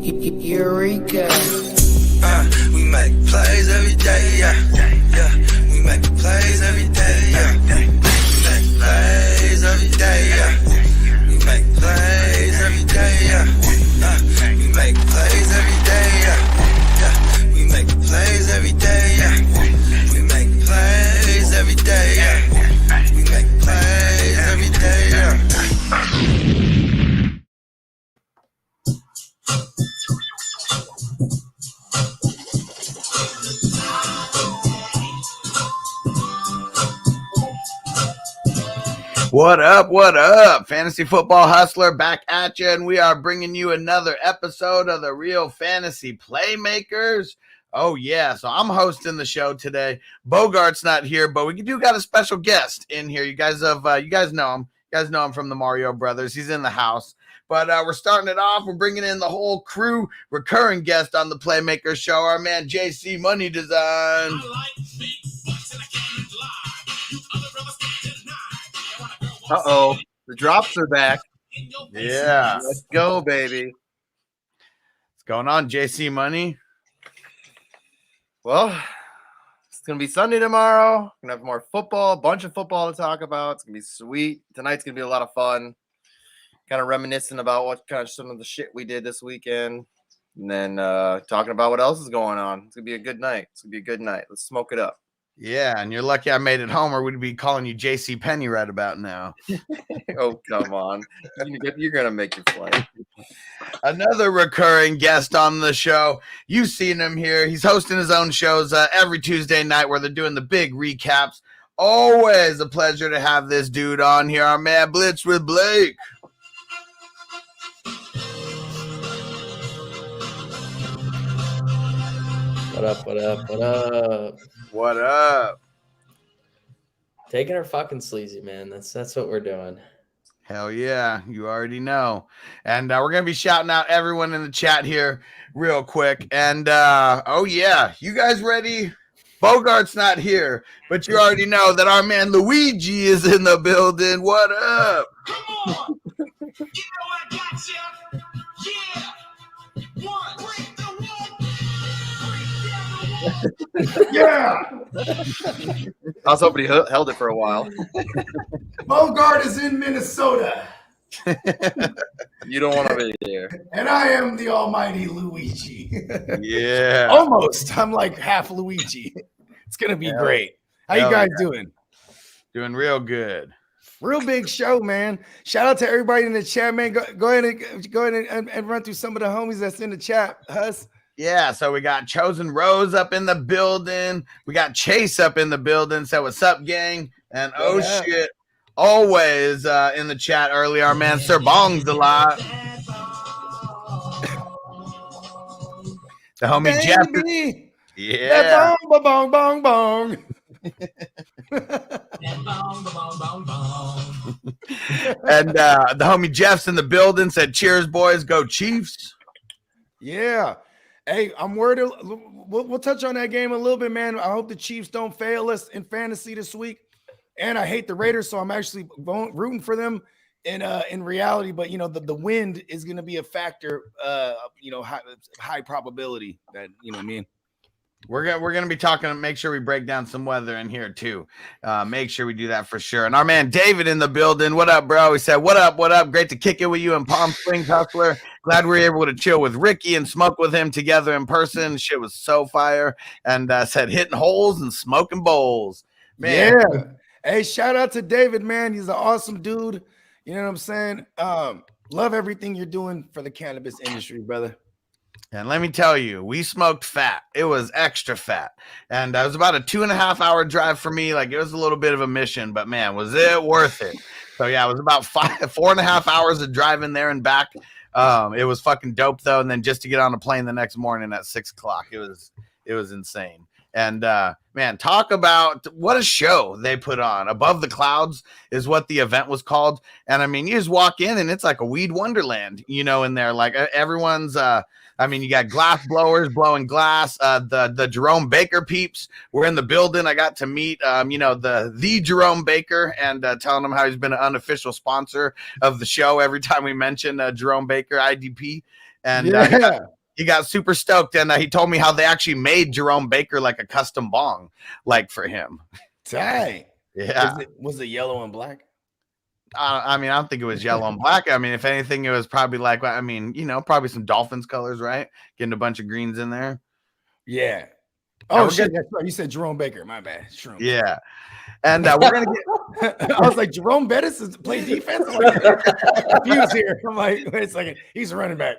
Eureka. We make plays every day, yeah. We make plays every day, yeah. We make plays every day, yeah. We make plays every day, yeah. We make plays every day, yeah. We make plays every day, yeah. We make plays every day, yeah. We make plays every day, yeah. What up? What up? Fantasy Football Hustler back at you, and we are bringing you another episode of the Real Fantasy Playmakers. Oh, yeah. So I'm hosting the show today. Bogart's not here, but we do got a special guest in here. You guys know him. You guys know him from the Mario Brothers. He's in the house. But we're starting it off. We're bringing in the whole crew, recurring guest on the Playmakers show, our man JC Money Design. Uh-oh, the drops are back. Yeah. Let's go, baby. What's going on, JC Money? Well, it's going to be Sunday tomorrow. We're going to have more football, a bunch of football to talk about. It's going to be sweet. Tonight's going to be a lot of fun. Kind of reminiscing about what kind of some of the shit we did this weekend. And then talking about what else is going on. It's going to be a good night. It's going to be a good night. Let's smoke it up. Yeah, and you're lucky I made it home, or we'd be calling you JC Penny right about now. Oh, come on. You're going to make your flight. Another recurring guest on the show. You've seen him here. He's hosting his own shows every Tuesday night where they're doing the big recaps. Always a pleasure to have this dude on here, our man Blitz with Blake. What up, what up, what up? What up? Taking our fucking sleazy, man. That's what we're doing. Hell yeah, you already know. And we're going to be shouting out everyone in the chat here real quick. And, oh yeah, you guys ready? Bogart's not here, but you already know that our man Luigi is in the building. What up? Come on! You know I got you! Yeah! One! Break the wall! Yeah, I was hoping he held it for a while. Bogard is in Minnesota, You don't want to be there. and I am the almighty Luigi. Yeah. Almost. I'm like half Luigi. It's going to be great. How you Hell guys yeah. doing? Doing real good. Real big show, man. Shout out to everybody in the chat, man. Go ahead and run through some of the homies that's in the chat. Hus. Yeah, so we got Chosen Rose up in the building. We got Chase up in the building. So what's up, gang? And oh Yeah. shit, always in the chat early, our man Sir Bong's a lot. The homie Jeff. Baby, Yeah. that bong, bong, bong, bong. And the homie Jeff's in the building, said, cheers, boys, go Chiefs. Yeah. Hey, I'm worried. We'll touch on that game a little bit, man. I hope the Chiefs don't fail us in fantasy this week. And I hate the Raiders, so I'm actually rooting for them in reality. But, you know, the wind is going to be a factor, high probability that, you know what I mean? We're gonna be talking. Make sure we break down some weather in here too. Make sure we do that for sure. And our man David in the building. What up, bro? He said, "What up? What up? Great to kick it with you in Palm Springs, Hustler. Glad we were able to chill with Ricky and smoke with him together in person. Shit was so fire." And said, "Hitting holes and smoking bowls." Man, Yeah. Hey, shout out to David, man. He's an awesome dude. You know what I'm saying? Love everything you're doing for the cannabis industry, brother. And let me tell you, we smoked fat. It was extra fat. And it was about a 2.5 hour drive for me. Like, it was a little bit of a mission, but man, was it worth it? So yeah, it was about 4.5 hours of driving there and back. It was fucking dope though. And then just to get on a plane the next morning at 6 o'clock, it was insane. And man, talk about what a show they put on. Above the Clouds is what the event was called. And I mean, you just walk in and it's like a weed wonderland, you know, in there. Like everyone's I mean, you got glass blowers blowing glass. The Jerome Baker peeps were in the building. I got to meet, the Jerome Baker and telling him how he's been an unofficial sponsor of the show every time we mention Jerome Baker IDP. And he got super stoked, and he told me how they actually made Jerome Baker like a custom bong, like for him. Tight. Yeah. Was it yellow and black? I mean, I don't think it was yellow and black. I mean, if anything, it was probably like, I mean, probably some Dolphins colors, right? Getting a bunch of greens in there. Yeah. Oh, shit. That's right. You said Jerome Baker. My bad. Jerome. Yeah. And we're going to get. I was like, Jerome Bettis is play defense? I'm like, confused here. I'm like, wait a second. He's a running back.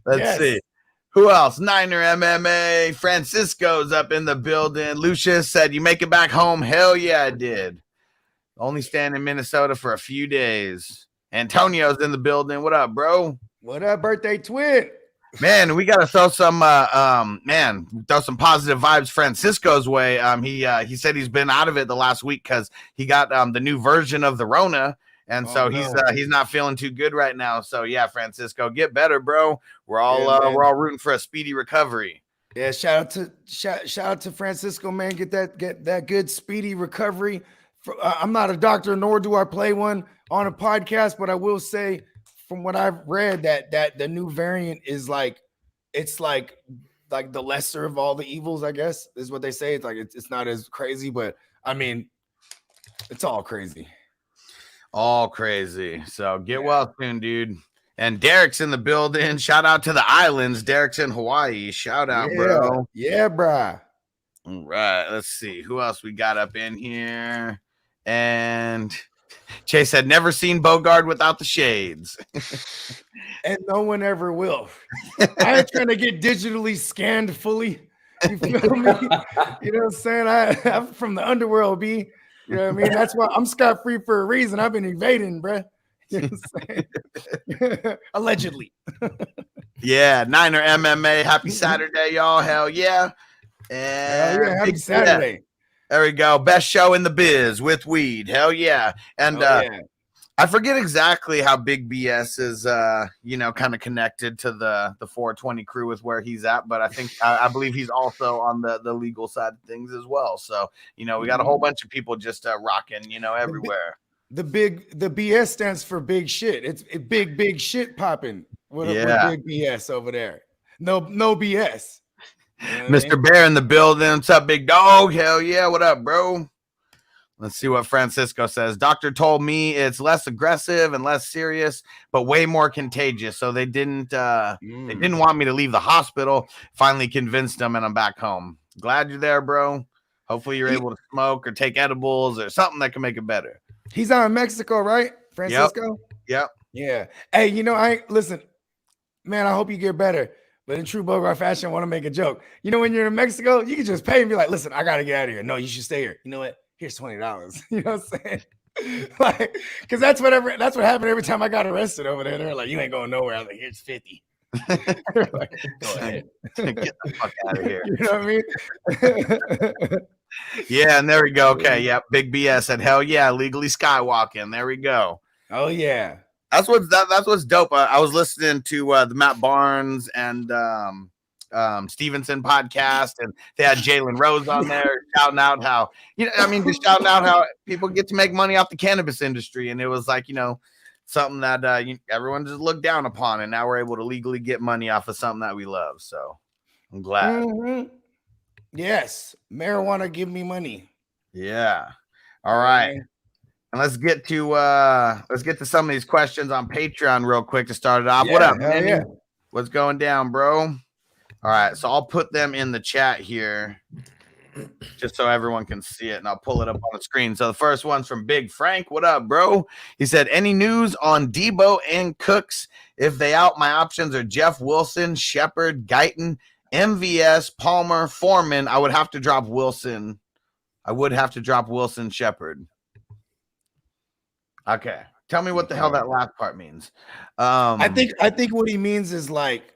Let's see. Who else? Niner MMA. Francisco's up in the building. Lucius said, "You make it back home?" Hell yeah, I did. Only staying in Minnesota for a few days. Antonio's in the building. What up, bro? What up, birthday twin? Man, we gotta throw some throw some positive vibes Francisco's way. He said he's been out of it the last week because he got the new version of the Rona, and he's not feeling too good right now. So yeah, Francisco, get better, bro. We're all rooting for a speedy recovery. Yeah, shout out to Francisco, man. Get that good speedy recovery. I'm not a doctor, nor do I play one on a podcast, but I will say, from what I've read, that the new variant is like the lesser of all the evils, I guess, is what they say. It's like it's not as crazy, but I mean, it's all crazy. All crazy. So get well soon, dude. And Derek's in the building. Shout out to the islands. Derek's in Hawaii. Shout out, bro. Yeah, bro. All right. Let's see who else we got up in here. And Chase had never seen Bogard without the shades. And no one ever will. I ain't trying to get digitally scanned fully. You feel me? You know what I'm saying? I'm from the underworld, B. You know what I mean? That's why I'm scot free for a reason. I've been evading, bruh. You know what I'm saying? Allegedly. Yeah, Niner MMA. Happy Saturday, y'all. Hell yeah. And happy Saturday. Yeah. There we go. Best show in the biz with weed. Hell yeah. And I forget exactly how Big BS is kind of connected to the 420 crew with where he's at, but I believe he's also on the legal side of things as well. So, we got a whole bunch of people just rocking, everywhere. The BS stands for big shit. It's big shit popping. What big BS over there? No BS. Mr. Bear in the building. What's up, big dog? Hell yeah. What up, bro? Let's see what Francisco says. Doctor told me it's less aggressive and less serious, but way more contagious. So they didn't want me to leave the hospital. Finally convinced them, and I'm back home. Glad you're there, bro. Hopefully you're able to smoke or take edibles or something that can make it better. He's out in Mexico, right? Francisco? Yep. Yeah. Hey, listen, man, I hope you get better. But in true Bogard fashion, I want to make a joke. When you're in Mexico, you can just pay and be like, listen, I got to get out of here. No, you should stay here. You know what? Here's $20. You know what I'm saying? Like, because that's what happened every time I got arrested over there. They're like, you ain't going nowhere. I'm like, here's 50. Like, go ahead. Get the fuck out of here. You know what I mean? Yeah, and there we go. Okay, yeah, Big BS said, hell yeah, legally skywalking. There we go. Oh yeah. That's what's dope. I was listening to the Matt Barnes and Stevenson podcast, and they had Jalen Rose on there shouting out how just shouting out how people get to make money off the cannabis industry, and it was like something that everyone just looked down upon, and now we're able to legally get money off of something that we love. So I'm glad. Mm-hmm. Yes, marijuana give me money. Yeah. All right. And let's get to some of these questions on Patreon real quick to start it off. Yeah, what up, man? Yeah. What's going down, bro? All right, so I'll put them in the chat here just so everyone can see it, and I'll pull it up on the screen. So the first one's from Big Frank. What up, bro? He said, any news on Debo and Cooks? If they out, my options are Jeff Wilson, Shepard, Guyton, MVS, Palmer, Foreman. I would have to drop Wilson. Shepard. Okay. Tell me what the hell that last part means. I think what he means is like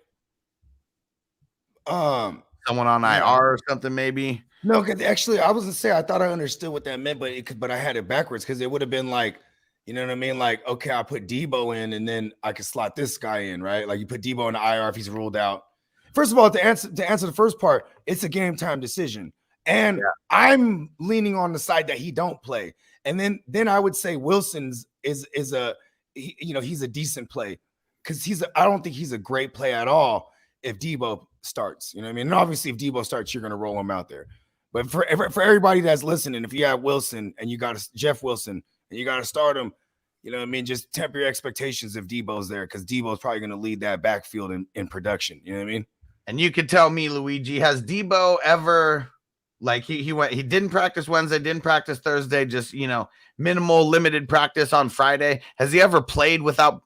someone on IR or something, maybe. No, because actually I was gonna say I thought I understood what that meant, but I had it backwards because it would have been like, you know what I mean? Like, okay, I put Debo in and then I could slot this guy in, right? Like you put Debo in the IR if he's ruled out. First of all, to answer the first part, it's a game time decision. And I'm leaning on the side that he don't play. And then I would say Wilson's he's a decent play. because I don't think he's a great play at all if Debo starts. You know what I mean? And obviously, if Debo starts, you're going to roll him out there. But for everybody that's listening, if you have Wilson and you got Jeff Wilson and you got to start him, you know what I mean? Just temper your expectations if Debo's there, because Debo's probably going to lead that backfield in production. You know what I mean? And you could tell me, Luigi, has Debo ever he didn't practice Wednesday, didn't practice Thursday, just minimal limited practice on Friday. Has he ever played without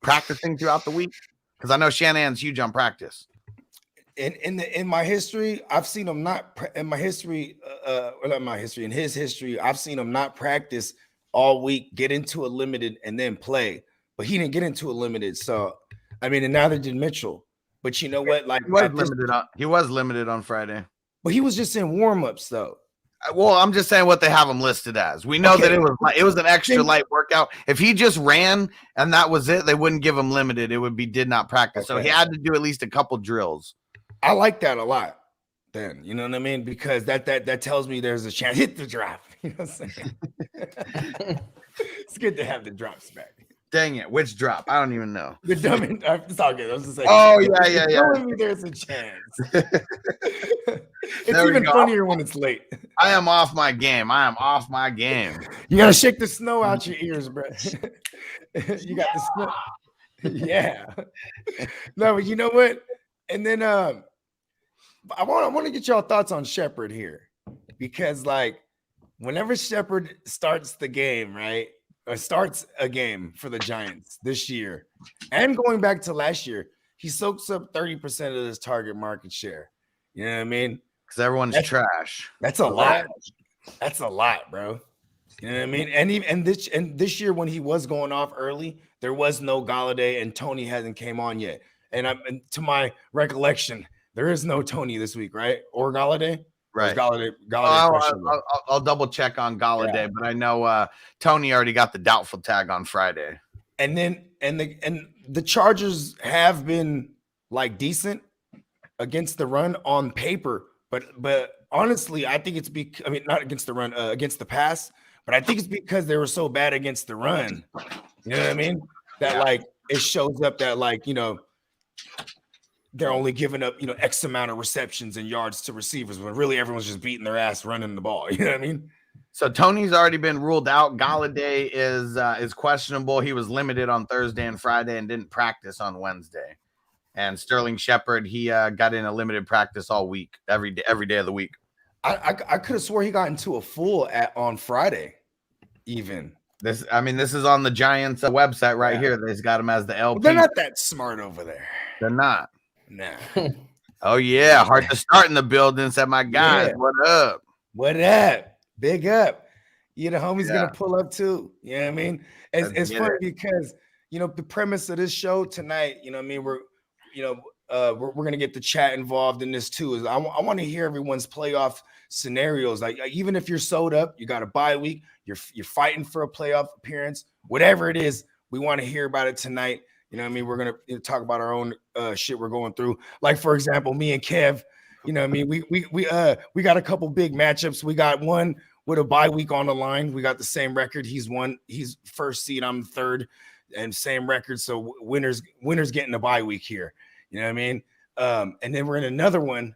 practicing throughout the week? Because I know Shanahan's huge on practice. In my history, I've seen him not in his history, I've seen him not practice all week, get into a limited, and then play. But he didn't get into a limited. So, I mean, and neither did Mitchell. But you know what? He was limited on Friday. But he was just in warm-ups, though. Well, I'm just saying what they have him listed as. We know that it was an extra light workout. If he just ran and that was it, they wouldn't give him limited. It would be did not practice. So he had to do at least a couple drills. I like that a lot. Then you know what I mean, because that tells me there's a chance. Hit the drop. You know what I'm saying? It's good to have the drops back. Dang it! Which drop? I don't even know. The dumb. It's all good. I was just saying. Oh yeah. Telling me there's a chance. It's even funnier when it's late. I am off my game. You gotta shake the snow out your ears, bro. You got the snow. Yeah. No, but you know what? And then I want to get y'all thoughts on Shepard here, because whenever Shepard starts the game, right, or starts a game for the Giants this year, and going back to last year, he soaks up 30% of his target market share. You know what I mean? Because everyone's trash. That's a lot. That's a lot, bro. You know what I mean? And this year when he was going off early, there was no Galladay and Tony hasn't came on yet. And to my recollection, there is no Tony this week, right? Or Galladay? Right. Galladay I'll double check on Galladay, but I know Tony already got the doubtful tag on Friday. And then the Chargers have been decent against the run on paper, but honestly, I think it's not against the run, against the pass, but I think it's because they were so bad against the run. You know what I mean? That it shows up that they're only giving up, X amount of receptions and yards to receivers when really everyone's just beating their ass running the ball. You know what I mean? So Tony's already been ruled out. Galladay is questionable. He was limited on Thursday and Friday and didn't practice on Wednesday. And Sterling Shepard, he got in a limited practice all week, every day of the week. I could have swore he got into a full on Friday, even. This is on the Giants website right here. They've got him as the LP. They're not that smart over there. They're not. Nah. Oh yeah, hard to start in the building. Said my guys, what up? What up? Big up. The homie's gonna pull up too. You know what I mean? It's funny because the premise of this show tonight. You know what I mean? We're gonna get the chat involved in this too. Is I want to hear everyone's playoff scenarios. Even if you're sold up, you got a bye week. You're fighting for a playoff appearance. Whatever it is, we want to hear about it tonight. You know what I mean? We're going to talk about our own shit we're going through. Like, for example, me and Kev, you know what I mean? We got a couple big matchups. We got one with a bye week on the line. We got the same record. He's first seed. I'm third, and same record. So winners getting a bye week here. You know what I mean? And then we're in another one.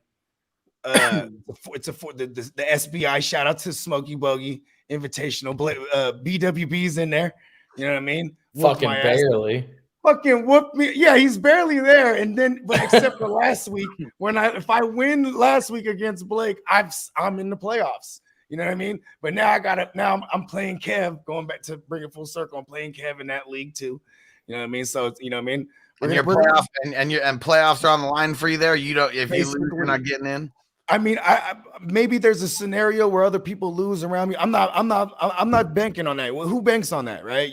It's the SBI. Shout out to Smokey Bogey Invitational. BWB's in there. You know what I mean? Fucking barely. Fucking whoop me. Yeah, he's barely there. And then, but except for last week, if I win last week against Blake, I'm in the playoffs. You know what I mean? But now I'm playing Kev, going back to bring it full circle. I'm playing Kev in that league too. You know what I mean? So you know what I mean? And your playoff and playoffs are on the line for you there. You don't, if you lose, you're not getting in. I mean, I maybe there's a scenario where other people lose around me. I'm not banking on that. Well, who banks on that, right?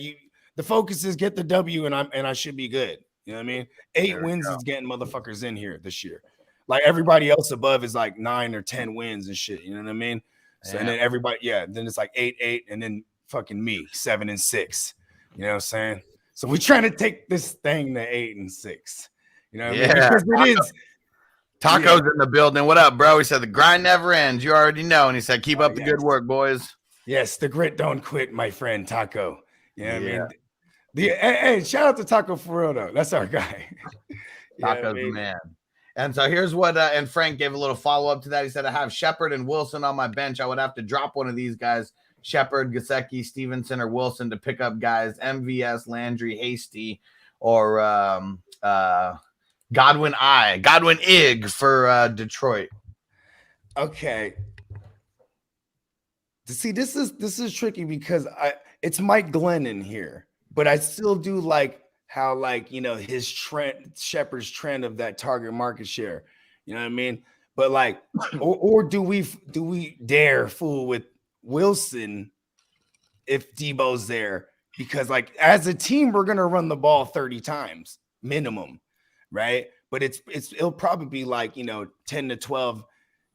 The focus is get the W, and I should be good. You know what I mean? 8 wins is getting motherfuckers in here this year. Like everybody else above is 9 or 10 wins and shit. You know what I mean? So and then everybody, then it's 8-8, and then fucking me 7-6. You know what I'm saying? So we're trying to take this thing to 8-6. You know what I mean? Because it is. Taco's in the building. What up, bro? He said the grind never ends. You already know. And he said, keep up the good work, boys. Yes, the grit don't quit, my friend Taco. You know what I mean? Hey, shout out to Taco for real though. That's our guy. Taco's the man. And so here's what, and Frank gave a little follow up to that. He said, I have Shepard and Wilson on my bench. I would have to drop one of these guys, Shepard, Gesicki, Stevenson, or Wilson, to pick up guys MVS, Landry, Hasty, or Godwin Ig for Detroit. Okay. See, this is tricky because it's Mike Glennon here, but I still do like how, like, you know, his trend, Shepard's trend of that target market share. You know what I mean? But like, or do we dare fool with Wilson if Debo's there? Because like as a team, we're gonna run the ball 30 times minimum, right? But it'll probably be like, you know, 10 to 12,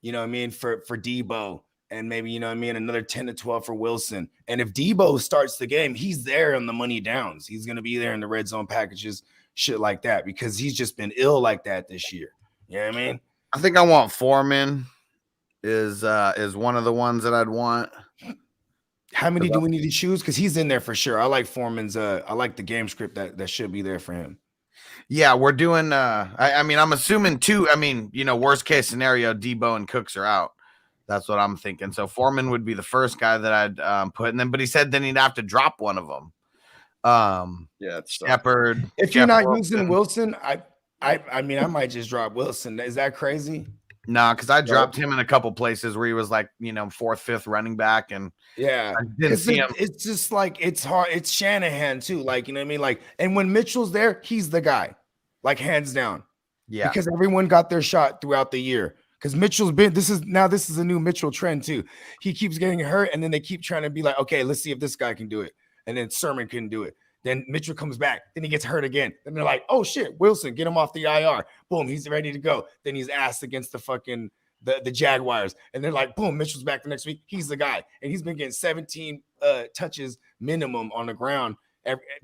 you know what I mean, for Debo. And maybe, you know what I mean, another 10 to 12 for Wilson. And if Debo starts the game, he's there on the money downs. He's going to be there in the red zone packages, shit like that, because he's just been ill like that this year. You know what I mean? I think I want Foreman is one of the ones that I'd want. How many do we need to choose? Because he's in there for sure. I like Foreman's. I like the game script that should be there for him. Yeah, we're doing. I mean, I'm assuming two. I mean, you know, worst case scenario, Debo and Cooks are out. That's what I'm thinking. So Foreman would be the first guy that I'd put in them. But he said then he'd have to drop one of them. Yeah, Shepard. If you're not using Wilson, I mean, I might just drop Wilson. Is that crazy? No, because I dropped him in a couple places where he was like, you know, 4th, 5th running back, and yeah, I didn't see him. It's just like it's hard. It's Shanahan too. Like, you know what I mean? Like, and when Mitchell's there, he's the guy, like hands down. Yeah, because everyone got their shot throughout the year. Because Mitchell's been this is a new Mitchell trend too. He keeps getting hurt, and then they keep trying to be like, okay, let's see if this guy can do it. And then Sermon couldn't do it. Then Mitchell comes back, then he gets hurt again. Then they're like, oh shit, Wilson, get him off the IR. Boom, he's ready to go. Then he's asked against the fucking the Jaguars. And they're like, boom, Mitchell's back the next week. He's the guy. And he's been getting 17 touches minimum on the ground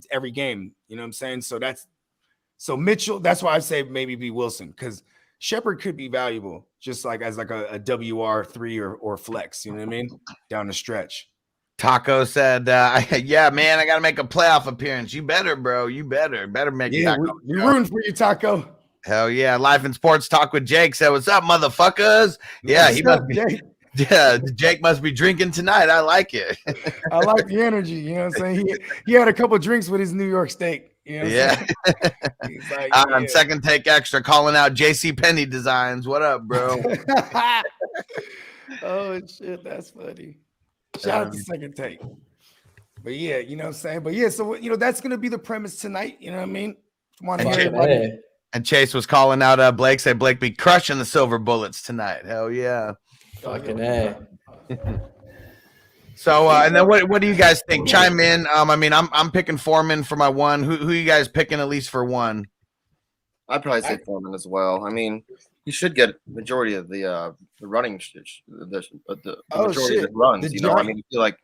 every game. You know what I'm saying? So Mitchell, that's why I say maybe be Wilson, because Shepard could be valuable, just like as like a WR3 or flex, you know what I mean? Down the stretch. Taco said, yeah, man, I got to make a playoff appearance. You better, bro. You better make it. Yeah, we're rooting for you, Taco. Hell yeah. Life and Sports Talk with Jake said, what's up, motherfuckers? Yeah, he must be. Jake? Yeah, Jake must be drinking tonight. I like it. I like the energy. You know what I'm saying? He had a couple drinks with his New York steak. You know yeah. He's like, on Second Take Extra, calling out JC Penney Designs. What up, bro? Oh shit, that's funny. Shout out to Second Take. But yeah, you know what I'm saying? But yeah, so you know, that's gonna be the premise tonight. You know what I mean? Want to hear everybody. And Chase was calling out Blake, said Blake be crushing the silver bullets tonight. Hell yeah. Fucking A. So and then what do you guys think? Chime in. I mean, I'm picking Foreman for my one. Who you guys picking at least for one? I'd probably say Foreman as well. I mean, he should get majority of the running, the majority of the runs. You know, I mean, I feel like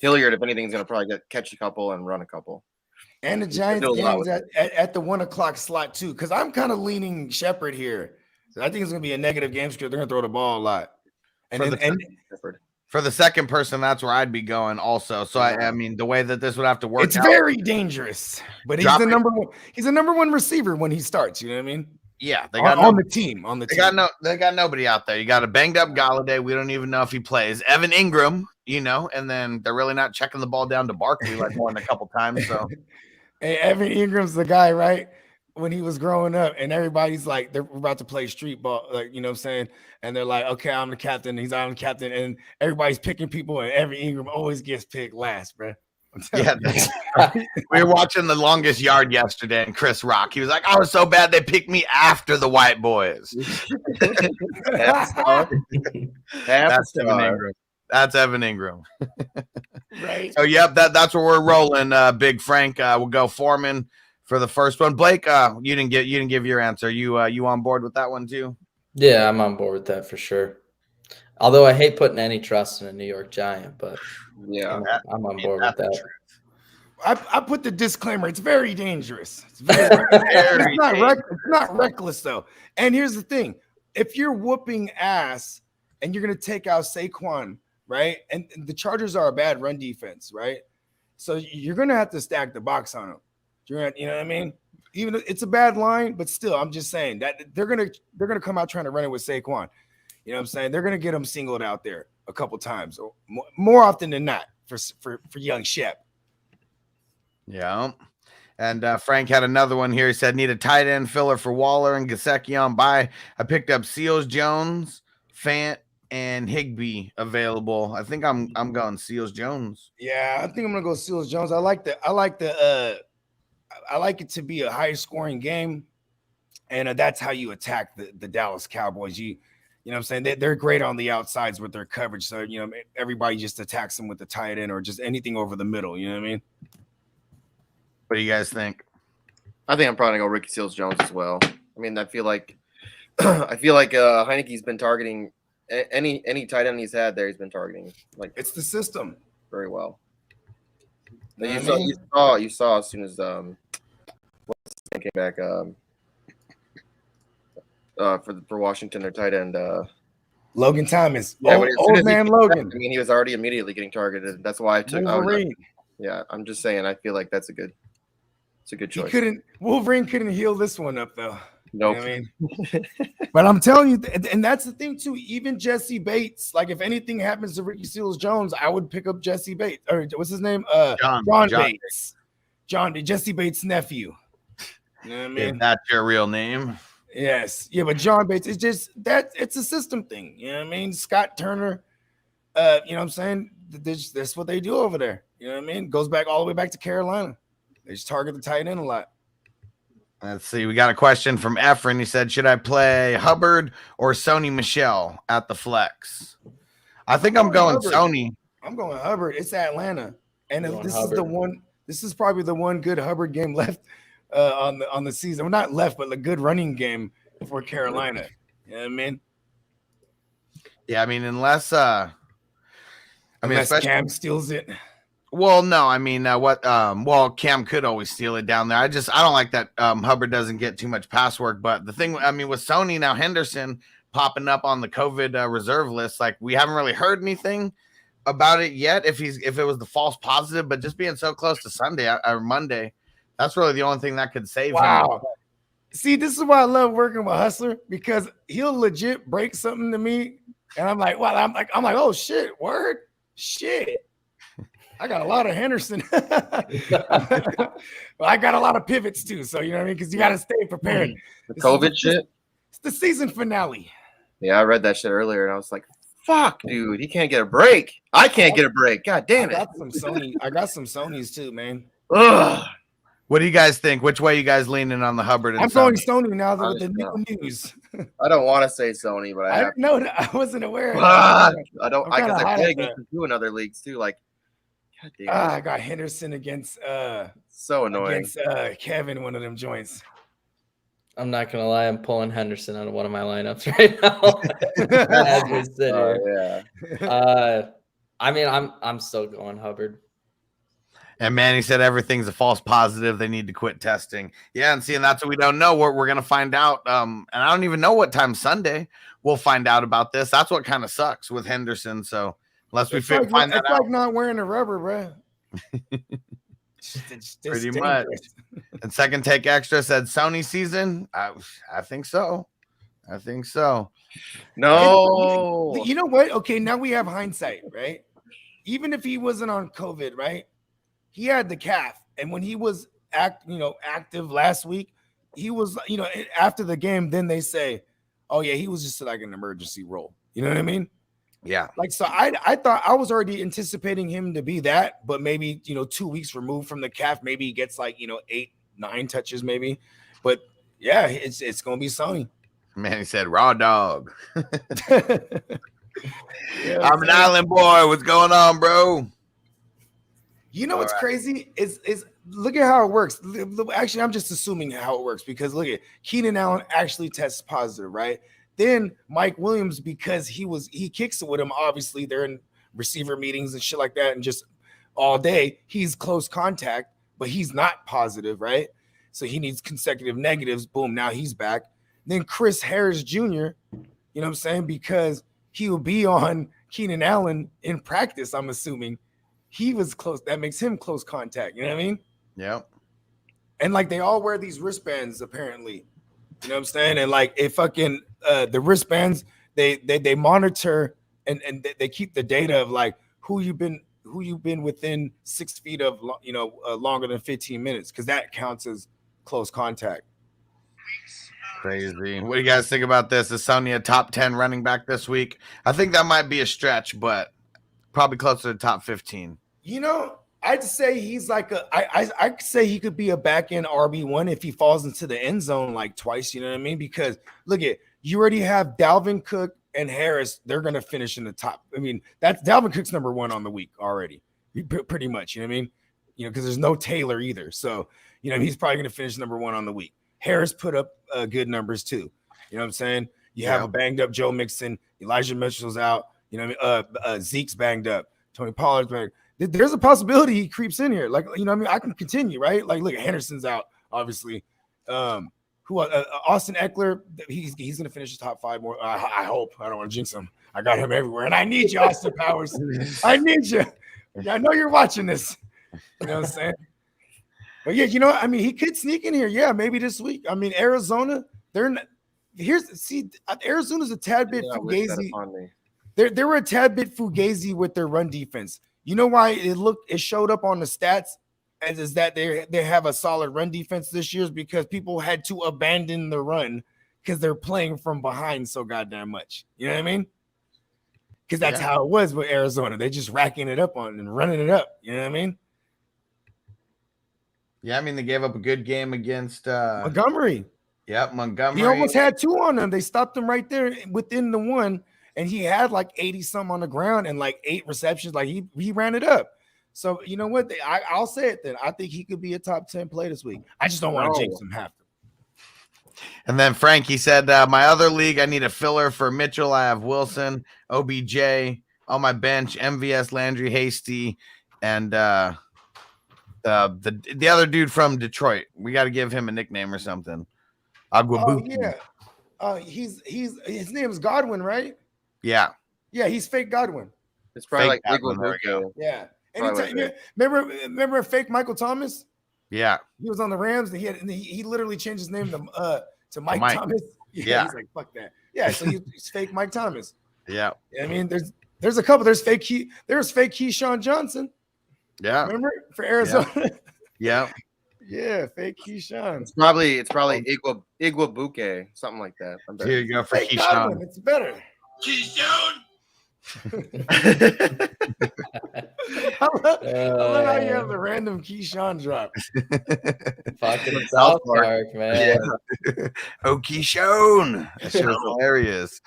Hilliard, if anything, is going to probably catch a couple and run a couple. And the Giants games at the 1 o'clock slot too, because I'm kind of leaning Shepard here. So I think it's going to be a negative game script. They're going to throw the ball a lot. For the second person, that's where I'd be going also. So I mean, the way that this would have to work, it's very dangerous. But he's the number one. He's the number one receiver when he starts. You know what I mean? Yeah, they got on the team. They got nobody out there. You got a banged up Galladay. We don't even know if he plays. Evan Ingram, you know, and then they're really not checking the ball down to Barkley like more than a couple times. So, hey, Evan Ingram's the guy, right? When he was growing up, and everybody's like, they're about to play street ball, like, you know what I'm saying? And they're like, okay, I'm the captain. I'm the captain. And everybody's picking people, and Evan Ingram always gets picked last, bro. Yeah. We were watching The Longest Yard yesterday, and Chris Rock, he was like, I was so bad they picked me after the white boys. That's Evan Ingram. That's Evan Ingram. Right. So, yep, that's where we're rolling, Big Frank. We'll go Foreman for the first one. Blake, you didn't give your answer. You on board with that one too? Yeah, I'm on board with that for sure. Although I hate putting any trust in a New York Giant, but yeah, I'm on board with that. I put the disclaimer. It's very dangerous. It's it's not reckless though. And here's the thing: if you're whooping ass and you're gonna take out Saquon, right? And the Chargers are a bad run defense, right? So you're gonna have to stack the box on them. Durant, you know what I mean? Even it's a bad line, but still, I'm just saying that they're gonna come out trying to run it with Saquon. You know what I'm saying? They're gonna get him singled out there a couple times, or more often than not for young Shep. Yeah. And Frank had another one here. He said, need a tight end filler for Waller and Gesicki on bye. I picked up Seals Jones, Fant, and Higbee available. I think I'm going Seals Jones. Yeah, I think I'm gonna go Seals Jones. I like it to be a high scoring game, and that's how you attack the Dallas Cowboys. You know what I'm saying? They're great on the outsides with their coverage. So, you know, everybody just attacks them with the tight end or just anything over the middle. You know what I mean? What do you guys think? I think I'm probably gonna go Ricky Seals Jones as well. I mean, I feel like Heineke's been targeting any tight end he's had there. He's been targeting like it's the system very well. You saw as soon as came back for Washington, their tight end Logan Thomas. Yeah, old man Logan. Back, I mean, he was already immediately getting targeted. That's why I took Wolverine. Yeah, I'm just saying. I feel like it's a good choice. Wolverine couldn't heal this one up though. Nope. You know what I mean? But I'm telling you, and that's the thing too. Even Jesse Bates, like if anything happens to Ricky Seals Jones, I would pick up Jesse Bates or what's his name? John Bates. Jesse Bates' nephew. You know what I mean? Is that your real name? Yes. Yeah, but John Bates, it's just that it's a system thing. You know what I mean? Scott Turner, you know what I'm saying? That's what they do over there. You know what I mean? Goes back all the way back to Carolina. They just target the tight end a lot. Let's see. We got a question from Efren. He said, should I play Hubbard or Sony Michel at the flex? I think I'm going Hubbard. Sony. I'm going Hubbard. It's Atlanta. And this Hubbard. is the one. This is probably the one good Hubbard game left on the season. Well, not left, but a good running game for Carolina. You know what I mean? Yeah, I mean, unless Cam steals it. Well, no, I mean, Cam could always steal it down there. I don't like that Hubbard doesn't get too much pass work. But the thing, I mean, with Sony now, Henderson popping up on the COVID reserve list, like we haven't really heard anything about it yet. If it was the false positive, but just being so close to Sunday or Monday, that's really the only thing that could save him. See, this is why I love working with Hustler because he'll legit break something to me, and I'm like, oh shit, word, shit. I got a lot of Henderson. Well, I got a lot of pivots too. So, you know what I mean? Because you got to stay prepared. The COVID shit? It's the season finale. Yeah, I read that shit earlier and I was like, fuck, dude, he can't get a break. I can't get a break. God damn it. I got some Sonys too, man. Ugh. What do you guys think? Which way you guys leaning on the Hubbard? And I'm going Sony now with the new news. I don't want to say Sony, but I didn't know that. I wasn't aware of that. that. I don't. Because I play against you in other leagues too. Like, God damn. I got Henderson against so annoying against Kevin, one of them joints. I'm not gonna lie, I'm pulling Henderson out of one of my lineups right now as we sit here. Yeah. I mean, I'm still going Hubbard. And Manny said everything's a false positive. They need to quit testing. Yeah, and that's what we don't know. We're going to find out. And I don't even know what time Sunday we'll find out about this. That's what kind of sucks with Henderson. So unless we find that out. It's like not wearing a rubber, bro. Pretty much. And Second Take Extra said Sony season. I think so. No. You know what? Okay, now we have hindsight, right? Even if he wasn't on COVID, right? He had the calf, and when he was active last week, he was, after the game, then they say, oh yeah, he was just like an emergency role. You know what I mean? Yeah. Like, so I thought I was already anticipating him to be that, but maybe, 2 weeks removed from the calf, maybe he gets 8-9 touches maybe. But yeah, it's going to be Sony. Man, he said raw dog. Yeah, I'm an island boy. What's going on, bro? You know what's crazy is look at how it works. Actually, I'm just assuming how it works because look at Keenan Allen actually tests positive, right? Then Mike Williams, because he kicks it with him. Obviously, they're in receiver meetings and shit like that, and just all day he's close contact, but he's not positive, right? So he needs consecutive negatives. Boom, now he's back. Then Chris Harris Jr., you know what I'm saying? Because he will be on Keenan Allen in practice, I'm assuming. He was close. That makes him close contact. You know what I mean? Yeah. And like they all wear these wristbands apparently. You know what I'm saying? And like it fucking the wristbands, they monitor and they keep the data of like who you've been within 6 feet of, longer than 15 minutes, because that counts as close contact. Crazy. What do you guys think about this? Is Sony a top 10 running back this week? I think that might be a stretch, but probably closer to top 15. I'd say he's like I could say he could be a back end RB1 if he falls into the end zone like twice. You know what I mean? Because look at, you already have Dalvin Cook and Harris. They're gonna finish in the top. I mean, that's Dalvin Cook's number 1 on the week already, pretty much. You know what I mean? Because there's no Taylor either, so he's probably gonna finish number 1 on the week. Harris put up good numbers too. You know what I'm saying? You have a banged up Joe Mixon, Elijah Mitchell's out. Zeke's banged up, Tony Pollard's banged. There's a possibility he creeps in here. Like, I can continue, right? Like, look, Henderson's out, obviously. Austin Eckler, he's gonna finish the top 5 more. I hope. I don't want to jinx him. I got him everywhere, and I need you, Austin Powers. I need you. I know you're watching this. You know what I'm saying? But yeah, he could sneak in here. Yeah, maybe this week. I mean, Arizona, Arizona's a tad bit fugazi. They were a tad bit fugazi with their run defense. You know why it showed up on the stats as is that they have a solid run defense this year, is because people had to abandon the run because they're playing from behind so goddamn much. You know what I mean? Because that's how it was with Arizona. They just racking it up on and running it up. You know what I mean? Yeah, I mean, they gave up a good game against Montgomery. Yep, Montgomery. He almost had 2 on them. They stopped him right there within the 1. And he had like 80 some on the ground and like 8 receptions. Like he ran it up. So you know what? I'll say it then. I think he could be a top 10 play this week. I just don't want to jinx him half. And then Frank, he said, my other league, I need a filler for Mitchell. I have Wilson, OBJ on my bench, MVS, Landry, Hasty, and the other dude from Detroit. We got to give him a nickname or something. Aguabuki. Oh yeah. His name is Godwin, right? Yeah. Yeah, he's fake Godwin. It's probably fake like Godwin. Yeah. Remember fake Michael Thomas? Yeah. He was on the Rams and he literally changed his name to Mike Thomas. Yeah. He's like, fuck that. Yeah, so he's fake Mike Thomas. Yeah. I mean, there's a couple. There's fake Keyshawn Johnson. Yeah. Remember for Arizona? Yeah. Yeah, fake Keyshawn. It's probably Iguabuke, something like that. Here you go for fake Keyshawn. Godwin, it's better. Keyshawn. I love how you have the random Keyshawn drop. Fucking South Park, man. Yeah. Oh, Keyshawn. That shit was hilarious.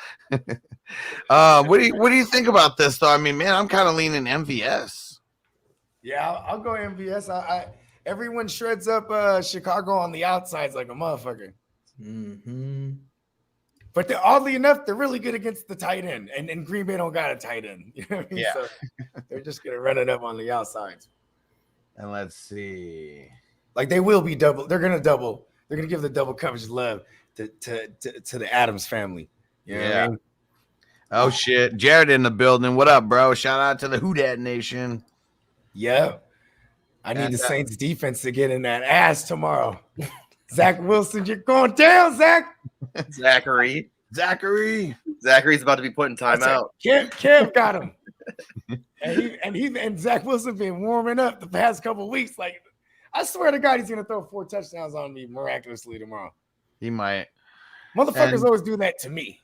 What do you think about this though? I mean, man, I'm kind of leaning MVS. Yeah, I'll go MVS. Everyone shreds up Chicago on the outsides like a motherfucker. Mm-hmm. But oddly enough, they're really good against the tight end, and Green Bay don't got a tight end. You know what I mean? Yeah. So they're just gonna run it up on the outsides. And let's see. Like they will be double. They're gonna double. They're gonna give the double coverage love to the Adams family. You know what I mean? Oh shit, Jared in the building. What up, bro? Shout out to the Who Dat Nation. Yeah. I need the Saints defense to get in that ass tomorrow. Zach Wilson, you're going down, Zach. Zachary's about to be put in timeout. Cam got him. and Zach Wilson been warming up the past couple of weeks. Like, I swear to God, he's gonna throw 4 touchdowns on me miraculously tomorrow. He might. Motherfuckers always do that to me.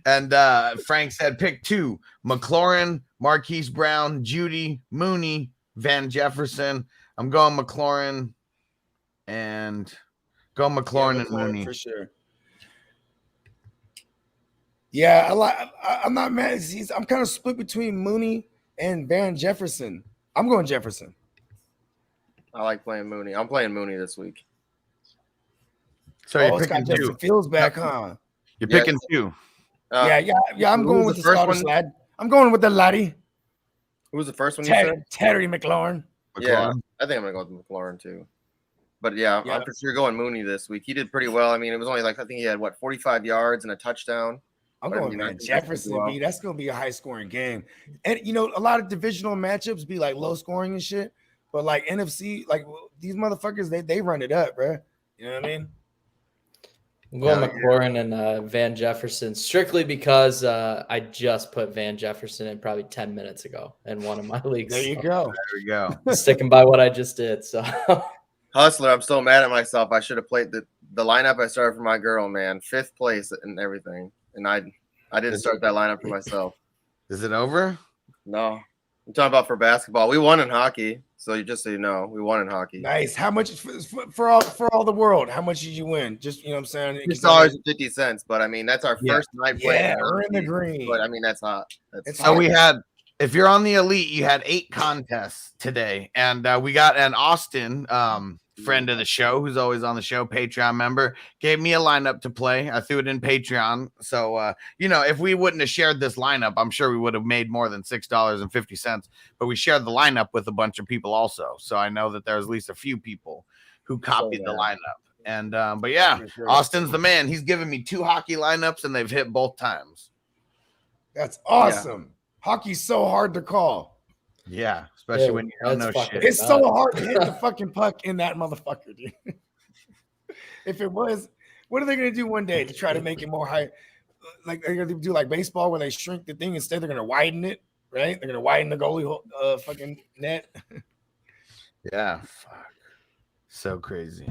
And Frank said pick 2: McLaurin, Marquise Brown, Judy, Mooney, Van Jefferson. I'm going McLaurin and McLaurin and Mooney for sure. Yeah, I'm not mad. I'm kind of split between Mooney and Van Jefferson. I'm going Jefferson. I like playing Mooney. I'm playing Mooney this week. So you're picking 2. Justin Fields back, huh? You're picking 2. Yeah. I'm going with the Scottish lad. I'm going with the laddie. Who was the first one you said? Terry McLaurin. Yeah, I think I'm gonna go with McLaurin too. But yeah, I'm for sure going Mooney this week. He did pretty well. I mean, it was only I think he had 45 yards and a touchdown. I'm going Van Jefferson. B. That's gonna be a high scoring game. And a lot of divisional matchups be like low scoring and shit. But like NFC, like these motherfuckers, they run it up, bro. You know what I mean? I'm going McLaurin and Van Jefferson strictly because I just put Van Jefferson in probably 10 minutes ago in one of my leagues. There you go. There we go. Sticking by what I just did. So Hustler, I'm so mad at myself. I should have played the lineup I started for my girl, man. 5th place and everything. And I didn't start that lineup for myself. Is it over? No. I'm talking about for basketball. We won in hockey. So so you know, we won in hockey. Nice. How much for all the world? How much did you win? Just, you know what I'm saying? $6.50, but I mean that's our first night playing. Yeah, we're in the green. But I mean that's hot. So we had, if you're on the elite, you had 8 contests today, and we got an Austin friend of the show who's always on the show, Patreon member, gave me a lineup to play. I threw it in Patreon. So if we wouldn't have shared this lineup, I'm sure we would have made more than $6.50. But we shared the lineup with a bunch of people also. So I know that there's at least a few people who copied the lineup. And but yeah, sure. Austin's the man. He's given me 2 hockey lineups and they've hit both times. That's awesome. Yeah. Hockey's so hard to call. Yeah, especially when you don't know shit. It's so hard to hit the fucking puck in that motherfucker, dude. If it was, what are they going to do one day to try to make it more high? Like they're going to do like baseball where they shrink the thing. Instead, they're going to widen it, right? They're going to widen the goalie fucking net. Yeah, fuck. So crazy.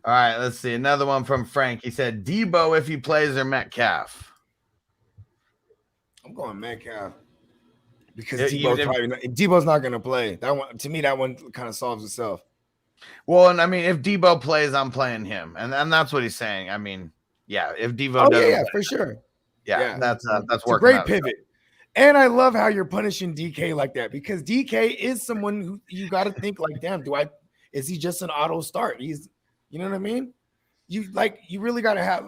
All right, let's see. Another one from Frank. He said, Debo if he plays or Metcalf. I'm going Metcalf. Because Debo's not going to play. That one, to me, that one kind of solves itself. Well, and I mean, if Debo plays, I'm playing him, and that's what he's saying. I mean, yeah, if Debo does, yeah, for sure. Yeah, that's it's working. A great pivot, and I love how you're punishing DK like that because DK is someone who you got to think like, damn, is he just an auto start? He's, you know what I mean? You really got to have.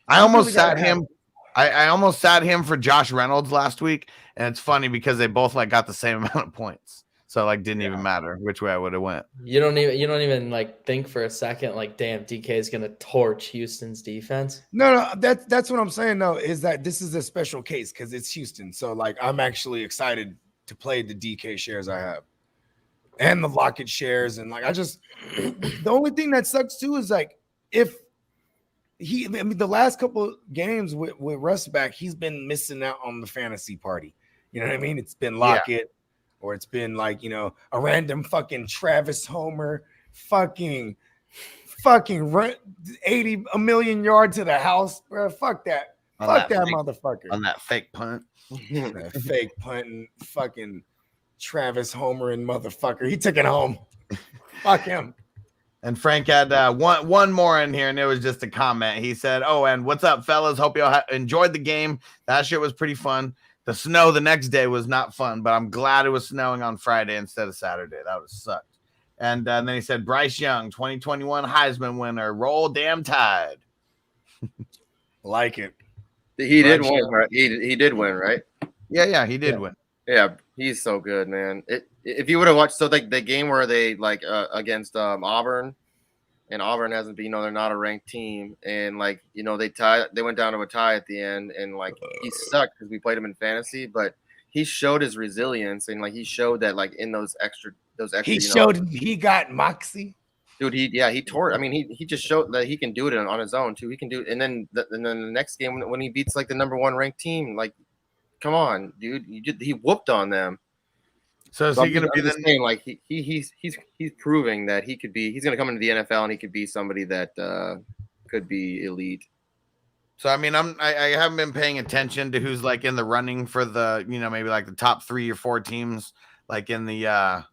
I almost sat him. I almost sat him for Josh Reynolds last week, and it's funny because they both got the same amount of points, so didn't even matter which way I would have went. You don't even think for a second damn, DK is gonna torch Houston's defense. No, that's what I'm saying though, is that this is a special case because it's Houston, so I'm actually excited to play the DK shares I have and the Lockett shares, and the only thing that sucks too is if. The last couple games with Russ back, he's been missing out on the fantasy party. You know what I mean? It's been Lockett, or it's been a random fucking Travis Homer, fucking 80 a million yards to the house, bro. Fuck that. Fuck that motherfucker. On that fake punt. That fake punting fucking Travis Homer and motherfucker. He took it home. Fuck him. And Frank had one more in here, and it was just a comment. He said, "Oh, and what's up, fellas? Hope y'all enjoyed the game. That shit was pretty fun. The snow the next day was not fun, but I'm glad it was snowing on Friday instead of Saturday. That would sucked." And then he said, "Bryce Young, 2021 Heisman winner. Roll damn Tide." Like it. He did win, right? He did win, right? Yeah, he did win. Yeah, he's so good, man. If you would have watched, the game where they against Auburn, and Auburn hasn't been, they're not a ranked team, and they went down to a tie at the end, and he sucked because we played him in fantasy, but he showed his resilience, and he showed that in those extra. He showed he got moxie. Dude, he tore. I mean, he just showed that he can do it on his own too. He can do it, and then the next game when he beats the number 1 ranked team, come on, dude, he whooped on them. So is he going to be the name? He's proving that he's going to come into the NFL and he could be somebody that could be elite. So I mean, I haven't been paying attention to who's in the running for the maybe the top 3 or 4 teams in the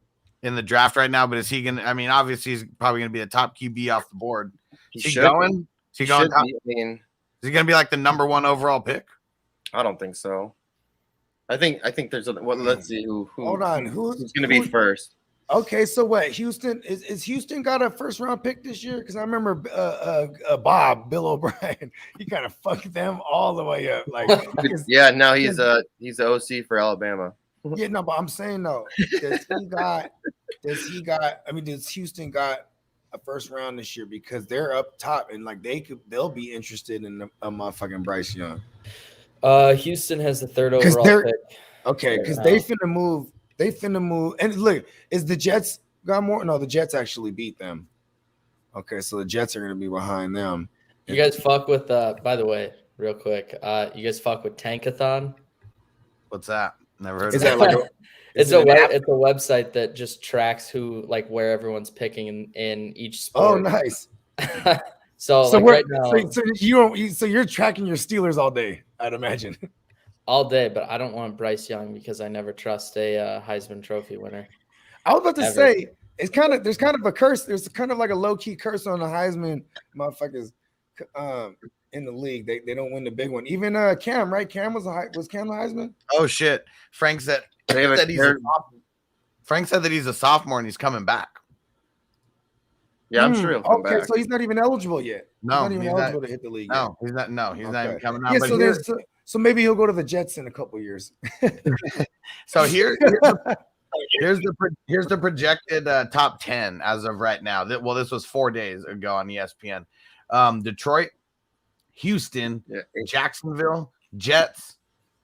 draft right now. But is he going to? I mean, obviously he's probably going to be the top QB off the board. Is he going? Is he going? Top? Is he going to be the number 1 overall pick? I don't think so. I think there's let's see who hold on, who's going to be first. Okay, so what? Houston is Houston got a 1st round pick this year? Because I remember Bill O'Brien, he kind of fucked them all the way up. Yeah, now he's the OC for Alabama. Yeah, no, but I'm saying though, does Houston got a 1st round this year because they're up top and they'll be interested in a motherfucking Bryce Young. Houston has the 3rd overall pick. Okay, because they finna move They finna move. And look, is the Jets got more? No, the Jets actually beat them. Okay, so the Jets are gonna be behind them. You guys fuck with by the way, real quick, you guys fuck with Tankathon? What's that? Never heard Is of that that. like It's a website that just tracks who like where everyone's picking in each sport. Oh, nice. so like what, right now, so you're tracking your Steelers all day, I'd imagine. all day, but I don't want Bryce Young because I never trust a Heisman Trophy winner. I was about to Ever. say there's kind of a curse. There's kind of like a low key curse on the Heisman motherfuckers in the league. They don't win the big one. Even Cam, right? Cam was Cam the Heisman? Oh shit! Frank said Frank said that he's a sophomore and he's coming back. Yeah, I'm sure he'll come back. So he's not even eligible yet. No, he's not even eligible to hit the league. No, he's not. No, he's not even coming out. Yeah, but so maybe he'll go to the Jets in a couple years. So here's the projected top 10 as of right now. Well, this was 4 days ago on ESPN. Detroit, Houston, Jacksonville, Jets,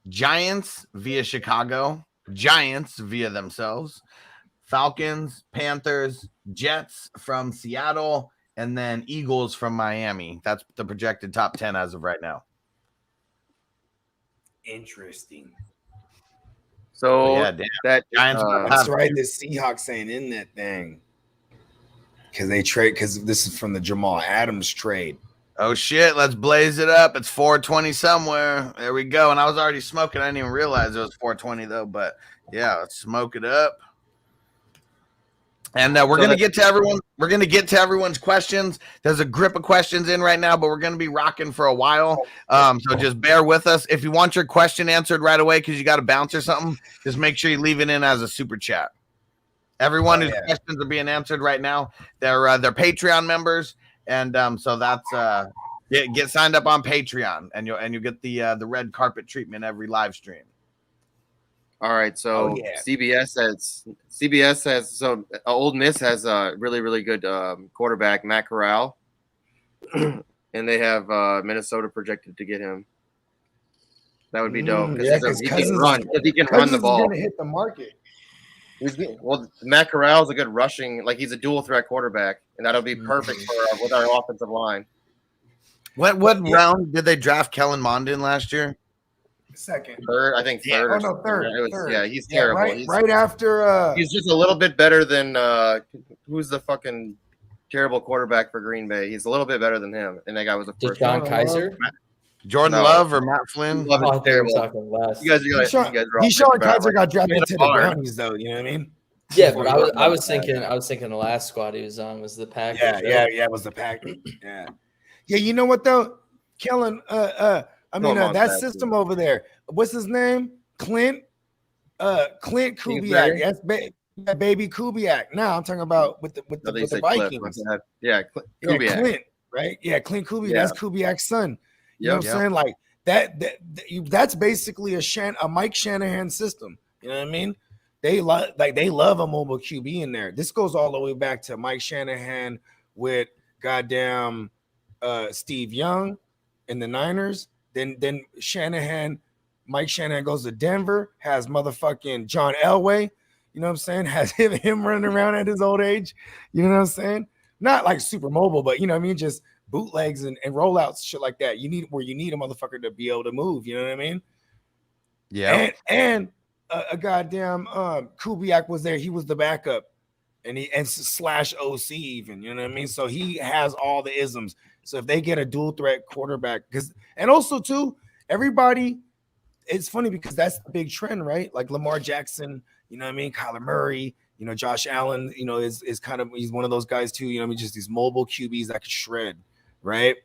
Giants via Chicago, Giants via themselves, Falcons, Panthers, Jets from Seattle, and then Eagles from Miami. That's the projected top 10 as of right now. Interesting. So that Giants. That's right. The Seahawks ain't in that thing because this is from the Jamal Adams trade. Oh shit! Let's blaze it up. It's 4:20 somewhere. There we go. And I was already smoking. I didn't even realize it was 4:20 though. But yeah, let's smoke it up. And we're gonna get to everyone. We're gonna get to everyone's questions. There's a grip of questions in right now, but we're gonna be rocking for a while. So just bear with us. If you want your question answered right away because you got to bounce or something, just make sure you leave it in as a super chat. Everyone whose questions are being answered right now, they're Patreon members, and so that's get signed up on Patreon, and you'll get the red carpet treatment every live stream. All right, so CBS has so Ole Miss has a really, really good quarterback, Matt Corral, and they have Minnesota projected to get him. That would be dope because he can run the ball. He's going to hit the market. Well, Matt Corral is a good rushing, like he's a dual threat quarterback, and that'll be perfect with our offensive line. What round did they draft Kellen Mond in last year? Third. I think third. Third. Yeah, he's terrible. Right after. He's just a little bit better than who's the fucking terrible quarterback for Green Bay. He's a little bit better than him, and that guy was a first. John Kaiser, Jordan Love, or Matt Flynn. Love is terrible. You guys Deshaun Kaiser got drafted to the Brownies, though. You know what I mean? Yeah, but I was thinking the last squad he was on was the Packers. Yeah, it was the Packers. Yeah. You know what though, Kellen? That system over there. What's his name? Clint Kubiak. That's baby Kubiak. Now I'm talking about with the Vikings. Kubiak. Clint, right? Yeah, Clint Kubiak. Yeah. That's Kubiak's son. You know what I'm saying? Like that's basically a Mike Shanahan system. You know what I mean? They love a mobile QB in there. This goes all the way back to Mike Shanahan with goddamn Steve Young in the Niners. Then Mike Shanahan goes to Denver, has motherfucking John Elway, you know what I'm saying? Has him running around at his old age, you know what I'm saying? Not like super mobile, but you know what I mean? Just bootlegs and rollouts, shit like that. You need a motherfucker to be able to move, you know what I mean? Yeah. And a goddamn Kubiak was there. He was the backup and slash OC even, you know what I mean? So he has all the isms. So if they get a dual threat quarterback, and also too, everybody, it's funny because that's the big trend, right? Like Lamar Jackson, you know what I mean? Kyler Murray, you know, Josh Allen, you know, is kind of, he's one of those guys too, you know what I mean? Just these mobile QBs that could shred, right?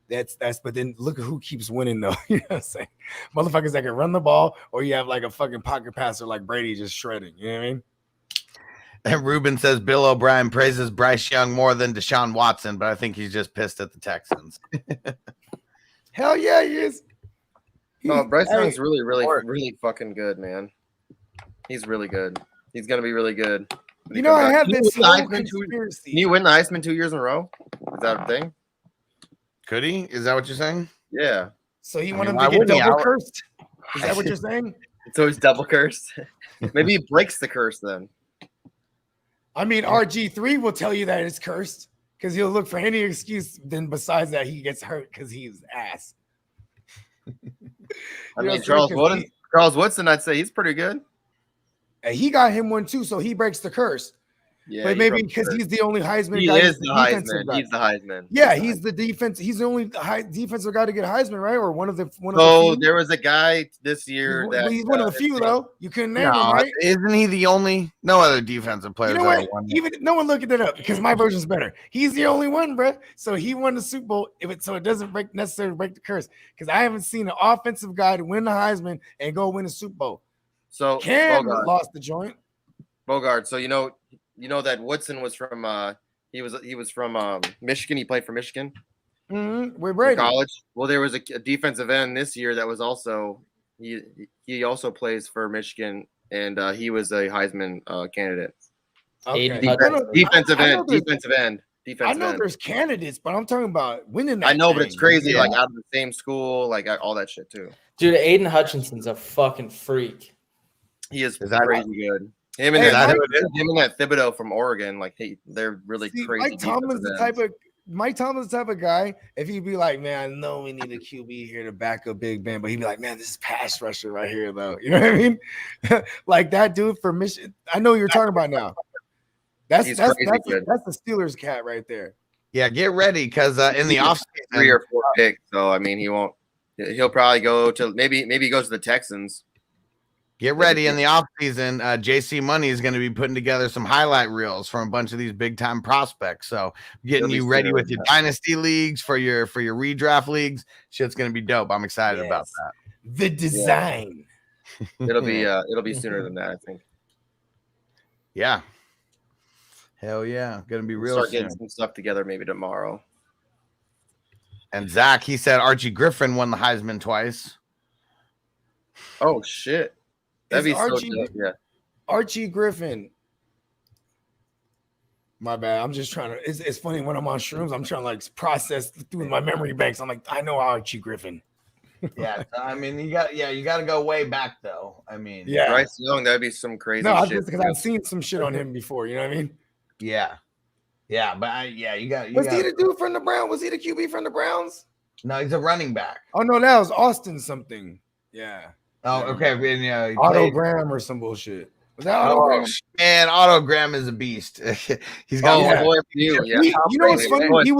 But then look at who keeps winning though. You know what I'm saying? Motherfuckers that can run the ball, or you have like a fucking pocket passer like Brady just shredding, you know what I mean? And Ruben says Bill O'Brien praises Bryce Young more than Deshaun Watson, but I think he's just pissed at the Texans. Hell yeah, he is. No, Bryce Young's really, really, really fucking good, man. He's really good. He's gonna be really good. You know, I have this conspiracy. Can you win the Heisman 2 years in a row? Is that a thing? Could he? Is that what you're saying? Yeah. So he wanted to get double cursed? Is that what you're saying? So he's double cursed. Maybe he breaks the curse then. I mean, RG3 will tell you that it's cursed because he'll look for any excuse. Then besides that, he gets hurt because he's ass. I mean, Charles Woodson, I'd say he's pretty good. He got him one too, so he breaks the curse. Yeah, but maybe because he's the only Heisman he guy. Is the Heisman. He's the Heisman. Yeah, he's the defense. He's the only defensive guy to get Heisman, right? Or one of the there was a guy this year he's one of the few though. You couldn't name him, right? Isn't he the only? No other defensive players. You know what? Even no one looking it up because my version's better. He's the only one, bro. So he won the Super Bowl. So it doesn't necessarily break the curse because I haven't seen an offensive guy to win the Heisman and go win a Super Bowl. So Cam lost the joint. Bogard. So you know that Woodson was from he was from Michigan. He played for Michigan. Mm-hmm. We're Brady. College. Well, there was a defensive end this year that was also he also plays for Michigan, and he was a Heisman candidate. Okay. Defensive end. I know there's candidates, but I'm talking about winning that. I know, thing. but it's crazy. Like out of the same school, like all that shit too. Dude, Aiden Hutchinson's a fucking freak. He is crazy good. Him and that Thibodeau from Oregon, like they're really crazy. Mike Tomlin's the type of guy. If he'd be like, man, I know we need a QB here to back up Big Ben, but he'd be like, man, this is pass rusher right here, though. You know what I mean? Like that dude for Michigan. I know who you're talking about now. That's the Steelers cat right there. Yeah, get ready because in the offseason, 3 or 4 picks. So I mean, he won't. He'll probably go to maybe he goes to the Texans. Get ready in the offseason. JC Money is going to be putting together some highlight reels from a bunch of these big time prospects. So getting you ready with your dynasty leagues for your redraft leagues. Shit's going to be dope. I'm excited about that. The design. Yeah. It'll be sooner than that, I think. Yeah. Hell yeah. Going to be real Start soon. getting some stuff together maybe tomorrow. And Zach, he said Archie Griffin won the Heisman twice. Oh shit. That'd be Archie, so dope, yeah. Archie Griffin. My bad. I'm just trying to. It's funny when I'm on shrooms. I'm trying to like process through my memory banks. I'm like, I know Archie Griffin. Yeah, I mean, you got to go way back though. I mean, yeah, Bryce Young. That'd be some crazy. No, shit. because I've seen some shit on him before. You know what I mean? Yeah, but you got. Was he the dude from the Browns? Was he the QB from the Browns? No, he's a running back. Oh no, that was Austin something. Yeah. Oh, okay. And, yeah, Autogram or some bullshit. Was that Autogram? Oh, man, Autogram is a beast. He's got You know what's funny?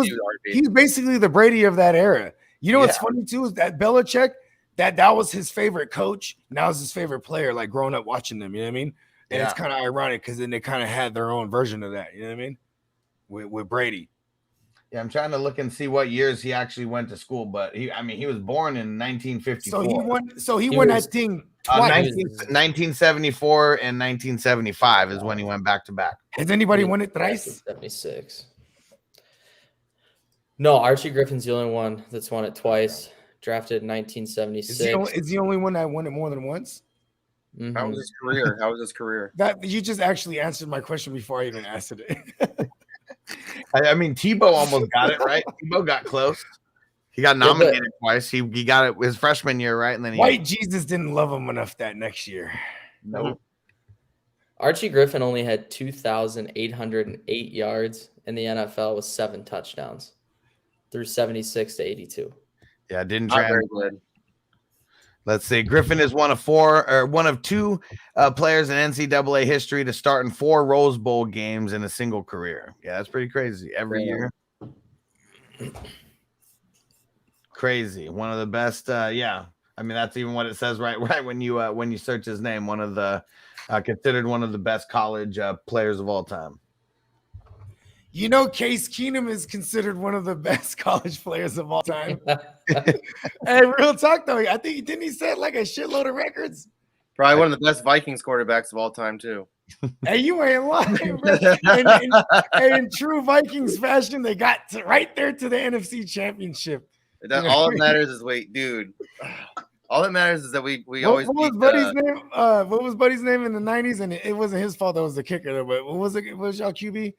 He's basically the Brady of that era. You know what's funny too is that Belichick, that was his favorite coach. Now is his favorite player, like growing up watching them. You know what I mean? And it's kind of ironic because then they kind of had their own version of that. You know what I mean? With Brady. Yeah, I'm trying to look and see what years he actually went to school, but he was born in 1954. He won that thing twice. 1974 and 1975 is when he went back to back. Has anybody won it thrice? 76. No, Archie Griffin's the only one that's won it twice. Drafted in 1976. Is the only one that won it more than once? Mm-hmm. How was his career? That you just actually answered my question before I even answered it. I mean, Tebow almost got it right. Tebow got close. He got nominated twice. He got it his freshman year, right? And then White Jesus didn't love him enough that next year. Nope. Archie Griffin only had 2,808 yards in the NFL with 7 touchdowns through 76 to 82. Yeah, didn't Not very good. Let's see. Griffin is one of 2 players in NCAA history to start in 4 Rose Bowl games in a single career. Yeah, that's pretty crazy. Every year. Crazy. One of the best. Yeah. I mean, that's even what it says right when you search his name. One of the considered one of the best college players of all time. You know, Case Keenum is considered one of the best college players of all time. Hey, real talk though, I think didn't he set like a shitload of records? Probably one of the best Vikings quarterbacks of all time too. Hey, you ain't lying, bro. In true Vikings fashion, they got right there to the NFC Championship. All that matters is dude. All that matters is that we always. What was Buddy's name? What was Buddy's name in the 90s? And it wasn't his fault that was the kicker, though. But what was it? What was y'all QB?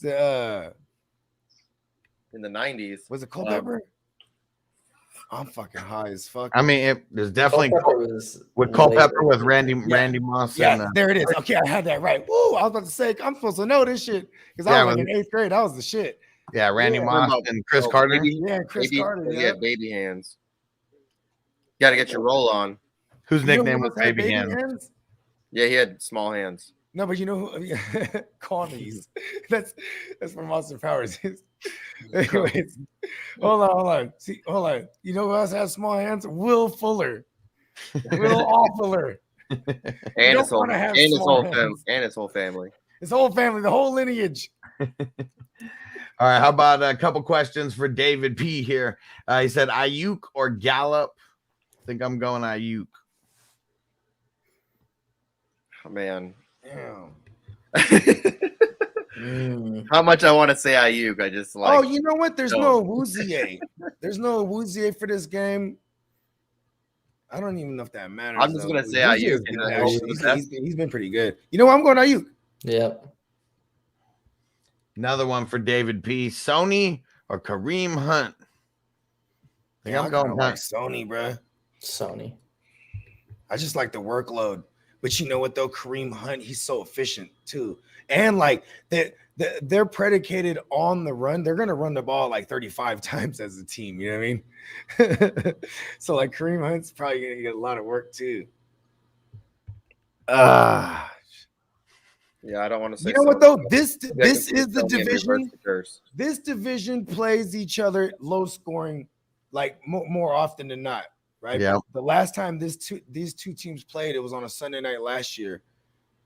In the 90s. Was it Culpepper? I'm fucking high as fuck. I mean, there's definitely Culpepper was with later. Culpepper with Randy Moss. Yeah, And, there it is. Okay, I had that right. Woo! I was about to say I'm supposed to know this shit because I Yeah, was like in 8th grade. That was the shit. Randy Yeah. Moss and Chris Carter. Yeah, Chris Carter. Yeah, baby hands. You got to get your roll on. Whose You know nickname who was else had Baby Hands? Yeah, he had small hands. No, but you know who? Connie's. That's from Austin Powers. Anyways, hold on. See, hold on. You know who else has small hands? Will Fuller. Will Fuller. And his whole family. His whole family, the whole lineage. All right, how about a couple questions for David P here? He said Ayuk or Gallup. I think I'm going Ayuk. Oh, man. Damn. How much I want to say Ayuk, I just like. Oh, you know what? There's no Woozier. There's no Woozier for this game. I don't even know if that matters. I'm just gonna say Ayuk. He's been pretty good. You know what? I'm going Ayuk. Yep. Another one for David P. Sony or Kareem Hunt. I think I'm going like Hunt. Sony, bro. Sony. I just like the workload. But you know what though? Kareem Hunt, he's so efficient too. And like they're predicated on the run. They're gonna run the ball like 35 times as a team. You know what I mean? So like Kareem Hunt's probably gonna get a lot of work too. Yeah, I don't want to say. You know what though? This is the Sony and division. reverse the This division plays each other low scoring like more often than not. Right. Yeah. The last time these two teams played, it was on a Sunday night last year.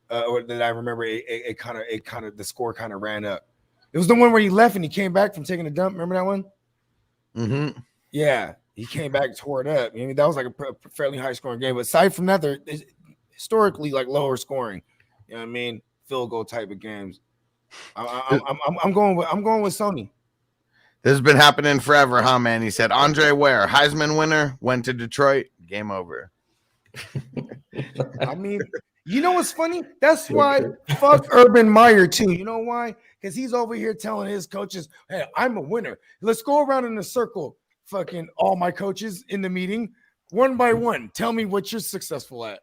Or that I remember it kind of the score kind of ran up. It was the one where he left and he came back from taking a dump. Remember that one? Mm-hmm. Yeah, he came back, tore it up. I mean, that was like a fairly high scoring game. But aside from that, they're historically like lower scoring. You know what I mean? Field goal type of games. I'm going with Sony. This has been happening forever, huh, man? He said Andre Ware, Heisman winner, went to Detroit, game over. I mean, you know what's funny? That's why fuck Urban Meyer too. You know why? Because he's over here telling his coaches, "Hey, I'm a winner. Let's go around in a circle, fucking all my coaches in the meeting, one by one. Tell me what you're successful at."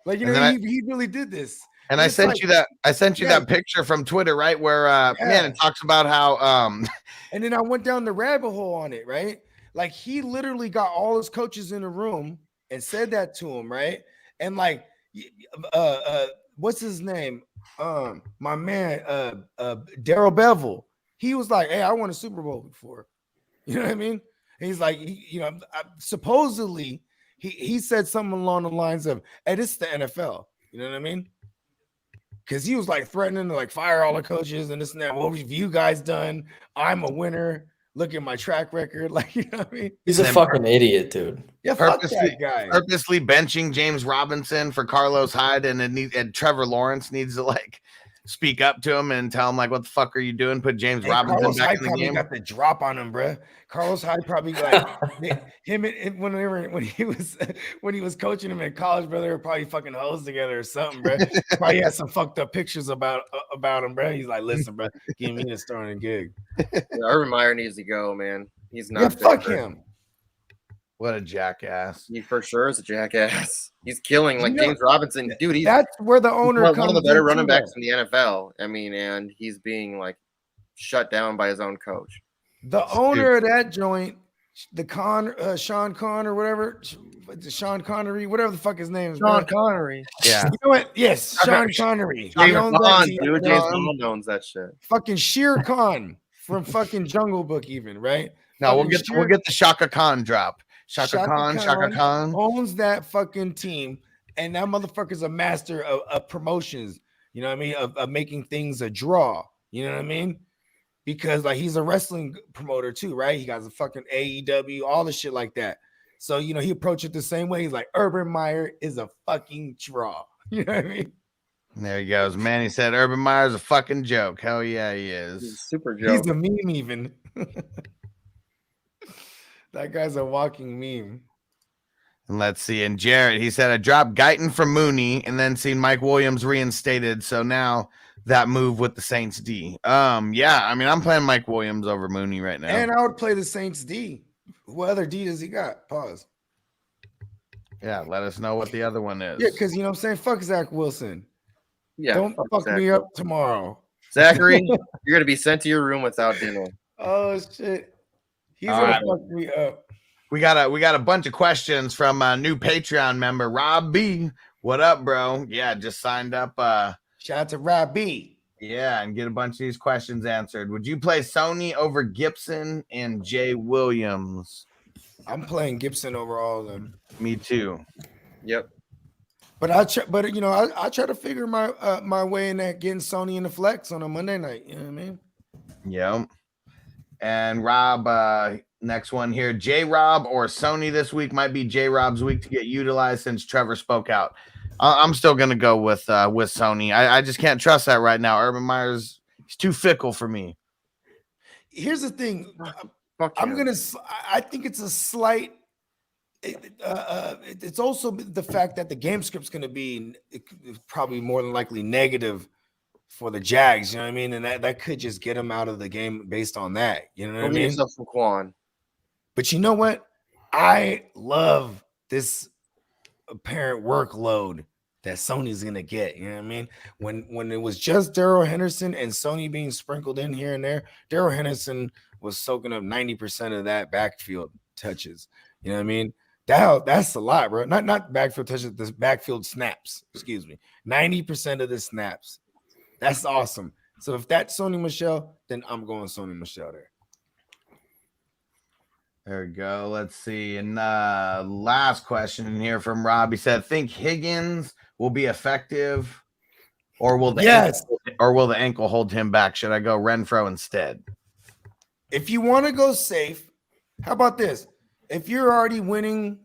Like you know, he really did this. And I sent you that picture from Twitter, right? Where man, it talks about how and then I went down the rabbit hole on it, right? Like he literally got all his coaches in a room and said that to him, right? And like what's his name? My man, Daryl Bevel. He was like, "Hey, I won a Super Bowl before." You know what I mean? And he's like, supposedly he said something along the lines of, "Hey, this is the NFL." You know what I mean? Because he was like threatening to like fire all the coaches and this and that. What have you guys done? I'm a winner. Look at my track record. Like, you know what I mean? He's a fucking idiot, dude. Yeah, fuck that guy. Purposely benching James Robinson for Carlos Hyde, and Trevor Lawrence needs to like speak up to him and tell him like, "What the fuck are you doing?" Put James Robinson Carlos back Hyde in the probably game. got the drop on him, bro. Carlos Hyde probably like him and when he was coaching him in college, bro. They were probably fucking hoes together or something, bro. Probably had some fucked up pictures about him, bro. He's like, "Listen, bro, give me a starting gig." Yeah, Urban Meyer needs to go, man. He's not. Yeah, fuck him. What a jackass! He for sure is a jackass. He's killing like James Robinson, dude. That's where the owner one comes of the better in running too, backs in the NFL. I mean, and he's being like shut down by his own coach. The owner of that joint, Sean Conn or whatever, Sean Connery, whatever the fuck his name is. Sean Connery. Yeah. You know what? Yes, Sean Connery. James Bond, dude. James Bond owns that shit. Fucking Shere Khan from fucking Jungle Book, even, right? No, we'll get the Shaka Khan drop. Shaka Khan owns that fucking team, and that motherfucker's a master of promotions. You know what I mean? Of making things a draw. You know what I mean? Because like he's a wrestling promoter too, right? He got a fucking AEW, all the shit like that. So you know he approached it the same way. He's like, Urban Meyer is a fucking draw. You know what I mean? There he goes, man. He said Urban Meyer's a fucking joke. Hell yeah, he is. He's a super joke. He's a meme, even. That guy's a walking meme. And let's see. And Jarrett, he said, I dropped Guyton for Mooney and then seen Mike Williams reinstated. So now that move with the Saints D. Yeah, I mean, I'm playing Mike Williams over Mooney right now. And I would play the Saints D. What other D does he got? Pause. Yeah, let us know what the other one is. Yeah, because you know what I'm saying? Fuck Zach Wilson. Yeah, Don't fuck me up tomorrow. Zachary. You're gonna be sent to your room without dinner. Oh shit. He's All gonna right. fuck me up. We got a bunch of questions from a new Patreon member, Rob B. What up, bro? Yeah, just signed up. Shout out to Rob B. Yeah, and get a bunch of these questions answered. Would you play Sony over Gibson and Jay Williams? I'm playing Gibson over all of them. Me too. Yep. But I try to figure my way in that getting Sony in the flex on a Monday night. You know what I mean? Yep. And Rob, next one here. J Rob or Sony this week might be J Rob's week to get utilized since Trevor spoke out. I'm still gonna go with Sony. I just can't trust that right now. Urban Meyer's he's too fickle for me. Here's the thing. Fuck I think it's a slight. It's also the fact that the game script's going to be probably more than likely negative for the Jags. You know what I mean? And that could just get them out of the game based on that. You know what I mean? Yourself some Quan. But you know what? I love this apparent workload that Sony's going to get. You know what I mean? When it was just Darrell Henderson and Sony being sprinkled in here and there, Darrell Henderson was soaking up 90% of that backfield touches. You know what I mean? That's a lot, bro. Not backfield touches, this backfield snaps. Excuse me. 90% of the snaps. That's awesome. So if that's Sony Michel, then I'm going Sony Michel there. There we go. Let's see. And last question in here from Rob. He said, think Higgins will be effective, or will the ankle hold him back? Should I go Renfro instead? If you want to go safe, how about this? If you're already winning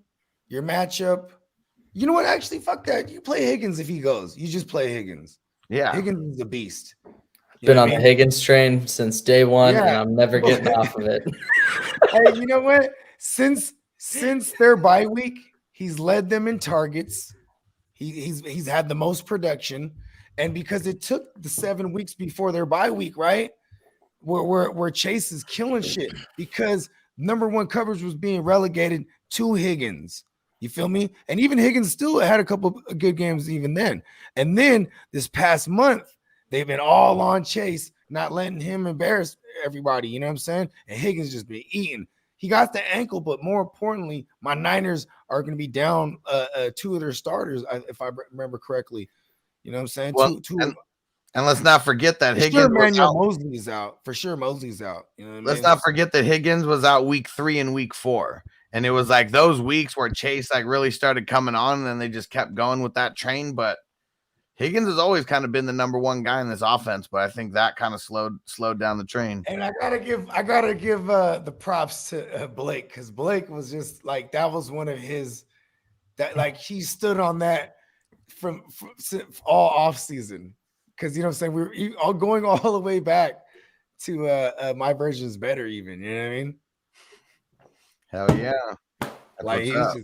your matchup, you know what? Actually, fuck that. You play Higgins if he goes. You just play Higgins. Yeah. Higgins is a beast. Been on the Higgins train since day one, and I'm never getting off of it. Hey, you know what? Since their bye week, he's led them in targets. He's had the most production, and because it took the 7 weeks before their bye week, right? Where Chase is killing shit because number one coverage was being relegated to Higgins. You feel me? And even Higgins still had a couple of good games even then. And then this past month, they've been all on Chase, not letting him embarrass everybody. You know what I'm saying? And Higgins just been eating. He got the ankle, but more importantly, my Niners are going to be down two of their starters, if I remember correctly. You know what I'm saying? Well, and let's not forget that Higgins. Sure, Mosley's out. For sure, Mosley's out. You know what I mean? Let's not forget that Higgins was out week 3 and week 4. And it was like those weeks where Chase like really started coming on, and then they just kept going with that train. But Higgins has always kind of been the number one guy in this offense, but I think that kind of slowed down the train. And I gotta give the props to Blake, because Blake was just like, that was one of his, that like he stood on that from all off season. Because you know what I'm saying, we were all going all the way back to my version is better, even. You know what I mean? Hell yeah! Like he's just,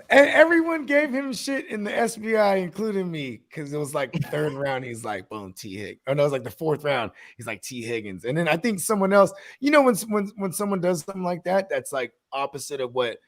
and everyone gave him shit in the SBI, including me, because it was like the 3rd round. He's like, boom, T Higgins. Oh no, it was like the 4th round. He's like T Higgins, and then I think someone else. You know, when someone does something like that, that's like opposite of what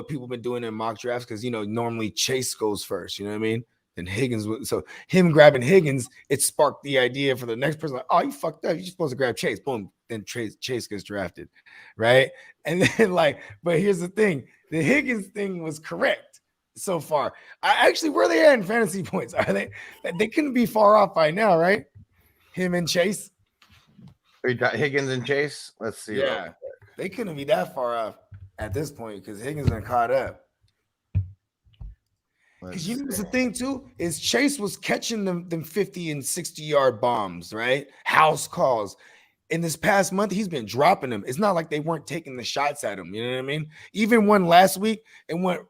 people been doing in mock drafts, because you know normally Chase goes first. You know what I mean? And Higgins, so him grabbing Higgins, it sparked the idea for the next person. Like, oh, you fucked up. You're supposed to grab Chase. Boom. Then Chase gets drafted, right? And then but here's the thing: the Higgins thing was correct so far. Where are they at in fantasy points? Are they couldn't be far off by now, right? Him and Chase. We got Higgins and Chase. Let's see. Yeah, they couldn't be that far off at this point because Higgins been caught up. Because you know the thing too is Chase was catching them 50 and 60-yard bombs, right? House calls. In this past month, he's been dropping them. It's not like they weren't taking the shots at him. You know what I mean? Even one last week, it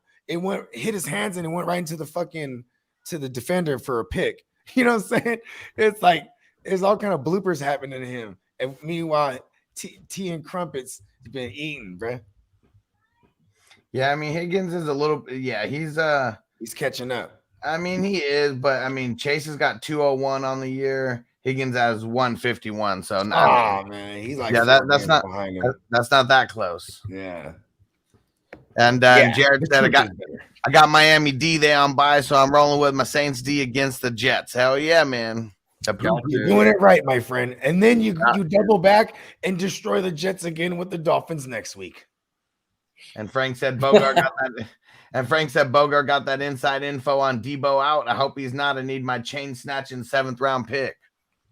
hit his hands and it went right into to the defender for a pick. You know what I'm saying? It's like there's all kind of bloopers happening to him. And meanwhile, Tea and Crumpets has been eating, bro. Yeah, I mean Higgins is a little. Yeah, he's catching up. I mean he is, but I mean Chase has got 201 on the year. Higgins has 151. So man, he's like that's not behind him. That's not that close. Yeah, And Jared the said, truth is better. I got Miami D there on bye, so I'm rolling with my Saints D against the Jets. Hell yeah, man. You're doing it right, my friend. And then you double back and destroy the Jets again with the Dolphins next week. And Frank said Bogard got that. And Frank said Bogard got that inside info on Debo out. I hope he's not. I need my chain snatching 7th round pick.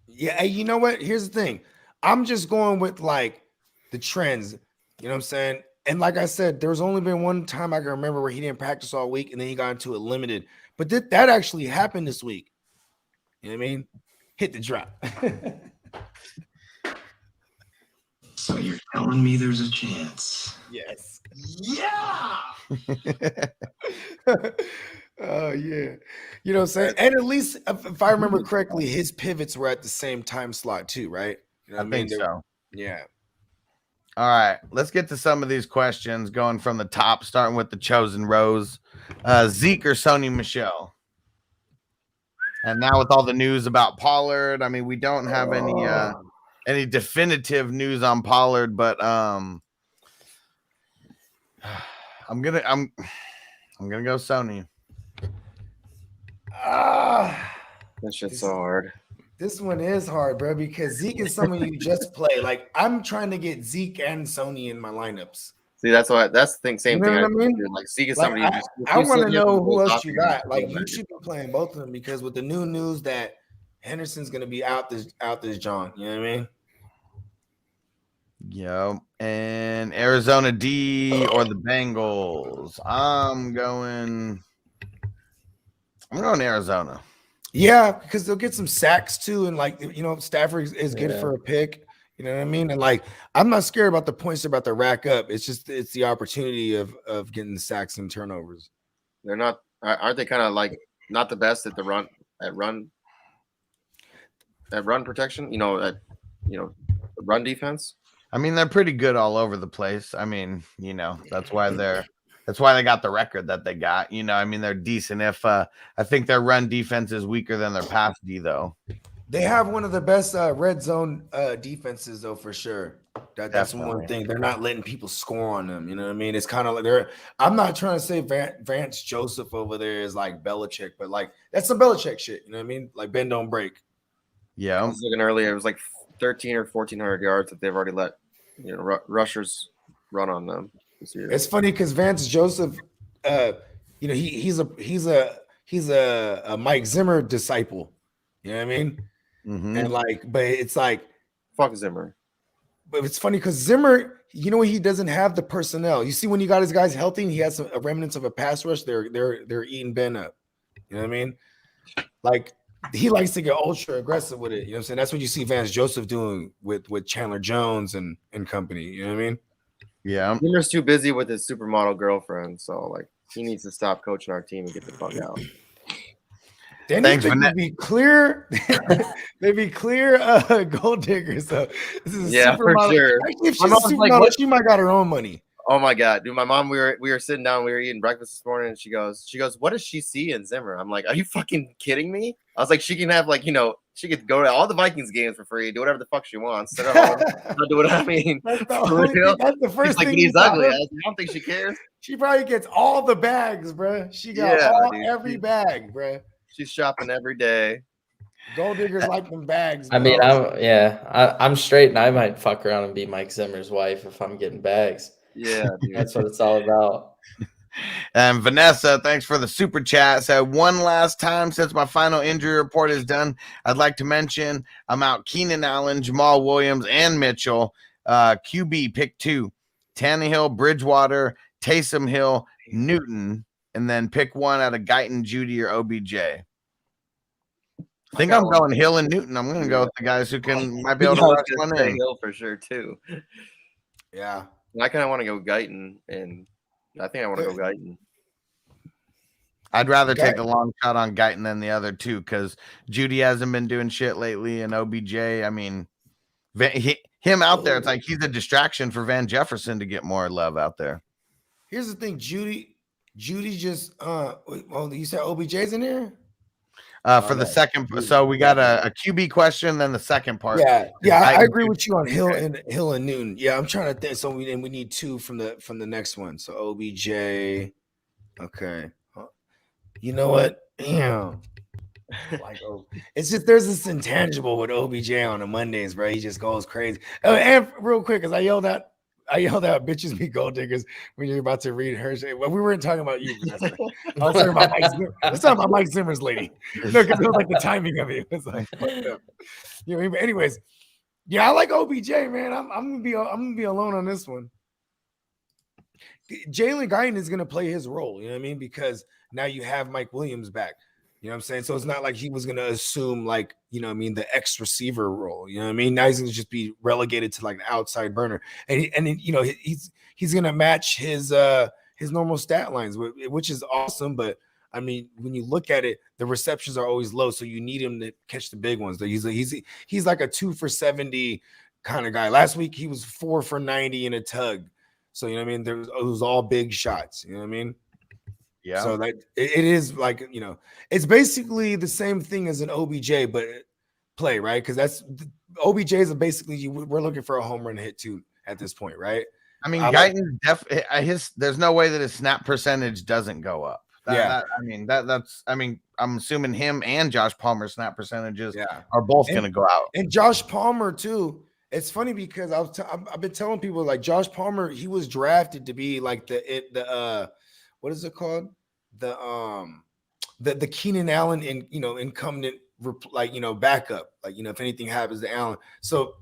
Yeah, hey, you know what? Here's the thing. I'm just going with like the trends. You know what I'm saying? And like I said, there's only been one time I can remember where he didn't practice all week and then he got into it limited. But that actually happened this week. You know what I mean? Hit the drop. So you're telling me there's a chance? Yes. Yeah. Oh yeah. You know what I'm saying? And at least if I remember correctly, his pivots were at the same time slot too, right? You know I what mean? think so. Yeah. All right, let's get to some of these questions going from the top, starting with the chosen rows. Zeke or Sony Michelle? And now with all the news about Pollard, I mean, we don't have any definitive news on Pollard, but I'm gonna go Sony. That shit's so hard. This one is hard, bro, because Zeke is someone you just play. Like I'm trying to get Zeke and Sony in my lineups. See, that's the thing. Same You know thing. what I mean? Like Zeke is Like, somebody. I want to know who else you got. Like you should be playing both of them because with the new news that Henderson's gonna be out this John. You know what I mean? Yo, and Arizona D or the Bengals? I'm going Arizona. Yeah, because they'll get some sacks too, and like Stafford is good for a pick. You know what I mean? And like I'm not scared about the points they're about to rack up. It's the opportunity of getting sacks and turnovers. They're not. Aren't they kind of like not the best at the run protection? Run defense. I mean, they're pretty good all over the place. I mean, that's why they got the record that they got. I mean, they're decent. If I think their run defense is weaker than their pass D, though. They have one of the best red zone defenses, though, for sure. That's one thing. They're not letting people score on them. You know what I mean? It's kind of like I'm not trying to say Vance Joseph over there is like Belichick, but like that's some Belichick shit. You know what I mean? Like bend don't break. Yeah. I was looking earlier. It was like 1,300 or 1,400 yards that they've already let rushers run on them this year. It's funny because Vance Joseph, he's a Mike Zimmer disciple. You know what I mean? Mm-hmm. And but it's like fuck Zimmer. But it's funny because Zimmer, he doesn't have the personnel. You see, when you got his guys healthy and he has a remnants of a pass rush, they're eating Ben up. You know what I mean? Like he likes to get ultra aggressive with it. You know what I'm saying? That's what you see Vance Joseph doing with Chandler Jones and company. You know what I mean? Yeah. Zimmer's too busy with his supermodel girlfriend, so like he needs to stop coaching our team and get the fuck out. Thanks, they'd be clear. They'd be clear gold diggers. So this is for sure. Actually, if she's a supermodel, she might got her own money. Oh my god, dude! My mom, we were sitting down, we were eating breakfast this morning, and she goes, "What does she see in Zimmer?" I'm like, "Are you fucking kidding me?" I was like, "She can have she could go to all the Vikings games for free, do whatever the fuck she wants. Do what I mean." That's the first thing. He's ugly. I don't think she cares. She probably gets all the bags, bro. She got every bag, bro. She's shopping every day. Gold diggers like them bags. I mean, I'm straight, and I might fuck around and be Mike Zimmer's wife if I'm getting bags. Yeah, dude. That's what it's all about. And Vanessa, thanks for the super chat. Said one last time since my final injury report is done, I'd like to mention I'm out Keenan Allen, Jamal Williams, and Mitchell. QB pick 2, Tannehill, Bridgewater, Taysom Hill, Newton, and then pick 1 out of Guyton, Judy, or OBJ. I think I'm going Hill and Newton. I'm going to go with the guys who might be able to rush one in. Hill for sure too. Yeah. I kind of want to go Guyton, and I think I want to go Guyton. I'd rather take a long shot on Guyton than the other two because Judy hasn't been doing shit lately, and OBJ, I mean, him out there, it's like he's a distraction for Van Jefferson to get more love out there. Here's the thing, Judy just you said OBJ's in there? for the second. So we got a QB question, then the second part. Yeah, I agree with you on Hill and Newton. Yeah, I'm trying to think. So we need 2 from the next one. So OBJ. Okay. You know what? Damn. Like, it's just there's this intangible with OBJ on the Mondays, bro. He just goes crazy. Oh, and real quick, because I yelled out bitches be gold diggers when you're about to read her shit. Well, we weren't talking about you. I was talking about Mike Zimmer. I was talking about Mike Zimmer's lady. No, because it was like the timing of it. It's like, fucked up. You know, but anyways, yeah, I like OBJ, man. I'm gonna be alone on this one. Jalen Guyton is gonna play his role, you know what I mean? Because now you have Mike Williams back. You know what I'm saying? So it's not like he was going to assume, like, you know what I mean, the X receiver role. You know what I mean? Now he's going to just be relegated to like the outside burner. And you know, he's going to match his normal stat lines, which is awesome. But I mean, when you look at it, the receptions are always low. So you need him to catch the big ones. He's like a 2 for 70 kind of guy. Last week, he was 4 for 90 in a tug. So, you know what I mean? It was all big shots. You know what I mean? Yeah. So that it is like, you know, it's basically the same thing as an OBJ, but play, right? Because that's OBJs are basically we're looking for a home run hit too at this point, right? I mean, Guyton there's no way that his snap percentage doesn't go up. I'm assuming him and Josh Palmer's snap percentages are both going to go out. And Josh Palmer too. It's funny because I've been telling people like Josh Palmer, he was drafted to be like the what is it called? The Keenan Allen incumbent, like, you know, backup, like, you know, if anything happens to Allen. So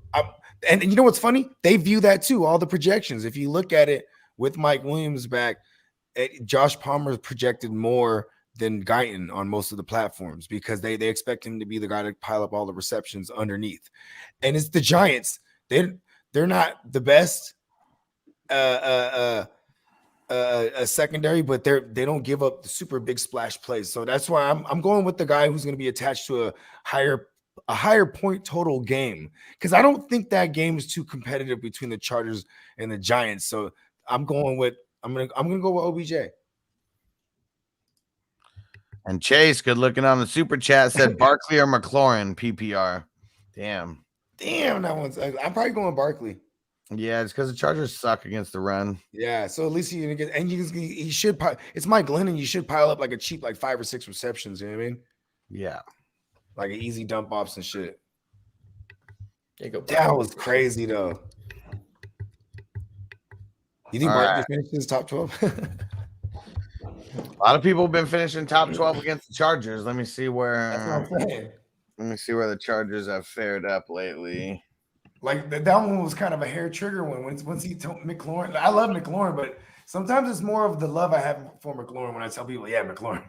and you know what's funny? They view that too. All the projections. If you look at it with Mike Williams back, Josh Palmer projected more than Guyton on most of the platforms because they expect him to be the guy to pile up all the receptions underneath. And it's the Giants. They're not the best a secondary, but they don't give up the super big splash plays. So that's why I'm going with the guy who's going to be attached to a higher point total game, because I don't think that game is too competitive between the Chargers and the Giants. So I'm gonna go with OBJ. And Chase, good looking on the super chat, said Barkley or McLaurin PPR. Damn, that one's. I'm probably going Barkley. Yeah, it's because the Chargers suck against the run. Yeah, so at least he's gonna get, and he should. It's Mike Glennon. You should pile up like a cheap, like 5 or 6 receptions. You know what I mean? Yeah, like an easy dump offs and shit. That was crazy though. You think Barkley finishes top 12? A lot of people have been finishing top 12 against the Chargers. Let me see where. That's what I'm saying. Let me see where the Chargers have fared up lately. Like that one was kind of a hair trigger one. Once he told McLaurin, I love McLaurin, but sometimes it's more of the love I have for McLaurin when I tell people, yeah, McLaurin.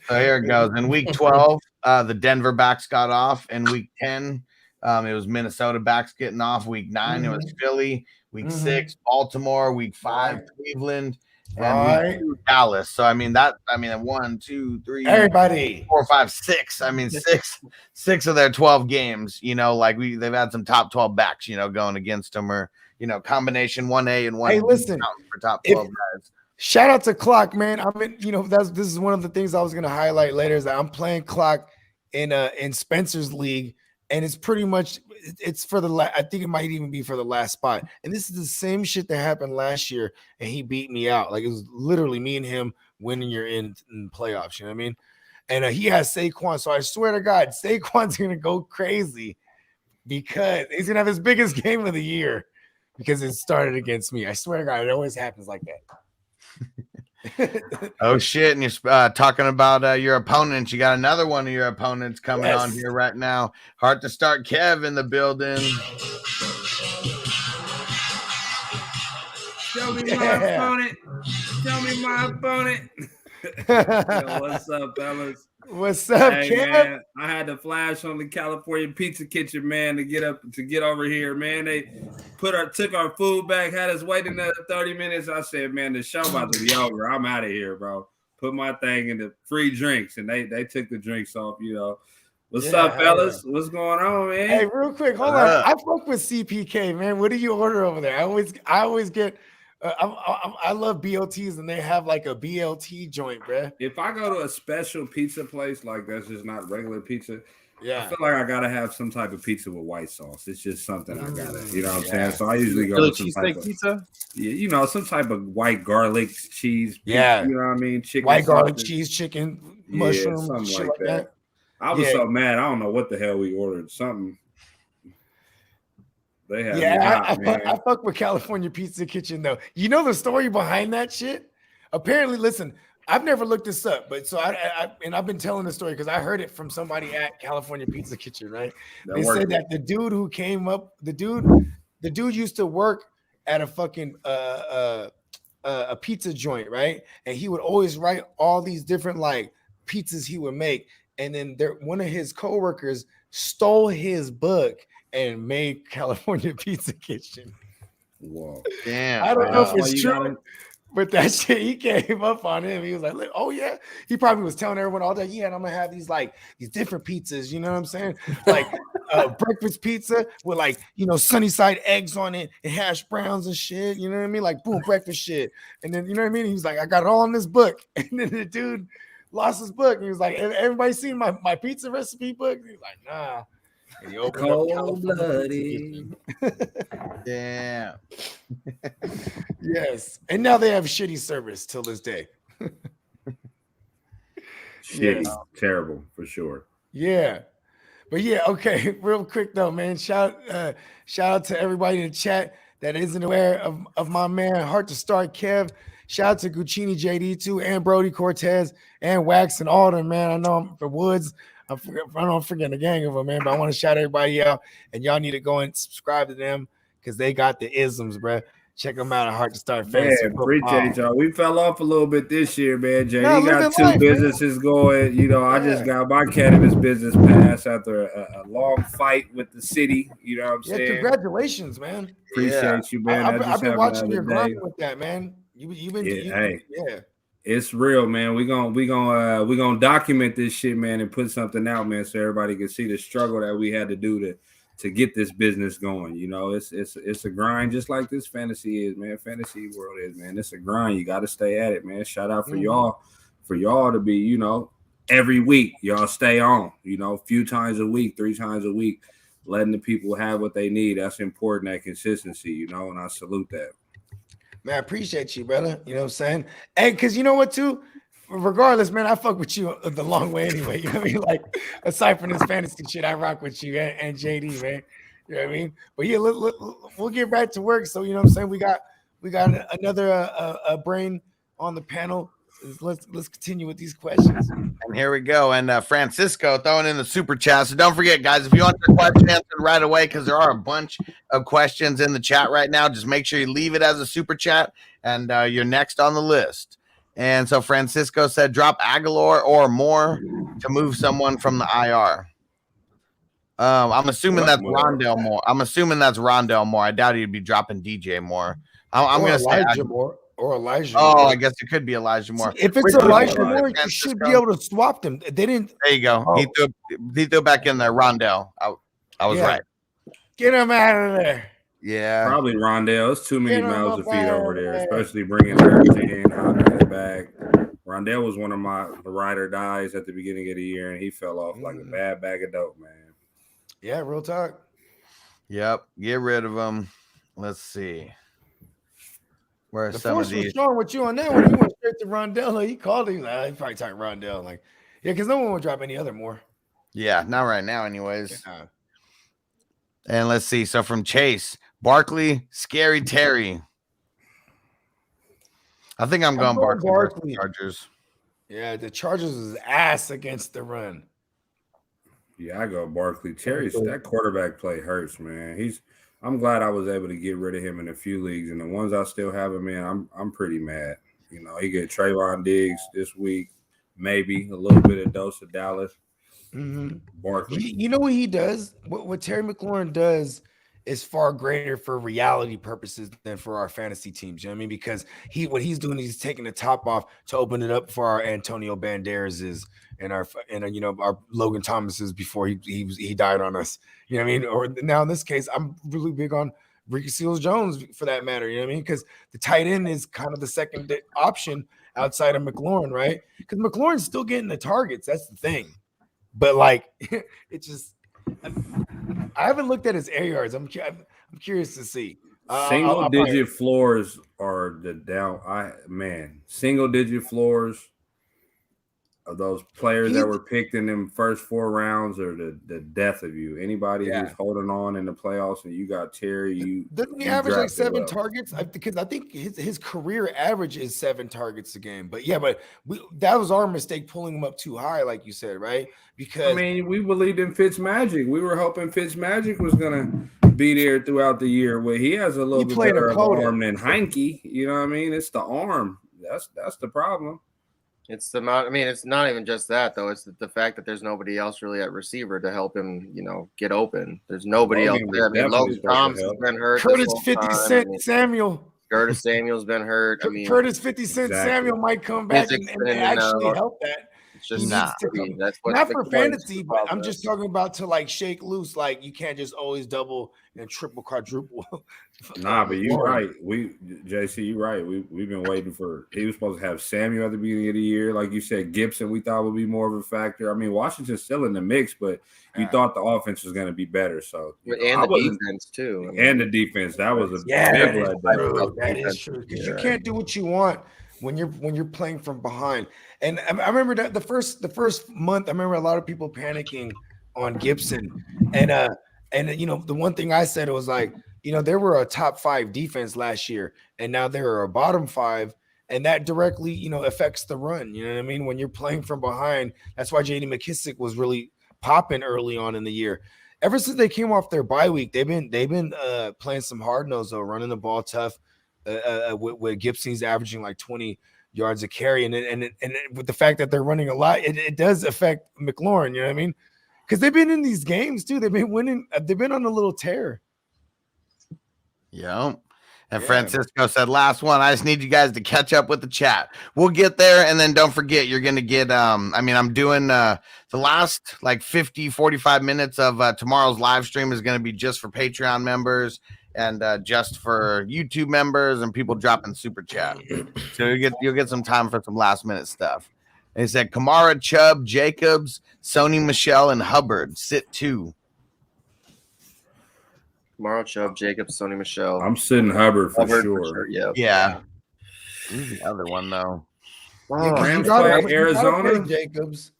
So here it goes. In week 12, the Denver backs got off. In week 10, it was Minnesota backs getting off. Week 9, it was Philly. Week 6, Baltimore. Week 5, Cleveland. And week 2, Dallas. So I mean 1, 2, 3, everybody 4, 5, 6. I mean six of their 12 games. You know, like they've had some top 12 backs. You know, going against them, or you know, combination 1A and 1. Hey, listen, for top 12 guys. Shout out to Clock, man. I mean, you know, this is one of the things I was gonna highlight later. Is that I'm playing Clock in Spencer's league, and it's pretty much it's for the I think it might even be for the last spot. And this is the same shit that happened last year, and he beat me out. Like it was literally me and him winning in playoffs. You know what I mean? And he has Saquon, so I swear to God, Saquon's gonna go crazy because he's gonna have his biggest game of the year because it started against me. I swear to God, it always happens like that. Oh shit! And you're talking about your opponents. You got another one of your opponents coming on here right now. Hard to start. Kev in the building. Show me my opponent. Show me my opponent. Yo, what's up, fellas? What's up, Kev? Man, I had to flash on the California Pizza Kitchen, man, to get over here, man. They took our food back, had us waiting another 30 minutes. I said, man, the show about to be over. I'm out of here, bro. Put my thing in the free drinks, and they took the drinks off, you know. What's up, fellas? What's going on, man? Hey, real quick, hold on. I fuck with CPK, man. What do you order over there? I always get I love BLTs, and they have like a BLT joint, bruh. If I go to a special pizza place like that's just not regular pizza, I Yeah. feel like I gotta have some type of pizza with white sauce. It's just something I gotta, you know what I'm Yeah. saying? So I usually go Philly with some type cheesesteak of, pizza. yeah, you know, some type of white garlic cheese. Pizza, Yeah. you know what I mean? Chicken, White garlic, sausage. cheese, chicken, Yeah, mushroom, something shit like that. I was Yeah. so mad. I don't know what the hell we ordered. Something. They had me Yeah, hot, man. I fuck with California Pizza Kitchen though. You know the story behind that shit? Apparently, listen, I've never looked this up, but so I've been telling the story because I heard it from somebody at California Pizza Kitchen, right? They said that the dude who came up, the dude used to work at a fucking a pizza joint, right? And he would always write all these different like pizzas he would make, and then one of his coworkers stole his book and made California Pizza Kitchen. Whoa. Damn. I don't know if Why it's you true, gotta- but that shit, he came up on him. He was like, oh yeah. He probably was telling everyone all day, yeah, and I'm gonna have these different pizzas, you know what I'm saying? Like breakfast pizza with like, you know, sunny side eggs on it and hash browns and shit, you know what I mean? Like boom, breakfast shit. And then, you know what I mean? He was like, I got it all in this book. And then the dude lost his book. And he was like, everybody seen my pizza recipe book? He was like, nah. And he opened up Cold-blooded. Damn. Yes. And now they have shitty service till this day. Shitty. Yes. Terrible for sure. Yeah. But yeah, okay. Real quick though, man. Shout out to everybody in the chat that isn't aware of my man, Heart to Start Kev. Shout out to Guccini JD too, and Brody Cortez and Wax and all them, man. I know I'm for Woods. I don't forget the gang of them, man. But I want to shout everybody out, and y'all need to go and subscribe to them because they got the isms, bro. Check them out at Heart to Start Fantasy. Man, appreciate y'all. We fell off a little bit this year, man. Jay, No, you got living two life, businesses going. You know, I just got my cannabis business passed after a long fight with the city. You know what I'm saying? Congratulations, man. Appreciate you, man. I've been watching your grind grind with that, man. You've been, hey. It's real, man. We gonna document this shit, man, and put something out, man, so everybody can see the struggle that we had to do to get this business going. You know, it's a grind, just like this fantasy is, man. Fantasy world is, man. It's a grind. You got to stay at it, man. Shout out for y'all to be, you know, every week y'all stay on. You know, a few times a week, 3 times a week, letting the people have what they need. That's important. That consistency, you know, and I salute that. Man, I appreciate you, brother. You know what I'm saying? And because you know what, too? Regardless, man, I fuck with you the long way anyway. You know what I mean? Like, aside from this fantasy shit, I rock with you and JD, man. You know what I mean? But yeah, we'll get back to work. So, you know what I'm saying? We got another brain on the panel. Let's continue with these questions. And here we go. And Francisco throwing in the super chat. So don't forget, guys, if you want your question answered right away, because there are a bunch of questions in the chat right now, just make sure you leave it as a super chat, and you're next on the list. And so Francisco said, drop Aguilar or more to move someone from the IR. I'm assuming that's Rondell Moore. I doubt he'd be dropping DJ Moore. I'm going to say Elijah Moore. Or Elijah. Oh, Moore. I guess it could be Elijah Moore. If it's Elijah Moore, you should be able to swap them. They didn't. There you go. Oh. He threw back in there. Rondell. I was right. Get him out of there. Yeah. Probably Rondell. It's too many Get him mouths to up feed out over of there, there. especially bringing Harris in, Hubbard back. Rondell was one of my ride or dies at the beginning of the year, and he fell off like a bad bag of dope, man. Yeah, real talk. Yep. Get rid of him. Let's see. Where are The some of force was these? strong with you on that one. He went straight to Rondell. He called him. He probably talked Rondell. Like, yeah, because no one would drop any other more. Yeah, not right now, anyways. Yeah. And let's see. So from Chase, Barkley, Scary Terry. I think I'm going Barkley versus the Chargers. Yeah, the Chargers is ass against the run. Yeah, I go Barkley. Terry's that quarterback play hurts, man. I'm glad I was able to get rid of him in a few leagues, and the ones I still have him in, I'm pretty mad. You know, he get Trayvon Diggs this week, maybe a little bit of dose of Dallas. Barkley. You know what he does? What Terry McLaurin does is far greater for reality purposes than for our fantasy teams. You know what I mean? Because what he's doing is he's taking the top off to open it up for our Antonio Banderas and our Logan Thomas's before he died on us. You know what I mean? Or now in this case, I'm really big on Ricky Seals-Jones for that matter. You know what I mean? Because the tight end is kind of the second option outside of McLaurin, right? Because McLaurin's still getting the targets. That's the thing. But like, it's just I haven't looked at his air yards. I'm curious to see. Single digit floors are the down. Single digit floors of those players that were picked in them first 4 rounds are the death of you. Anybody who's holding on in the playoffs and you got Terry, doesn't he average like 7 targets? Because I think his career average is 7 targets a game. But that was our mistake pulling him up too high, like you said, right? Because we believed in Fitzmagic. We were hoping Fitzmagic was gonna be there throughout the year. Where he has a little bit better of an arm than Heineke. You know what I mean? It's the arm. That's the problem. It's the amount. I mean, it's not even just that though. It's the fact that there's nobody else really at receiver to help him, get open. There's nobody else there. I mean, Logan Thomas has been hurt. Curtis 50 Cent Samuel. Curtis Samuel's been hurt. Curtis 50 Cent Samuel might come back and actually help that. It's just not for fantasy, but I'm just talking about to like shake loose. Like you can't just always double and triple, quadruple. But you're right. JC, you're right. We've been waiting for. He was supposed to have Samuel at the beginning of the year, like you said. Gibson, we thought would be more of a factor. I mean, Washington's still in the mix, but you thought the offense was going to be better. So and the defense too. And the defense, that was a big letdown. That is true because you can't do what you want when you're playing from behind. And I remember that the first month, I remember a lot of people panicking on Gibson, and the one thing I said was like, they were a top 5 defense last year, and now they're a bottom 5, and that directly affects the run. You know what I mean? When you're playing from behind, that's why J.D. McKissic was really popping early on in the year. Ever since they came off their bye week, they've been playing some hard nose though, running the ball tough. With Gibson's averaging like 20 yards a carry, and with the fact that they're running a lot, it does affect McLaurin. You know what I mean? Because they've been in these games too. They've been winning. They've been on a little tear. Yeah. And Francisco said, last one. I just need you guys to catch up with the chat. We'll get there. And then don't forget, you're going to get, I'm doing the last like 45 minutes of tomorrow's live stream is going to be just for Patreon members and just for YouTube members and people dropping super chat. So you'll get some time for some last minute stuff. And he said, Kamara, Chubb, Jacobs, Sony, Michelle, and Hubbard sit 2. Kamara, Chubb, Jacobs, Sony, Michelle. I'm sitting Hubbard for sure. Yeah. Who's the other one though? Rams play Arizona. Jacobs.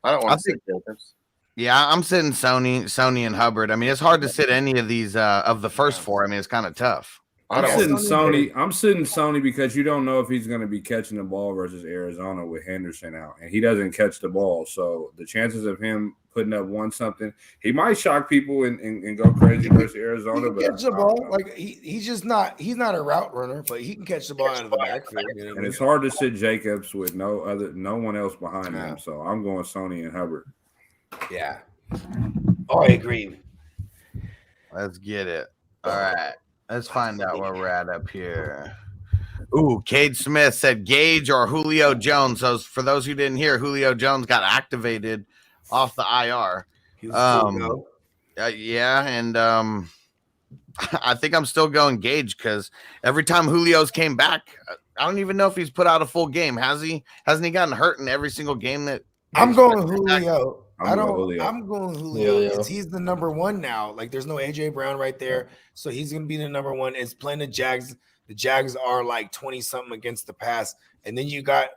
I don't want to sit Jacobs. Yeah, I'm sitting Sony and Hubbard. I mean, it's hard to sit any of these of the first 4. I mean, it's kind of tough. I'm sitting Sony because you don't know if he's going to be catching the ball versus Arizona with Henderson out, and he doesn't catch the ball. So the chances of him putting up something, he might shock people and go crazy versus Arizona. But catch the ball, like he's not a route runner, but he can catch the ball out of the backfield. And it's hard to sit Jacobs with no one else behind him. So I'm going Sony and Hubbard. Yeah. Oh, I agree. Let's get it. All right. Let's find out where we're at up here. Ooh, Cade Smith said Gage or Julio Jones. So for those who didn't hear, Julio Jones got activated off the IR. I think I'm still going Gage because every time Julio's came back, I don't even know if he's put out a full game. Hasn't he gotten hurt in every single game that I'm going Julio. I'm going Julio. Julio. He's the number 1 now. Like there's no AJ Brown right there. So he's gonna be the number 1. It's playing the Jags. The Jags are like 20-something against the pass. And then you got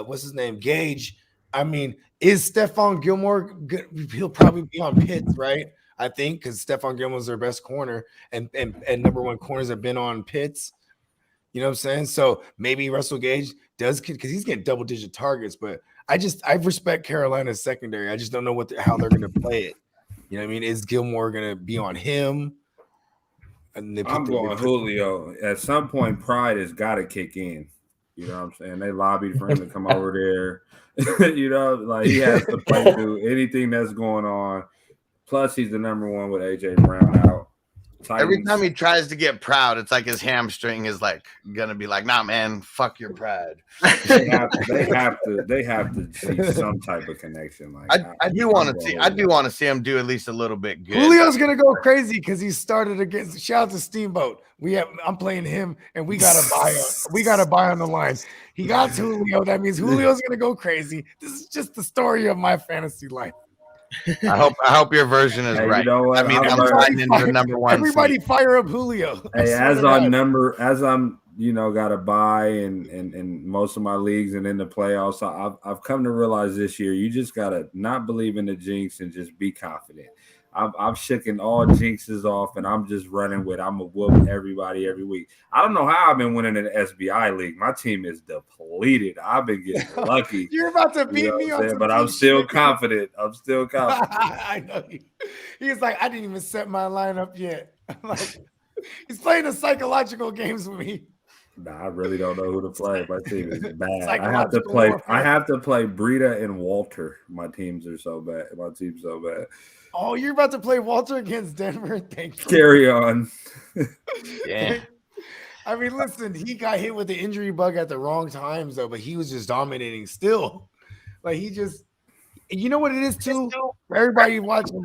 what's his name? Gage. I mean, is Stefan Gilmore good? He'll probably be on Pitts, right? I think because Stefan Gilmore's their best corner, and number 1 corners have been on Pitts. You know what I'm saying? So maybe Russell Gage does because he's getting double-digit targets, but I respect Carolina's secondary. I just don't know how they're going to play it. You know what I mean? Is Gilmore going to be on him? I'm going Julio. At some point, pride has got to kick in. You know what I'm saying? They lobbied for him to come over there. Like he has to play through anything that's going on. Plus, he's the number 1 with AJ Brown out. Every time he tries to get proud, it's like his hamstring is like gonna be like, nah, man, fuck your pride. They have to see some type of connection. Like I do want to see him do at least a little bit good. Julio's gonna go crazy because he started against. Shout out to Steamboat. I'm playing him, and we got a buy on the line. He got Julio. That means Julio's gonna go crazy. This is just the story of my fantasy life. I hope your version is right. You know what? I mean, I'm riding into the number one. Everybody seat. fire up Julio. Hey, as I'm got a buy in most of my leagues and in the playoffs, I've come to realize this year you just gotta not believe in the jinx and just be confident. I've shaken all jinxes off, and I'm just running with. I'm gonna whoop everybody every week. I don't know how I've been winning in the SBI league. My team is depleted. I've been getting lucky. You're about to beat me on, but I'm still confident. I know. He's like, I didn't even set my lineup yet. Like, he's playing the psychological games with me. Nah, I really don't know who to play. My team is bad. I Warfare. have to play Breida and Walter. My teams are so bad. My team's so bad. Oh, you're about to play Walter against Denver? Thank you. Carry on. Yeah. I mean, listen, he got hit with the injury bug at the wrong times, though, but he was just dominating still. Like, you know what it is, too? For everybody watching,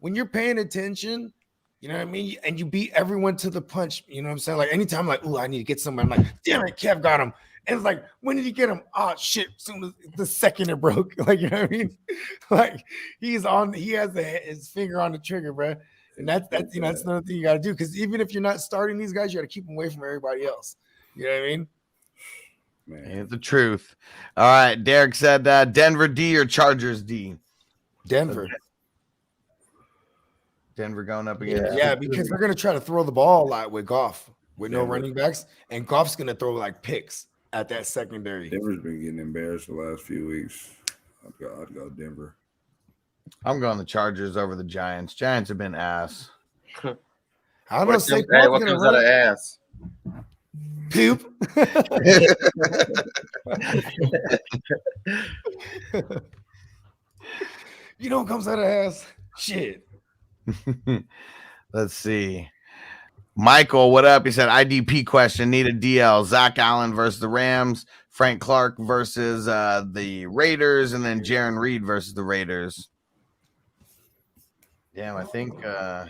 when you're paying attention, you know what I mean? And you beat everyone to the punch, you know what I'm saying? Like, anytime, like, I need to get somebody, I'm like, damn it, Kev got him. And it's like, when did you get him? Oh, shit, soon as the second it broke. Like, you know what I mean? Like, he has his finger on the trigger, bro. And that's another thing you got to do. Because even if you're not starting these guys, you got to keep them away from everybody else. You know what I mean? Man, it's the truth. All right, Derek said Denver D or Chargers D? Denver. Denver going up against. Yeah, because they're going to try to throw the ball a lot with Goff, with no running backs. And Goff's going to throw like picks at that secondary. Denver's been getting embarrassed the last few weeks. I'd go Denver. I'm going the Chargers over the Giants. Giants have been ass. I don't know. What comes out of ass? Poop. You know what comes out of ass? Shit. Let's see. Michael, what up? He said, IDP question, need a DL. Zach Allen versus the Rams, Frank Clark versus the Raiders, and then Jaron Reed versus the Raiders. Damn, I think Hey,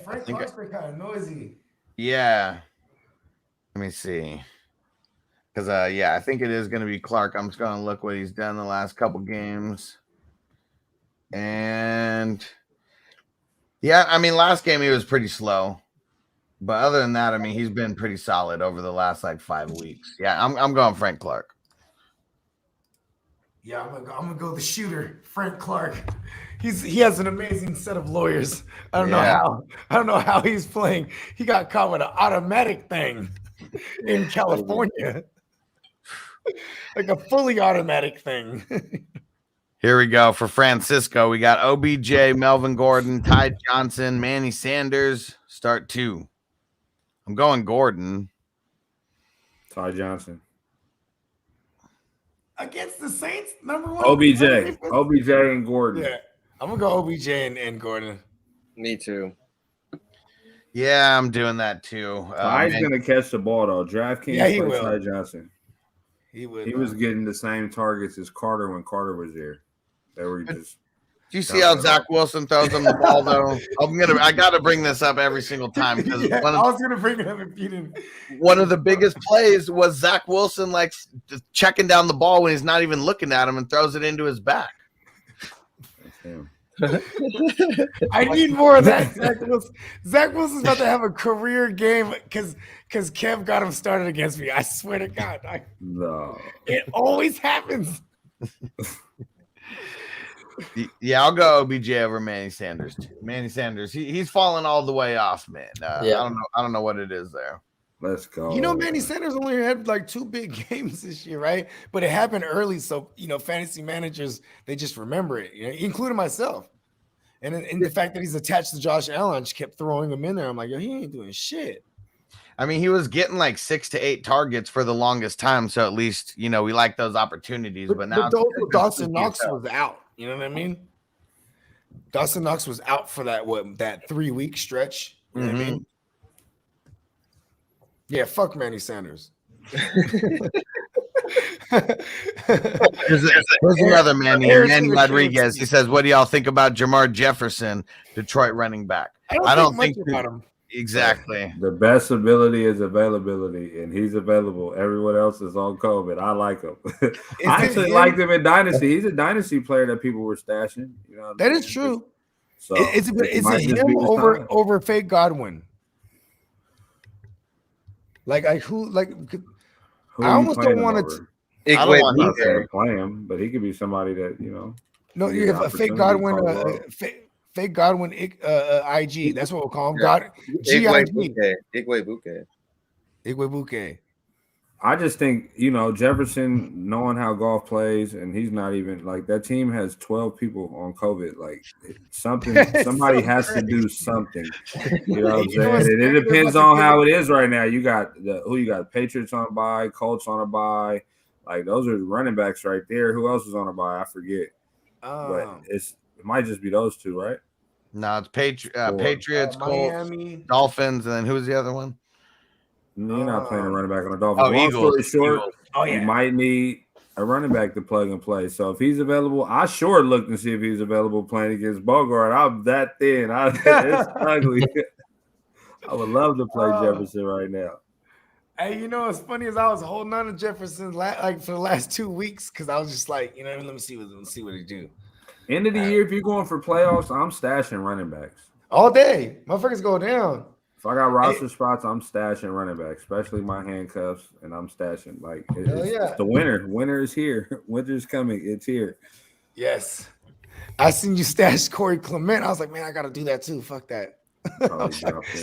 Frank Clark's been kind of noisy. Yeah. Let me see. Because I think it is going to be Clark. I'm just going to look what he's done the last couple games. And yeah, I mean, last game he was pretty slow. But other than that, I mean, he's been pretty solid over the last like 5 weeks. Yeah, I'm going Frank Clark. Yeah, I'm gonna go the shooter, Frank Clark. He has an amazing set of lawyers. I don't know how he's playing. He got caught with an automatic thing in California. Like a fully automatic thing. Here we go for Francisco. We got OBJ, Melvin Gordon, Ty Johnson, Manny Sanders. Start 2. I'm going Gordon. Ty Johnson. Against the Saints, number 1. OBJ and Gordon. Yeah, I'm going to go OBJ and Gordon. Me too. Yeah, I'm doing that too. Ty's going to catch the ball, though. DraftKings he will. Ty Johnson. He was getting the same targets as Carter when Carter was there. They were just. Do you see how Zach Wilson throws him the ball, though? I got to bring this up every single time because I was going to bring it up if you didn't. One of the biggest plays was Zach Wilson like just checking down the ball when he's not even looking at him and throws it into his back. I need more of that. Zach Wilson's about to have a career game because Kev got him started against me. I swear to God. No. It always happens. Yeah, I'll go OBJ over Manny Sanders too. Manny Sanders, he's fallen all the way off, man. I don't know what it is there. Let's go. You know, Manny Sanders only had like 2 big games this year, right? But it happened early, so fantasy managers they just remember it, including myself. And the fact that he's attached to Josh Allen, I just kept throwing him in there. I'm like, yo, he ain't doing shit. I mean, he was getting like 6 to 8 targets for the longest time, so at least we like those opportunities. But now Dawson Knox was out. You know what I mean? Dawson Knox was out for that 3-week stretch. You know what I mean? Yeah, fuck Manny Sanders. Here's another Manny Rodriguez. He says, "What do y'all think about Jamar Jefferson, Detroit running back?" I don't think much about him. Exactly. The best ability is availability, and he's available. Everyone else is on COVID. I like him. I actually liked him in Dynasty. He's a Dynasty player that people were stashing. You know, that is true. So is it him over Fake Godwin? I almost don't want to. I don't want to play him, but he could be somebody that No, you have a Fake Godwin. Fake Godwin IG. That's what we'll call him. Igwe Buke. I just think, Jefferson, knowing how golf plays, and he's not even that team has 12 people on COVID. Somebody has to do something. You know what I'm saying? And it depends on how it is right now. You got Patriots on a bye, Colts on a bye. Those are running backs right there. Who else is on a bye? I forget. But it might just be those two, right? No, it's Patriots, Colts, Miami, Dolphins, and then who's the other one? You're not playing a running back on the Dolphins. Long story short, you might need a running back to plug and play. So if he's available, I sure looked and see if he's available playing against Bogard. I'm that thin. It's ugly. I would love to play Jefferson right now. Hey, what's funny is I was holding on to Jefferson for the last 2 weeks because I was just let me see what he do. End of the year, if you're going for playoffs, I'm stashing running backs all day. Motherfuckers go down. If I got roster spots, I'm stashing running backs, especially my handcuffs, and I'm stashing. It's the winter. Winter is here. Winter's coming. It's here. Yes. I seen you stash Corey Clement. I was like, man, I got to do that too. Fuck that.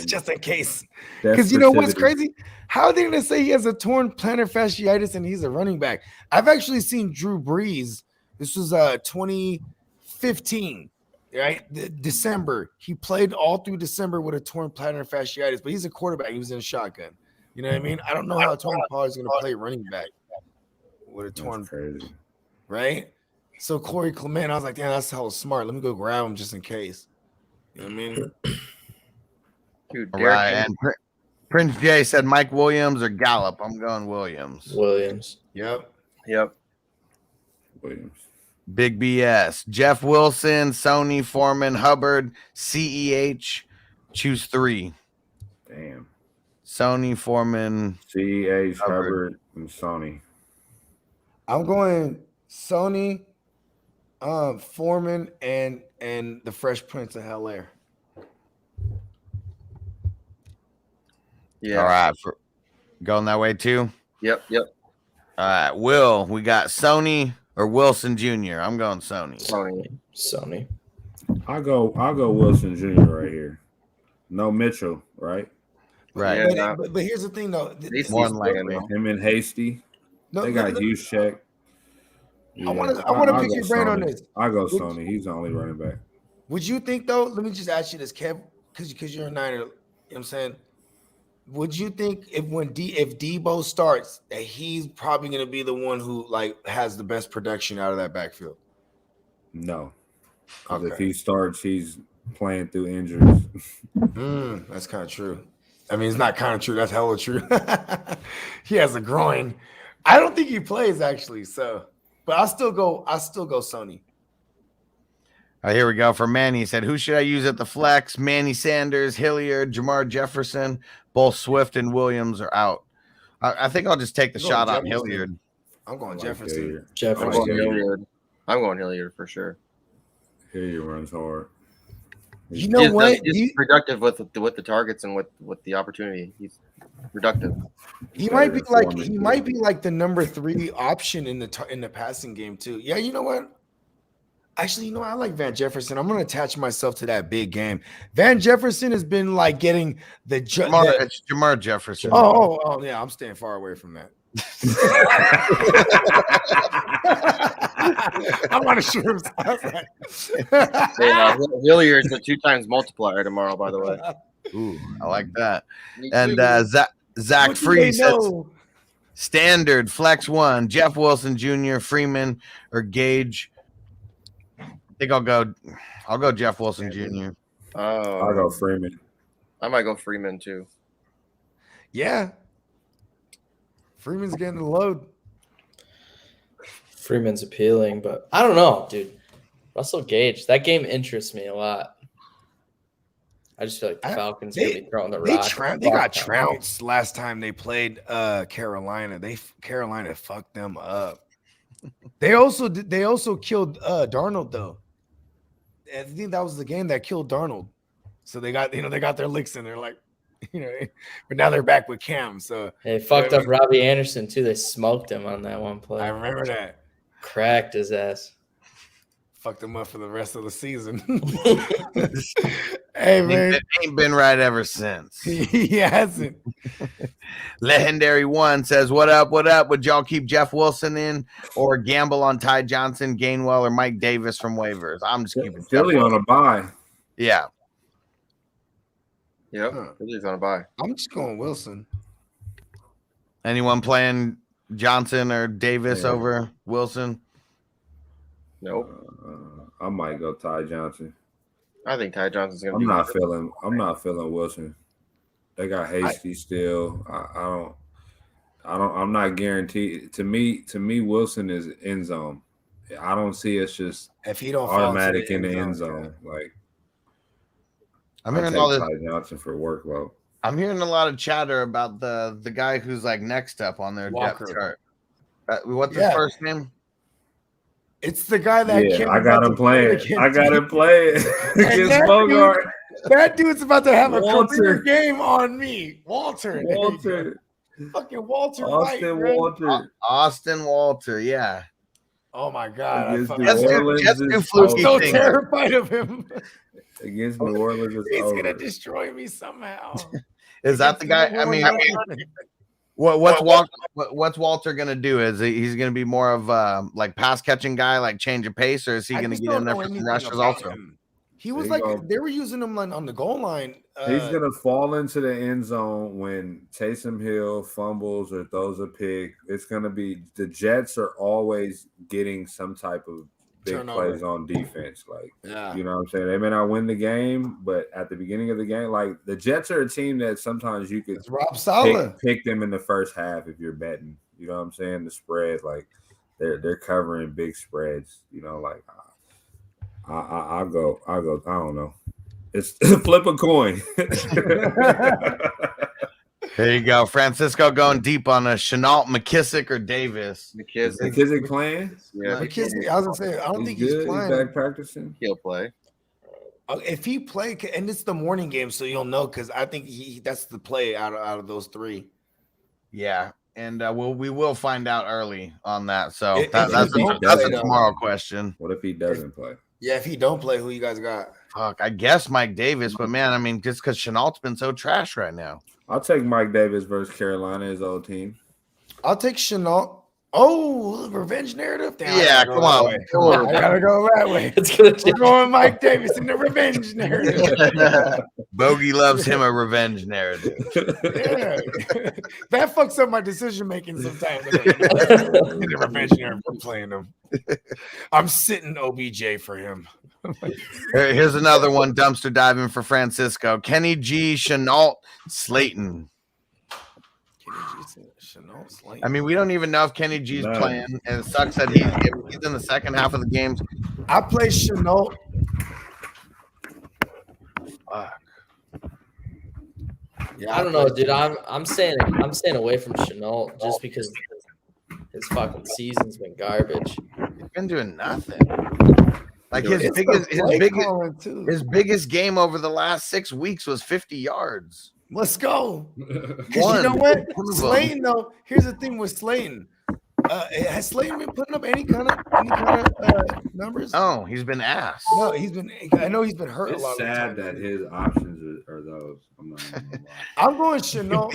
Just in case. Because you know what's crazy? How are they going to say he has a torn plantar fasciitis and he's a running back? I've actually seen Drew Brees. This was 2015. Right, December. He played all through December with a torn plantar fasciitis, but he's a quarterback. He was in a shotgun. You know what I mean? I don't know how Tony Pollard is going to play running back with a torn. Crazy. Right? So Corey Clement, I was like, damn, that's hella smart. Let me go grab him just in case. You know what I mean? Dude, right. And Prince J said Mike Williams or Gallup. I'm going Williams. Yep. Williams. Big BS. Jeff Wilson, Sony, Foreman, Hubbard, CEH. Choose 3. Damn. Sony, Foreman, CEH, Hubbard, and Sony. I'm going Sony, Foreman, and the Fresh Prince of Hell Air. Yeah. All right. Going that way too? Yep. All right. Will, we got Sony or Wilson Jr. I'm going Sony. Sony. I'll go Wilson Jr. right here. No Mitchell, right? Right. Yeah, but here's the thing, though. More than likely. Him and Hasty. They got huge check. Yeah. I want to pick your brain on this. I'll go Sony. He's the only running back. Would you think, though? Let me just ask you this, Kev, because you're a Niner. You know what I'm saying? Would you think if Debo starts that he's probably going to be the one who has the best production out of that backfield? No. Okay. If he starts, he's playing through injuries. That's kind of true. I mean, it's not kind of true. That's hella true. He has a groin. I don't think he plays actually. So, but I'll still go Sony. All right, here we go. For Manny, he said, who should I use at the flex? Manny Sanders, Hilliard, Jamar Jefferson. Both Swift and Williams are out. I think I'll just take the shot on Hilliard. I'm going Jefferson. I'm going Hilliard for sure. Hilliard runs hard. You know what? He's productive with the targets and with the opportunity. He's productive. He might be like the number 3 option in the passing game too. Yeah, you know what? Actually, I like Van Jefferson. I'm going to attach myself to that big game. Van Jefferson has been getting it's Jamar Jefferson. Oh, yeah. I'm staying far away from that. I want to shoot him. Hilliard's a 2 times multiplier tomorrow, by the way. Ooh, I like that. And Zach Free says standard flex 1, Jeff Wilson Jr., Freeman, or Gage. think I'll go Jeff Wilson Jr. I'll go Freeman. I might go Freeman too. Yeah. Freeman's getting the load. Freeman's appealing, but I don't know, dude. Russell Gage, that game interests me a lot. I just feel like the Falcons going to be throwing the rock. They got trounced last time they played Carolina. Carolina fucked them up. They also killed Darnold though. I think that was the game that killed Darnold. So they got their licks in. They're like, but now they're back with Cam. So they fucked up Robbie Anderson too. They smoked him on that one play. I remember that. Cracked his ass. Fucked him up for the rest of the season. Hey man, ain't been right ever since. He hasn't. Legendary One says, "What up? What up? Would y'all keep Jeff Wilson in or gamble on Ty Johnson, Gainwell, or Mike Davis from waivers?" I'm just keeping Philly on a bye. Yeah. Yep. Philly's on a bye. I'm just going Wilson. Anyone playing Johnson or Davis over Wilson? Nope. I might go Ty Johnson. I think Ty Johnson's gonna. I'm not feeling Wilson. They got Hasty still. I'm not guaranteed. To me, Wilson is end zone. I don't see it's just if he don't automatic in the end zone. Like I'm hearing all this. Ty Johnson for workload. I'm hearing a lot of chatter about the guy who's like next up on their depth chart. What's his first name? It's the guy that I got him playing. I got him playing against Bogard. That dude's about to have a career game on me. Walter. Fucking Walter Austin White, Walter. Austin Walter, yeah. Oh my God. I'm so terrified of him. Against New Orleans. He's going to destroy me somehow. Is that the guy? I mean, what's Walter gonna do? Is he's gonna be more of like pass catching guy, like change of pace, or is he gonna get in there for some rushes also? He was they were using him on the goal line. He's gonna fall into the end zone when Taysom Hill fumbles or throws a pick. It's gonna be the Jets are always getting some type of big plays on defense. Like, you know what I'm saying? They may not win the game, but at the beginning of the game, like the Jets are a team that sometimes you could pick them in the first half if you're betting. You know what I'm saying? The spread, like they're covering big spreads. You know, like I'll go. I don't know. It's flip a coin. There you go. Francisco going deep on a Chenault, McKissick, or Davis. McKissick playing? Yeah. McKissick, I was going to say, I don't think he's playing. He's back practicing? He'll play. If he play, and it's the morning game, so you'll know, because I think that's the play out of those three. Yeah. And we will find out early on that. So that's a tomorrow question. What if he doesn't play? Yeah, if he don't play, who you guys got? Fuck, I guess Mike Davis, but man, I mean, just because Chenault's been so trash right now. I'll take Mike Davis versus Carolina, his old team. I'll take Chenault. Oh, revenge narrative? Damn, yeah, come on. I gotta go that way. We're going Mike Davis in the revenge narrative. Bogey loves him a revenge narrative. Yeah. That fucks up my decision making sometimes. In the revenge narrative, I'm playing him. I'm sitting OBJ for him. Here's another one, dumpster diving for Francisco. Kenny G, Chenault, Slayton. I mean, we don't even know if Kenny G's playing, and it sucks that he's in the second half of the games. I play Chenault. Fuck. Yeah, I don't know, dude. I'm staying away from Chenault just because his fucking season's been garbage. He's been doing nothing. Like his biggest game over the last 6 weeks was 50 yards. Let's go. You know what? Slayton, though, here's the thing with Slayton. Has Slayton been putting up any kind of numbers? Oh, he's been ass. No, I know he's been hurt a lot. It's sad that his options are those. I'm going Chenault.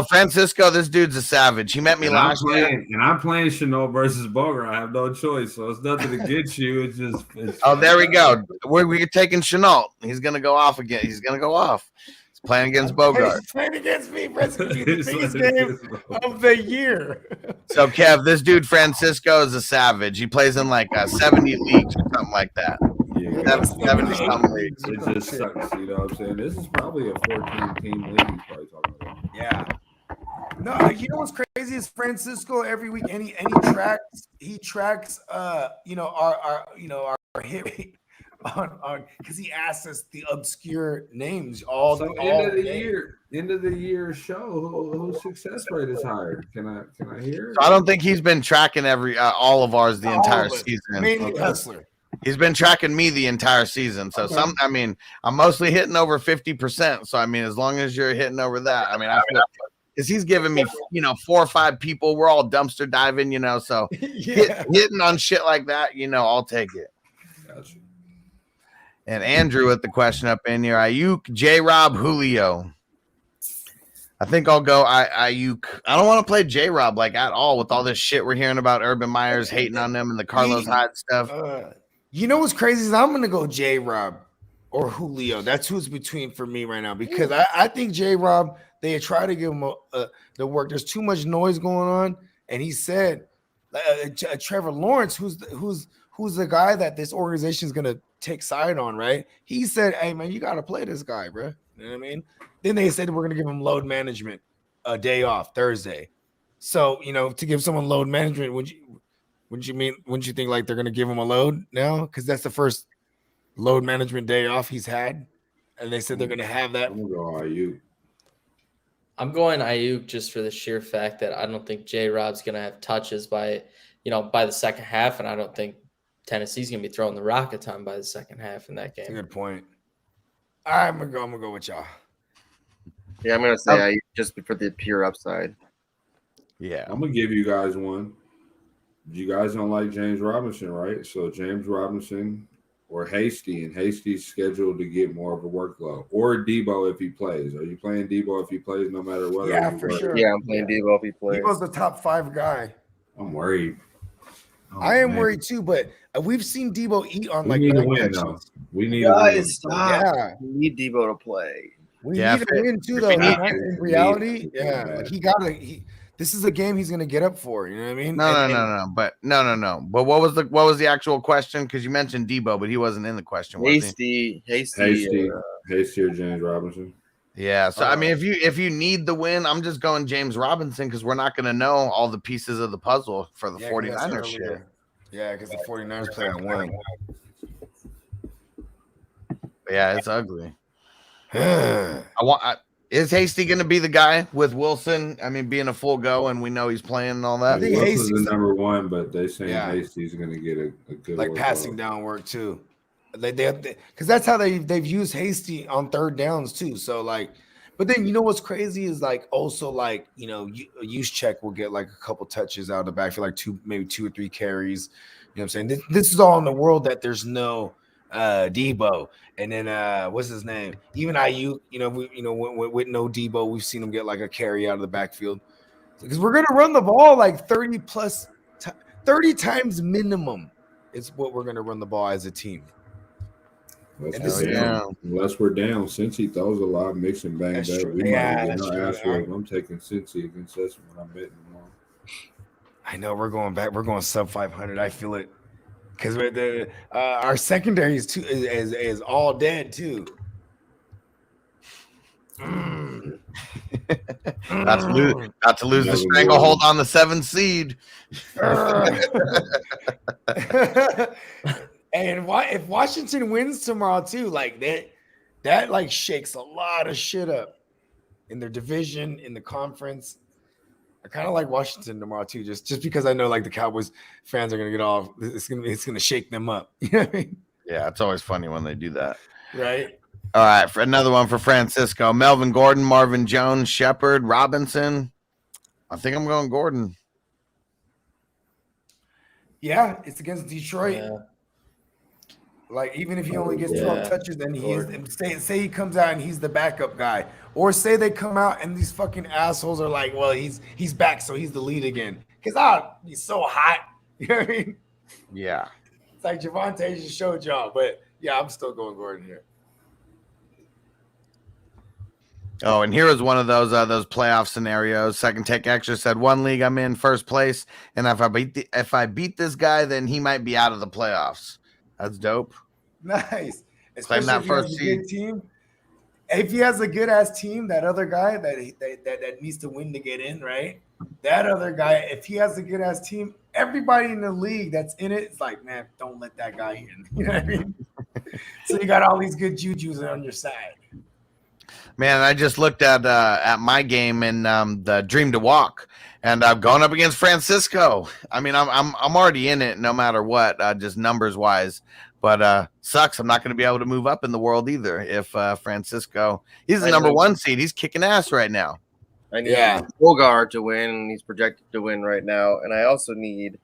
Francisco, this dude's a savage. He met me last year. And I'm playing Chenault versus Bogard. I have no choice. So it's nothing against you. It's just. There we go. We're taking Chenault. He's going to go off again. He's going to go off. Playing against Bogard. He's playing against me. That's the biggest game of the year. So, Kev, this dude Francisco is a savage. He plays in like 70 leagues or something like that. 70-something leagues. It just sucks, you know what I'm saying? This is probably a 14-team league he's probably talking about. Yeah. No, you know what's crazy is Francisco every week, and he tracks our hit rate on because he asks us the obscure names all So the end of the year show, whose success rate is higher? Can I hear it? So I don't think he's been tracking all of ours the entire season. Mainly Hustler. He's been tracking me the entire season. So I'm mostly hitting over 50%. So I mean, as long as you're hitting over that, I mean, because he's giving me 4 or 5 people. We're all dumpster diving, so hitting on shit like that, I'll take it. Gotcha. And Andrew with the question up in here: Ayuk, J-Rob, Julio. I think I'll go Ayuk. I don't want to play J-Rob at all with all this shit we're hearing about Urban Meyers hating on them and the Carlos Hyde stuff. You know what's crazy is I'm gonna go J-Rob or Julio. That's who's between for me right now because I think J-Rob, they try to give him the work. There's too much noise going on, and he said Trevor Lawrence, who's the guy that this organization is gonna take side on, right? He said, "Hey man, you gotta play this guy, bro." You know what I mean? Then they said we're gonna give him load management a day off Thursday. So to give someone load management, wouldn't you think like they're gonna give him a load now? Because that's the first load management day off he's had, and they said they're gonna have that. I'm gonna go Ayuk. I'm going Ayuk just for the sheer fact that I don't think J-Rob's gonna have touches by the second half, and I don't think Tennessee's gonna be throwing the rock a ton by the second half in that game. Good point. All right, I'm gonna go with y'all. Yeah, I'm gonna say Ayuk just for the pure upside. Yeah, I'm gonna give you guys one. You guys don't like James Robinson, right? So James Robinson or Hasty, and Hasty's scheduled to get more of a workload. Or Debo if he plays. Are you playing Debo if he plays no matter what? Yeah, for sure. Yeah, I'm playing Debo if he plays. Debo's the top 5 guy. I'm worried. I am worried too, but we've seen Debo eat on we need a win, though. We need a win. Stop. Yeah. We need Debo to play. We need a win too, though. In reality, this is a game he's gonna get up for. You know what I mean? No. But what was the actual question? Because you mentioned Debo, but he wasn't in the question. Hasty or James Robinson. Yeah. So I mean, if you need the win, I'm just going James Robinson because we're not going to know all the pieces of the puzzle for the 49ers shit. Yeah, because the 49ers play on one. Yeah, it's ugly. Is Hasty going to be the guy with Wilson? I mean, being a full go, and we know he's playing and all that. I think Wilson's the number one, but they say Hasty's going to get a good passing down work too. They because that's how they've used Hasty on third downs too. So but then what's crazy is also Juszczyk will get a couple touches out of the backfield, maybe 2 or 3 carries. You know what I'm saying? This is all in the world that there's no Debo, and then what's his name? Even Ayuk, with no Debo, we've seen him get a carry out of the backfield because we're gonna run the ball 30 times minimum. Is what we're gonna run the ball as a team. Unless we're down, since he throws a lot, mixing banged up. I'm taking Cincy against us when I'm betting them on. I know we're going back. We're going sub 500. I feel it because our secondary is all dead too. Not to lose the stranglehold on the 7th seed. And if Washington wins tomorrow too, that shakes a lot of shit up in their division, in the conference. I kind of like Washington tomorrow too, just because I know the Cowboys fans are gonna get off. It's gonna shake them up. You know what I mean? Yeah, it's always funny when they do that. Right. All right, for another one for Francisco. Melvin Gordon, Marvin Jones, Shepard, Robinson. I think I'm going Gordon. Yeah, it's against Detroit. Yeah. Even if he only gets 12 touches, then say he comes out and he's the backup guy, or say they come out and these fucking assholes are well, he's back, so he's the lead again. Because he's so hot. You know what I mean? Yeah. It's Javonte just showed y'all, but yeah, I'm still going Gordon here. Oh, and here is one of those playoff scenarios. Second Take Extra said, one league I'm in first place, and if I beat this guy, then he might be out of the playoffs. That's dope. Nice. Claim Especially that if he first has a seed. good team. If he has a good ass team, that other guy that needs to win to get in, right? That other guy, if he has a good ass team, everybody in the league that's in it, it's like, man, don't let that guy in. You know what I mean? So you got all these good jujus on your side. Man, I just looked at my game in the Dream to Walk, and I've gone up against Francisco. I mean, I'm already in it no matter what, just numbers wise. But sucks. I'm not going to be able to move up in the world either. If Francisco, he's the number 1 seed. He's kicking ass right now. I need Bogard to win, and he's projected to win right now. And I also need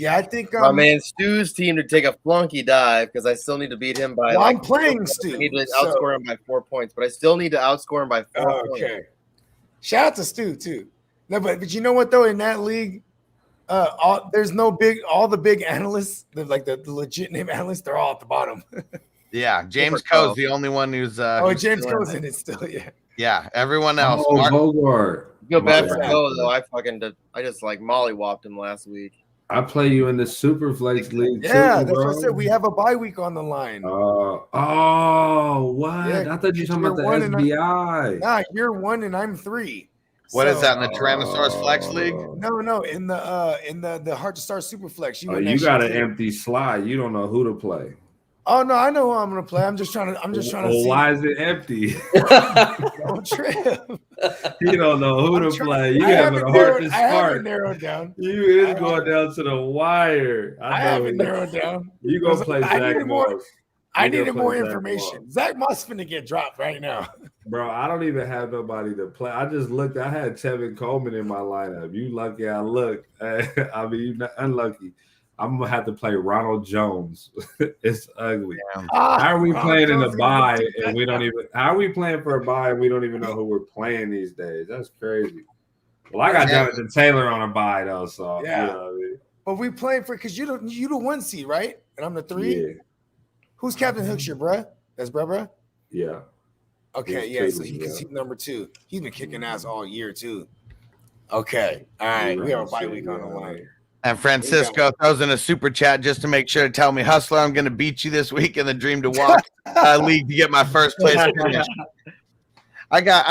I think my man Stu's team to take a flunky dive because I still need to beat him by. I'm playing Stu. I need to outscore him by 4 points, but I still need to outscore him by 4 points. Okay. Shout out to Stu too. No, but you know what though? In that league, there's no all the big analysts, the legit name analysts, they're all at the bottom. Yeah, James Coe's the only one who's. James Coe's in it still. Yeah. Yeah, everyone else. Bogard. Feel bad for Coe though. I just like mollywopped him last week. I play you in the Superflex League. Yeah, too, that's what I said. We have a bye week on the line. What? Yeah, I thought you were talking about the SBI. Nah, you're 1 and I'm 3. What is that in the Tyrannosaurus Flex League? No, in the Hard to Start Superflex. You got an empty slot. You don't know who to play. Oh no, I know who I'm gonna play. I'm just trying to see. Why is it empty? Don't trip. You don't know who to play. You have a heart to start. I have it narrowed down. You is going down to the wire. I have it narrowed down. You gonna play Zach Moss. I needed more information. Zach Moss finna get dropped right now. Bro, I don't even have nobody to play. I just looked. I had Tevin Coleman in my lineup. You lucky I looked. I mean, you unlucky. I'm gonna have to play Ronald Jones. It's ugly. How are we playing in a bye and we don't even? How are we playing for a bye and we don't even know who we're playing these days? That's crazy. Well, I got Jonathan Taylor on a bye though, so yeah. You know what I mean? But we playing for because you the 1 seed, right? And I'm the 3. Yeah. Who's Captain Hookshire, bruh? That's bruh? Yeah. Okay, yeah. So he's number 2. He's been kicking ass all year too. Okay, all right. We have a bye week on the line. And Francisco throws in a super chat just to make sure to tell me, Hustler, I'm going to beat you this week in the Dream to Walk league to get my first place finish. I got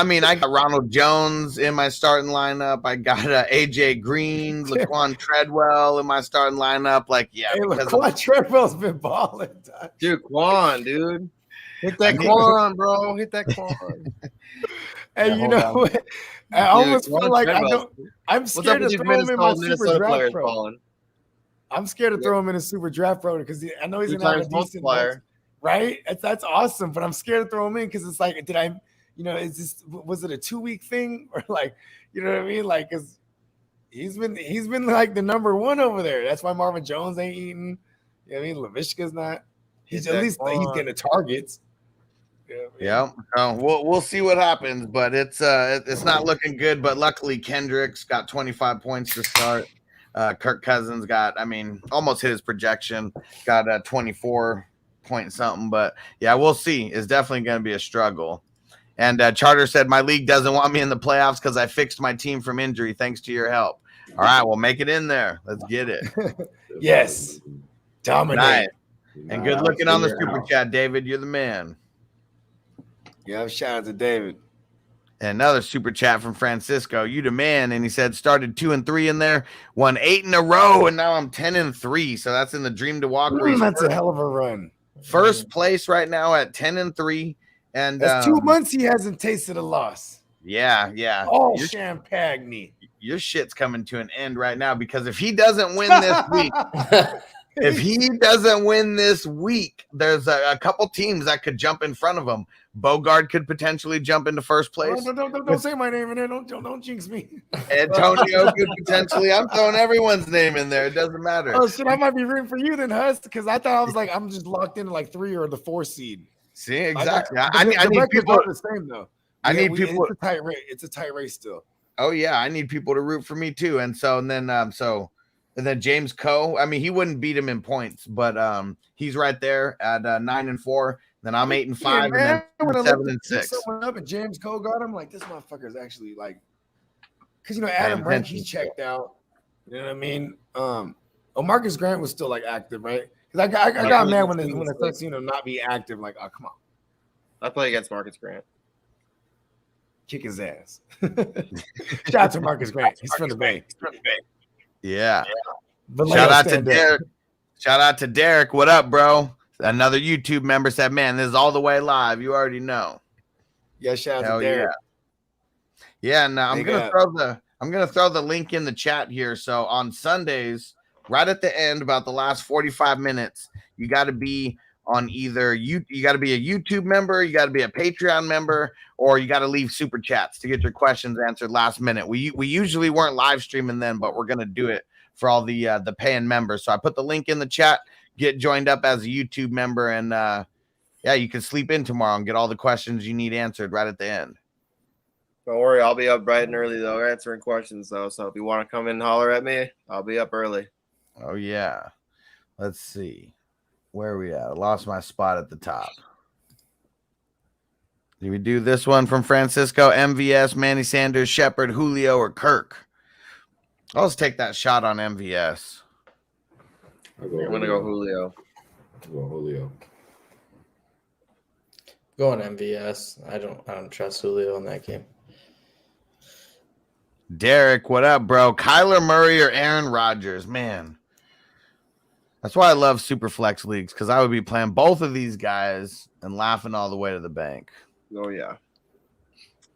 Ronald Jones in my starting lineup. I got AJ Green, Laquan Treadwell in my starting lineup. Laquan Treadwell's been balling. Dude, Quan, dude. Hit that Quan, bro. Hit that Quan. Hey, you know what? I almost feel like I'm scared to throw him in my super draft pro. I'm scared to throw him in a super draft pro because I know he's gonna have a decent player, right? That's awesome, but I'm scared to throw him in because it's like, was it a 2-week thing or like, you know what I mean? Like, because he's been like the number 1 over there. That's why Marvin Jones ain't eating. You know what I mean? Laviska's not. He's getting the targets. Yeah. We'll see what happens, but it's not looking good. But luckily, Kendrick's got 25 points to start. Kirk Cousins almost hit his projection, got a 24 point something. But yeah, we'll see. It's definitely going to be a struggle. And Charter said my league doesn't want me in the playoffs because I fixed my team from injury thanks to your help. All right, we'll make it in there. Let's get it. Yes, dominate. Nice. And good looking on the super chat, David. You're the man. Yeah, shout out to David. Another super chat from Francisco. You the man. And he said started 2 and 3 in there, won 8 in a row, and now I'm 10 and 3. So that's in the Dream to Walk race. That's a hell of a run. First place right now at 10 and 3. And that's 2 months he hasn't tasted a loss. Yeah. Oh, champagne. Your shit's coming to an end right now because if he doesn't win this week, there's a couple teams that could jump in front of him. Bogard could potentially jump into first place. Don't say my name in there. Don't jinx me. Antonio could potentially. I'm throwing everyone's name in there. It doesn't matter. Oh shit! I might be rooting for you then, Hus, because I thought I was like I'm just locked into like 3 or the 4 seed. See, exactly. I need people. The same though. People. It's a tight race. It's a tight race still. Oh yeah, I need people to root for me too. And then James Coe. I mean, he wouldn't beat him in points, but he's right there at 9 and 4. Then I'm 8 and 5, and then 7 and 6. Someone up and James Coe got him. Like this motherfucker is actually like, because Adam Brink he checked out. You know what I mean? Oh, Marcus Grant was still like active, right? Because I got mad when I started seeing him not be active. Like, oh, come on, I play against Marcus Grant. kick his ass. Shout out to Marcus Grant. He's from the Bay. Yeah. Vallejo Shout out to stand up. Derek. Shout out to Derek. What up, bro? Another YouTube member said, "Man, this is all the way live. You already know." Yeah, shout out Hell to Derek. Yeah, and I'm Big gonna up. throw the link in the chat here. So on Sundays, right at the end, about the last 45 minutes, you got to be on either you got to be a YouTube member, you got to be a Patreon member, or you got to leave super chats to get your questions answered last minute. We usually weren't live streaming then, but we're gonna do it for all the paying members. So I put the link in the chat. Get joined up as a YouTube member, and yeah, you can sleep in tomorrow and get all the questions you need answered right at the end. Don't worry, I'll be up bright and early though, answering questions though. So if you want to come in and holler at me, I'll be up early. Oh yeah. Let's see. Where are we at? I lost my spot at the top. Did we do this one from Francisco? MVS, Manny Sanders, Shepard, Julio, or Kirk? I'll just take that shot on MVS. I'm gonna go Julio. Going MVS. I don't trust Julio in that game. Derek, what up, bro? Kyler Murray or Aaron Rodgers? Man, that's why I love super flex leagues, because I would be playing both of these guys and laughing all the way to the bank. Oh yeah.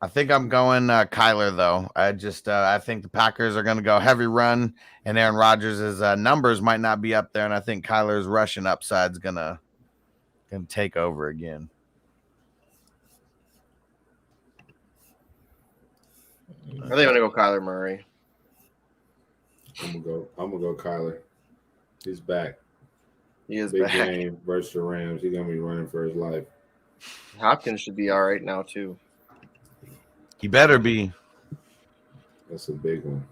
I think I'm going Kyler, though. I think the Packers are going to go heavy run, and Aaron Rodgers' numbers might not be up there, and I think Kyler's rushing upside's gonna take over again. I think I'm gonna go Kyler Murray. I'm gonna go Kyler. He's back. He is Big back. game versus the Rams. He's gonna be running for his life. Hopkins should be all right now too. He better be. That's a big one.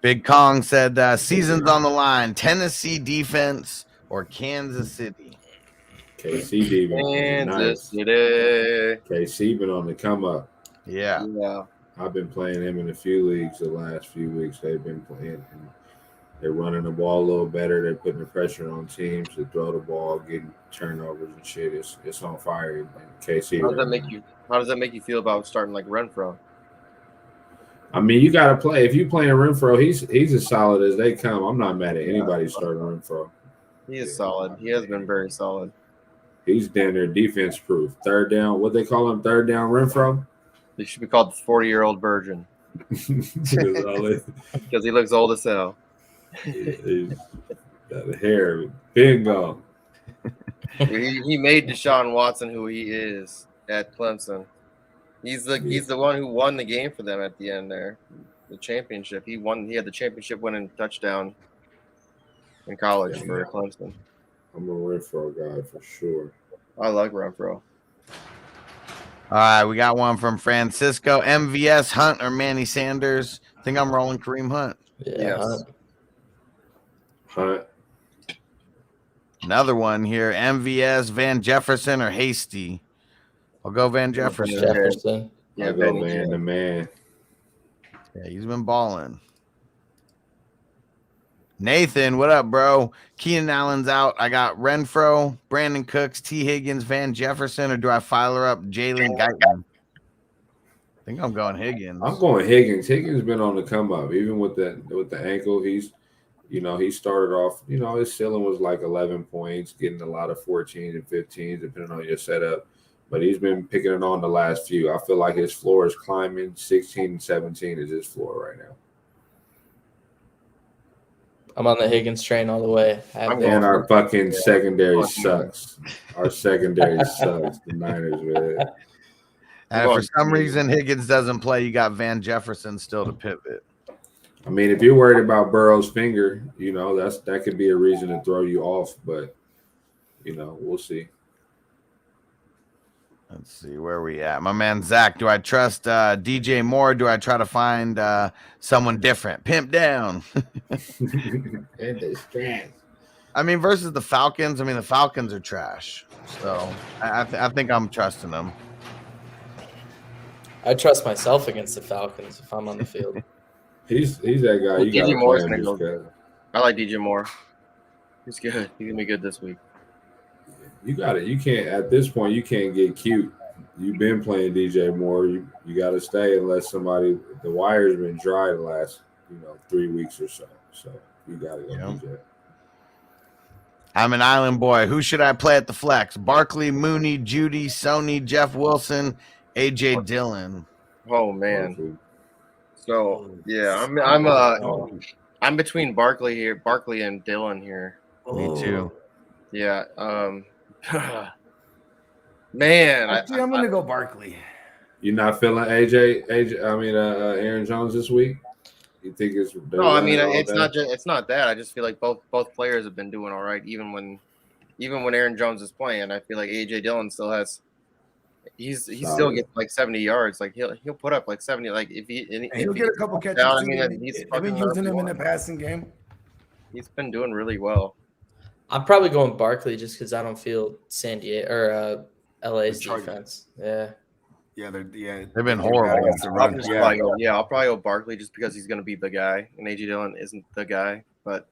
Big Kong said, season's on the line. Tennessee defense or Kansas City? KC defense. Kansas City. KC been on the come up. Yeah. Yeah. I've been playing him in a few leagues the last few weeks. They've been playing. And they're running the ball a little better. They're putting the pressure on teams to throw the ball, getting turnovers and shit. It's on fire in KC. How does that make you feel about starting like Renfro? I mean, you got to play. If you playing Renfro, he's as solid as they come. I'm not mad at anybody starting Renfro. He is solid. He has been very solid. He's damn near defense proof. Third down. What they call him? Third down Renfro. He should be called the 40-year-old virgin because he looks old as hell. He's got the hair. Bingo. He made Deshaun Watson who he is at Clemson. He's the one who won the game for them at the end there, the championship. He had the championship winning touchdown in college for Clemson. I'm a Renfro guy for sure. I like Renfro. All right, we got one from Francisco. MVS, Hunt, or Manny Sanders? I think I'm rolling Kareem Hunt. Yeah. Yes. Hunt. Another one here. MVS, Van Jefferson, or Hasty? I'll go Van Jefferson. Jefferson. Yeah, I'll go man to man. Yeah, he's been balling. Nathan, what up, bro? Keenan Allen's out. I got Renfro, Brandon Cooks, T. Higgins, Van Jefferson, or do I fire up Jalen Guyton? I think I'm going Higgins. I'm going Higgins. Higgins been on the come up, even with the ankle. He started off. His ceiling was like 11 points, getting a lot of 14s and 15s, depending on your setup. But he's been picking it on the last few. I feel like his floor is climbing. 16 and 17 is his floor right now. I'm on the Higgins train all the way. And our fucking secondary sucks. Our secondary sucks. The Niners, man. And if for some reason Higgins doesn't play, you got Van Jefferson still to pivot. I mean, if you're worried about Burrow's finger, that could be a reason to throw you off. But we'll see. Let's see where we at. My man Zach, do I trust DJ Moore? Do I try to find someone different? Pimp down. I mean, versus the Falcons. I mean, the Falcons are trash. So I think I'm trusting them. I trust myself against the Falcons if I'm on the field. He's that guy. You DJ gotta Moore's play him gonna just I like DJ Moore. He's good. He's gonna be good this week. You got it. You can't at this point. You can't get cute. You've been playing DJ Moore. You got to stay unless somebody. The wire's been dry the last 3 weeks or so. So you got to go DJ. I'm an island boy. Who should I play at the flex? Barkley, Mooney, Judy, Sony, Jeff Wilson, AJ Dillon. Oh man. So yeah, I'm between Barkley and Dillon here. Me too. Yeah. Man, Actually, I'm gonna go Barkley. You're not feeling Aaron Jones this week? You think it's no? I mean, it's not that. I just feel like both players have been doing all right, even when Aaron Jones is playing. I feel like AJ Dillon still has. He still gets like 70 yards. Like he'll put up like 70. Like he'll get a couple catches. Down, I mean, he's been using him in the passing game. He's been doing really well. I'm probably going Barkley just because I don't feel San Diego or LA's defense. Yeah. Yeah, they've been horrible. I'll probably go Barkley just because he's going to be the guy, and AJ Dillon isn't the guy. But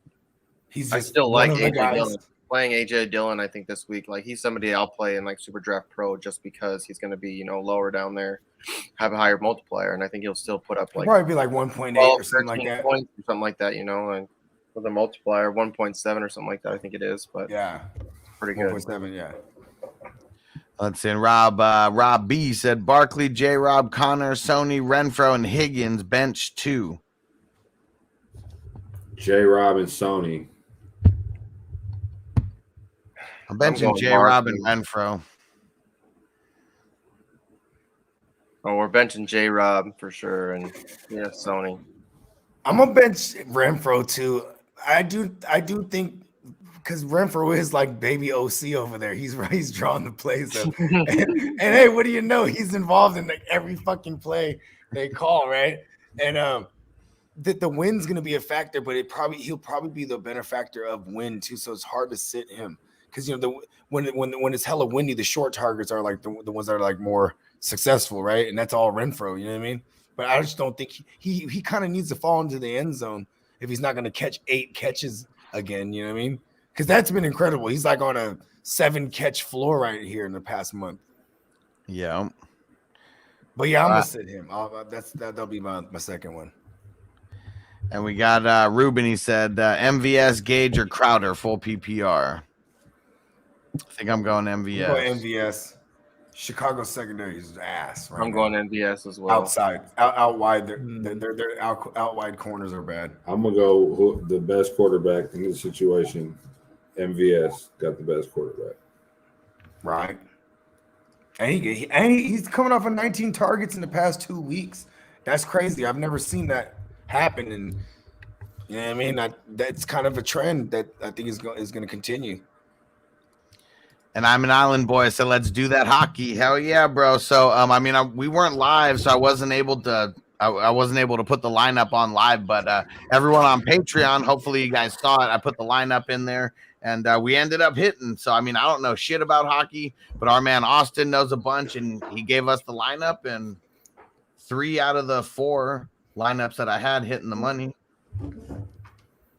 I still like AJ Dillon. Playing AJ Dillon, I think this week, like he's somebody I'll play in like Super Draft Pro just because he's going to be lower down there, have a higher multiplier, and I think he'll still put up like probably be like 1.8 or something like that. Points or something like that, like with a multiplier 1.7 or something like that. I think it is, but yeah, pretty good. 1.7, yeah. Let's see. Rob B said Barkley, J. Rob, Connor, Sony, Renfro, and Higgins bench 2. J. Rob and Sony. I'm benching J. Rob and Renfro. Oh, we're benching J. Rob for sure, and Sony. I'm gonna bench Renfro too. I do think. Because Renfro is like baby OC over there. He's drawing the plays up. and hey, what do you know? He's involved in like every fucking play they call, right? And the win's gonna be a factor, but he'll probably be the benefactor of win too. So it's hard to sit him because when it's hella windy, the short targets are like the ones that are like more successful, right? And that's all Renfro. You know what I mean? But I just don't think he kind of needs to fall into the end zone if he's not gonna catch 8 catches again. You know what I mean? Because that's been incredible. He's like on a 7-catch floor right here in the past month. Yeah. But yeah, I'm gonna sit him. That'll be my second one. And we got Ruben. He said MVS, Gage, or Crowder, full PPR. I think I'm going MVS. MVS. Chicago secondary is ass. Right I'm going MVS as well. Out wide. Their out wide corners are bad. I'm gonna go the best quarterback in this situation. MVS got the best quarterback. Right. And he's coming off of 19 targets in the past 2 weeks. That's crazy. I've never seen that happen. And you know what I mean? That's kind of a trend that I think is going to continue. And I'm an island boy, so let's do that hockey. Hell yeah, bro. So we weren't live, so I wasn't able to put the lineup on live, but everyone on Patreon, hopefully you guys saw it. I put the lineup in there, and we ended up hitting. So, I don't know shit about hockey, but our man Austin knows a bunch, and he gave us the lineup, and 3 out of the 4 lineups that I had hitting the money.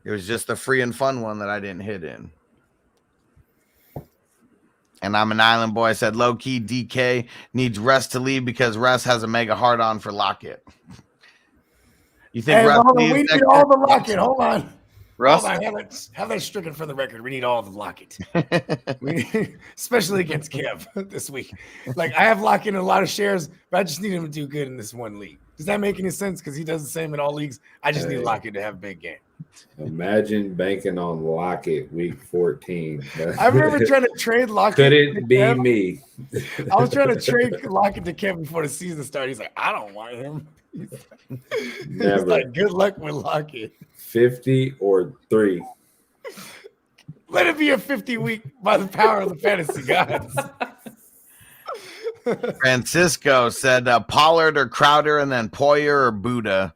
It was just the free and fun one that I didn't hit in. And I'm an island boy. I said low-key DK needs Russ to leave because Russ has a mega hard-on for Lockett. You think Russ we need all the Lockett. Hold on. Russ? Hold on. Have that stricken for the record. We need all the Lockett. Especially against Kev this week. Like, I have Lockett in a lot of shares, but I just need him to do good in this one league. Does that make any sense? Because he does the same in all leagues. I just need Lockett to have a big game. Imagine banking on Lockett week 14. I remember trying to trade Lockett. Couldn't be me. I was trying to trade Lockett to Kevin before the season started. He's like, I don't want him. He's like, good luck with Lockett. 50 or 3. Let it be a 50 week by the power of the fantasy gods. Francisco said Pollard or Crowder, and then Poyer or Buddha.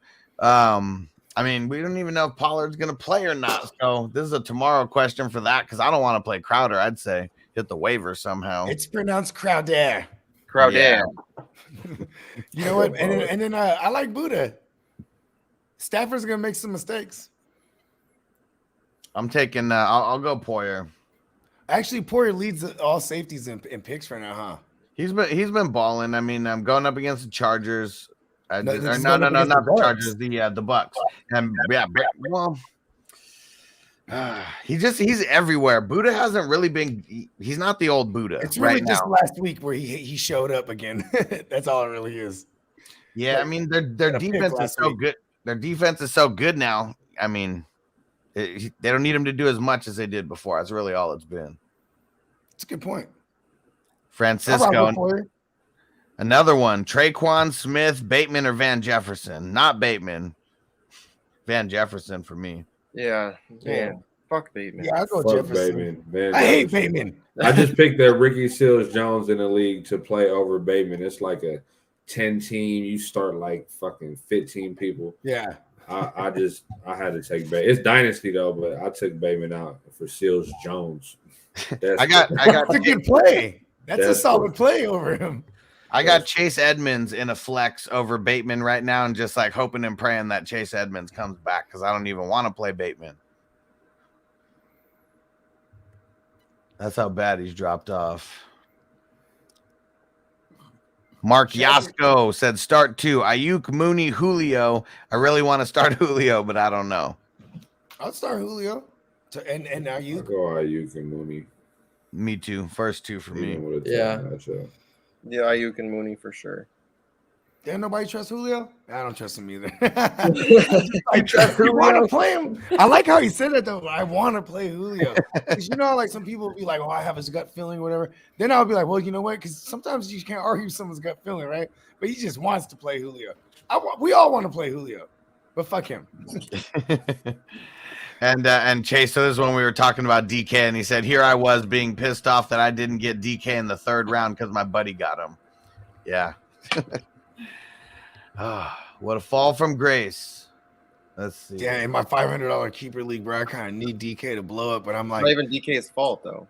We don't even know if Pollard's going to play or not. So this is a tomorrow question for that because I don't want to play Crowder. I'd say hit the waiver somehow. It's pronounced Crowder. Yeah. You know what? And then I like Buddha. Stafford's going to make some mistakes. I'm taking. I'll go Poyer. Actually, Poyer leads all safeties in picks right now, huh? He's been balling. I mean, I'm going up against the Chargers. No, No, not the Chargers. The Bucks. And yeah, well, he's everywhere. Buddha hasn't really been. He's not the old Buddha. It's really right just now. last week where he showed up again. That's all it really is. Yeah, I mean their defense is so good. Their defense is so good now. I mean, they don't need him to do as much as they did before. That's really all it's been. It's a good point. Francisco. Another one. Traquan Smith, Bateman, or Van Jefferson. Not Bateman. Van Jefferson for me. Yeah. Fuck Bateman. Yeah, I'll go Fuck Jefferson. Bateman. I hate Bateman. I just picked that Ricky Seals-Jones in the league to play over Bateman. It's like a 10 team. You start like fucking 15 people. Yeah. I had to take Bateman. It's dynasty though, but I took Bateman out for Seals-Jones. I got That's a good play. That's a solid play over him. I got Chase Edmonds in a flex over Bateman right now, and just like hoping and praying that Chase Edmonds comes back because I don't even want to play Bateman. That's how bad he's dropped off. Mark Yasko said start 2. Ayuk, Mooney, Julio. I really want to start Julio, but I don't know. I'll start Julio. And Ayuk. I'll go Ayuk and Mooney. Me too. First 2 for me. Yeah. Yeah, Ayuk and Mooney for sure. Damn, nobody trusts Julio? I don't trust him either. I trust Julio. You want to play him? I like how he said it, though. I want to play Julio. Because you know, like some people will be like, oh, I have his gut feeling or whatever. Then I'll be like, well, you know what? Because sometimes you can't argue someone's gut feeling, right? But he just wants to play Julio. We all want to play Julio. But fuck him. And Chase, so this is when we were talking about DK, and he said, here I was being pissed off that I didn't get DK in the 3rd round because my buddy got him. Yeah. What a fall from grace. Let's see. Yeah, in my $500 keeper league, bro, I kind of need DK to blow up, but I'm like, not even DK's fault though.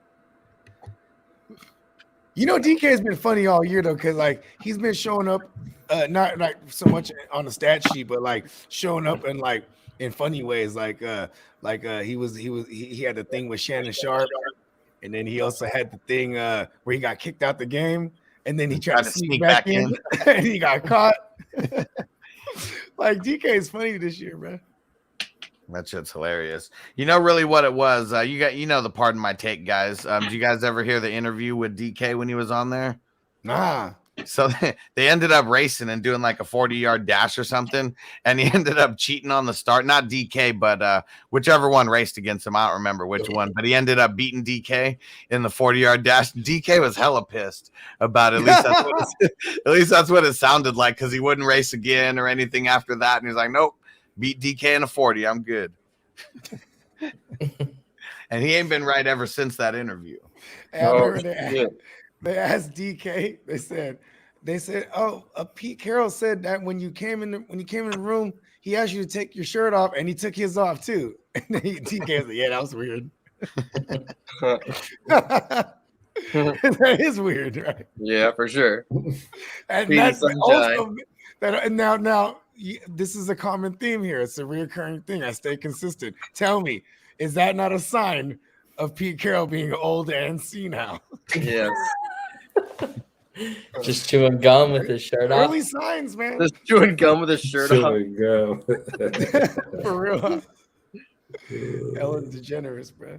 You know, DK has been funny all year though, because like he's been showing up, not like so much on the stat sheet, but like showing up in like in funny ways. Like he had the thing with Shannon Sharp, and then he also had the thing where he got kicked out the game. And then he tried to sneak back in, and he got caught. Like DK is funny this year, bro. That shit's hilarious. You know, really what it was. You know the Pardon My Take guys. Did you guys ever hear the interview with DK when he was on there? Nah. So they ended up racing and doing like a 40-yard dash or something, and he ended up cheating on the start. Not DK, but whichever one raced against him. I don't remember which one, but he ended up beating DK in the 40-yard dash. DK was hella pissed about it. At least that's what it sounded like, because he wouldn't race again or anything after that. And he's like, nope, beat DK in a 40. I'm good. And he ain't been right ever since that interview. They asked DK. They said, "Oh, Pete Carroll said that when you came in the room, he asked you to take your shirt off, and he took his off too." And then DK said, "Yeah, that was weird." That is weird, right? Yeah, for sure. And that's also and now this is a common theme here. It's a reoccurring thing. I stay consistent. Tell me, is that not a sign of Pete Carroll being old and senile? Yes. Just chewing gum with his shirt off. Early signs, man. Just chewing gum with his shirt off. For real. Ellen DeGeneres, bro.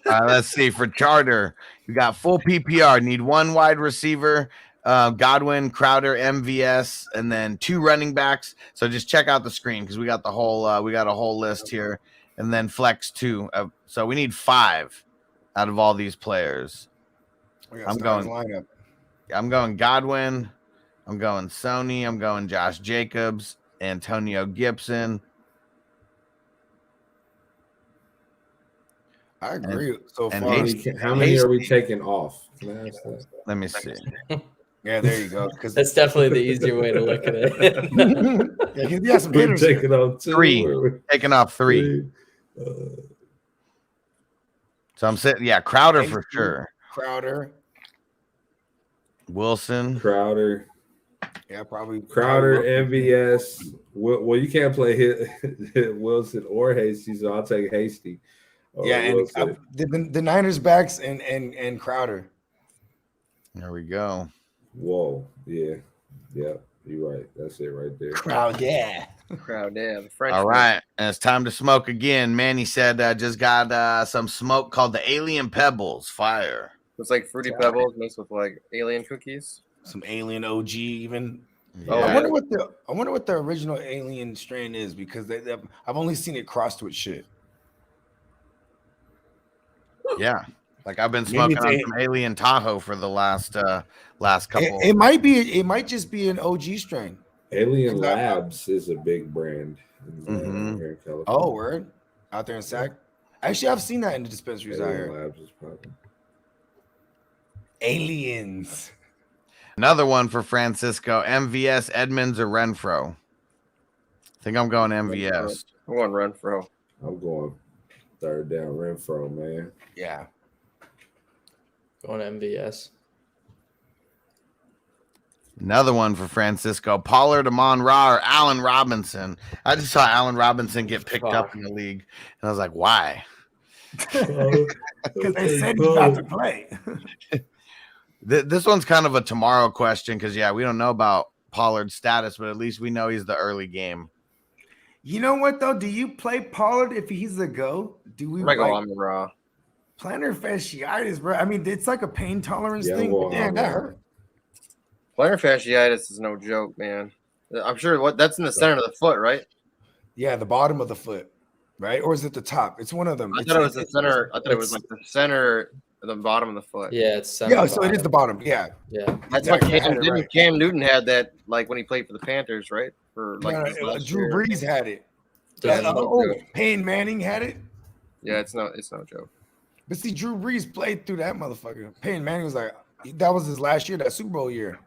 Let's see. For Charter, you got full PPR. Need 1 wide receiver, Godwin, Crowder, MVS, and then 2 running backs. So just check out the screen because we got a whole list here, and then flex 2. So we need 5 out of all these players. I'm going Godwin. I'm going Sony. I'm going Josh Jacobs, Antonio Gibson. I agree so far. How many are we taking off? Let me see. Yeah, there you go. Because that's definitely the easier way to look at it. Yeah, some hitters. Taking off 3. Taking off 3. So I'm sitting. Yeah, Crowder for sure. Crowder. Wilson. Crowder. Yeah, probably Crowder, probably MVS. Well, you can't play Wilson or Hasty, so I'll take Hasty. Yeah, and the Niners backs and Crowder. There we go. Whoa, yeah, you're right. That's it right there. Crowd, yeah. Crowd, yeah. The French. All right, and it's time to smoke again. Manny said just got some smoke called the Alien Pebbles. Fire. It's like Fruity Pebbles mixed with like alien cookies. Some alien OG even. Yeah. I wonder what the original alien strain is because I've only seen it crossed with shit. Yeah. Like I've been smoking on some Alien Tahoe for the last couple. It might just be an OG strain. Alien Labs is a big brand here in California. Oh, word. Out there in Sac. Actually, I've seen that in the dispensaries out here. Labs is popping. Aliens. Another one for Francisco. MVS, Edmonds, or Renfro? I think I'm going MVS. I'm going Renfro. I'm going third down Renfro, man. Yeah. Going MVS. Another one for Francisco. Pollard, Amon Ra, or Allen Robinson. I just saw Allen Robinson get picked up in the league, and I was like, why? Because they said he's about to play. This one's kind of a tomorrow question because, we don't know about Pollard's status, but at least we know he's the early game. You know what, though? Do you play Pollard if he's a go? Do we go on the raw? Plantar fasciitis, bro. I mean, it's like a pain tolerance thing. Well, Damn, that hurt. Plantar fasciitis is no joke, man. I'm sure that's in the center of the foot, right? Yeah, the bottom of the foot, right? Or is it the top? It's one of them. I thought it was the center. I thought it was like the center, the bottom of the foot. Yeah, it's center. Yeah, so it is the bottom. Yeah. That's what Cam Newton had that, like when he played for the Panthers, right? For like Drew Brees had it. Peyton Manning had it. Yeah, it's no joke. But see, Drew Brees played through that motherfucker. Peyton Manning was like, that was his last year, that Super Bowl year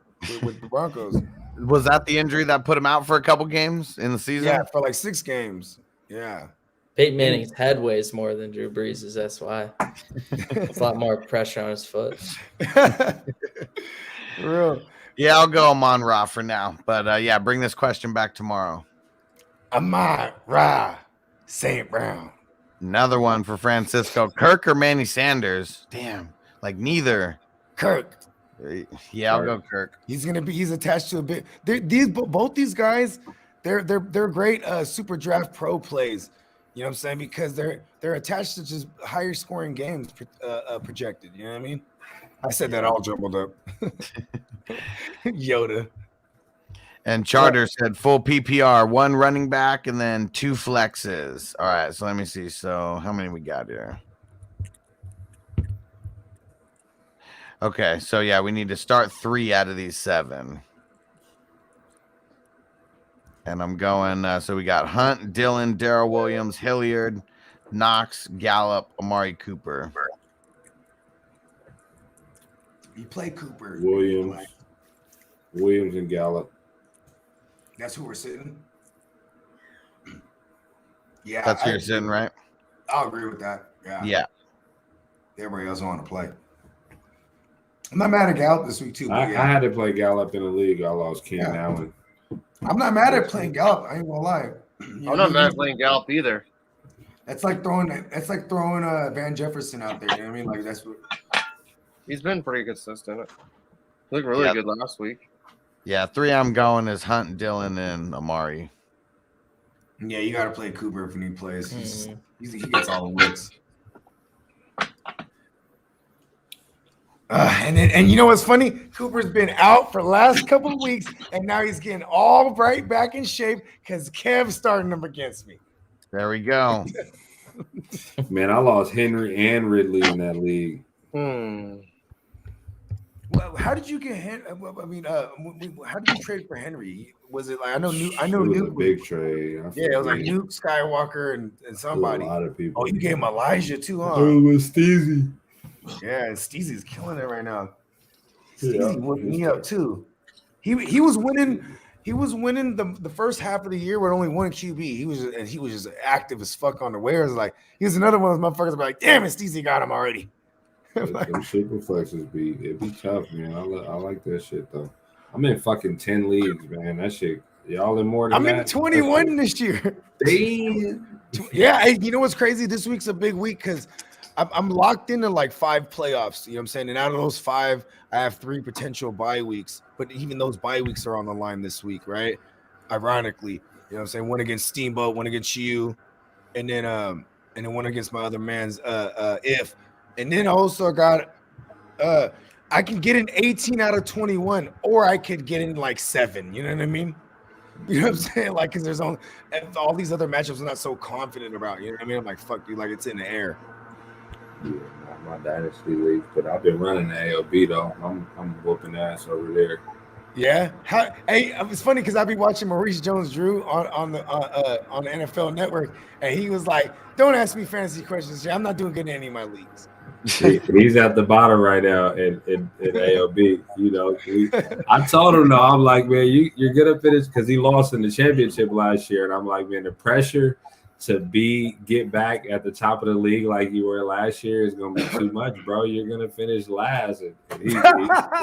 with the Broncos. Was that the injury that put him out for a couple games in the season? Yeah, for like 6 games. Yeah. Peyton Manning's head weighs more than Drew Brees'. That's why. It's a lot more pressure on his foot. For real. Yeah, I'll go Amon Ra for now. But bring this question back tomorrow. Amon Ra St. Brown. Another one for Francisco. Kirk or Manny Sanders? Damn, like neither. Kirk. Yeah, I'll go Kirk. He's attached to a bit. Both these guys, they're great super draft pro plays. You know what I'm saying? Because they're attached to just higher scoring games projected. You know what I mean? I said that all jumbled up. Yoda. And Charter said full PPR, 1 running back and then 2 flexes. All right, so let me see. So how many we got here? Okay, so we need to start 3 out of these 7. And I'm going, so we got Hunt, Dillon, Darrell Williams, Hilliard, Knox, Gallup, Amari Cooper. You play Cooper. Williams and Gallup. That's who we're sitting. Yeah. That's who you're sitting, right? I'll agree with that. Yeah. Everybody else want to play. I'm not mad at Gallup this week, too. I had to play Gallup in the league. I lost Cam Allen. I'm not mad at playing Gallup. I ain't gonna lie. I'm not mad at playing Gallup either. That's like throwing Van Jefferson out there. You know what I mean? Like that's what he's been pretty consistent. He looked really good last week. Yeah, 3 I'm going is Hunt, Dillon, and Amari. Yeah, you got to play Cooper if he plays. He gets all the licks. And you know what's funny? Cooper's been out for the last couple of weeks, and now he's getting all right back in shape because Kev's starting him against me. There we go. Man, I lost Henry and Ridley in that league. Well, how did you get Henry? I mean, how did you trade for Henry? Was it like I know It was Nuke a big trade. Yeah, it was like Nuke, Skywalker, and somebody. A lot of people. Oh, you gave him Elijah too, huh? Oh, it was Steezy. Yeah, Steezy's killing it right now. Steezy whipped me up too. He was winning. He was winning the first half of the year with only 1 QB. He was just active as fuck on the waivers. Like he was another one of those motherfuckers. Like, damn it, Steezy got him already. Them super flexes it'd be tough, man. I like that shit though. I'm in fucking 10 leagues, man. That shit, y'all in more than I'm that? in 21 this year. Damn. Yeah, hey, you know what's crazy? This week's a big week because I'm locked into like 5 playoffs. You know what I'm saying? And out of those 5, I have 3 potential bye weeks. But even those bye weeks are on the line this week, right? Ironically, you know what I'm saying? One against Steamboat, one against you, and then one against my other man's if. And then I also got I can get an 18 out of 21, or I could get in like 7. You know what I mean? You know what I'm saying? Like, because there's all these other matchups I'm not so confident about. You know what I mean? I'm like, fuck you, like it's in the air. Yeah, not my dynasty league, but I've been running the AOB though. I'm whooping ass over there. Yeah. Hey, it's funny because I be watching Maurice Jones-Drew on the NFL Network, and he was like, "Don't ask me fantasy questions. I'm not doing good in any of my leagues." He's at the bottom right now in AOB. You know, I told him though, I'm like, man, you're gonna finish because he lost in the championship last year, and I'm like, man, the pressure to get back at the top of the league like you were last year is gonna be too much, bro. You're gonna finish last, and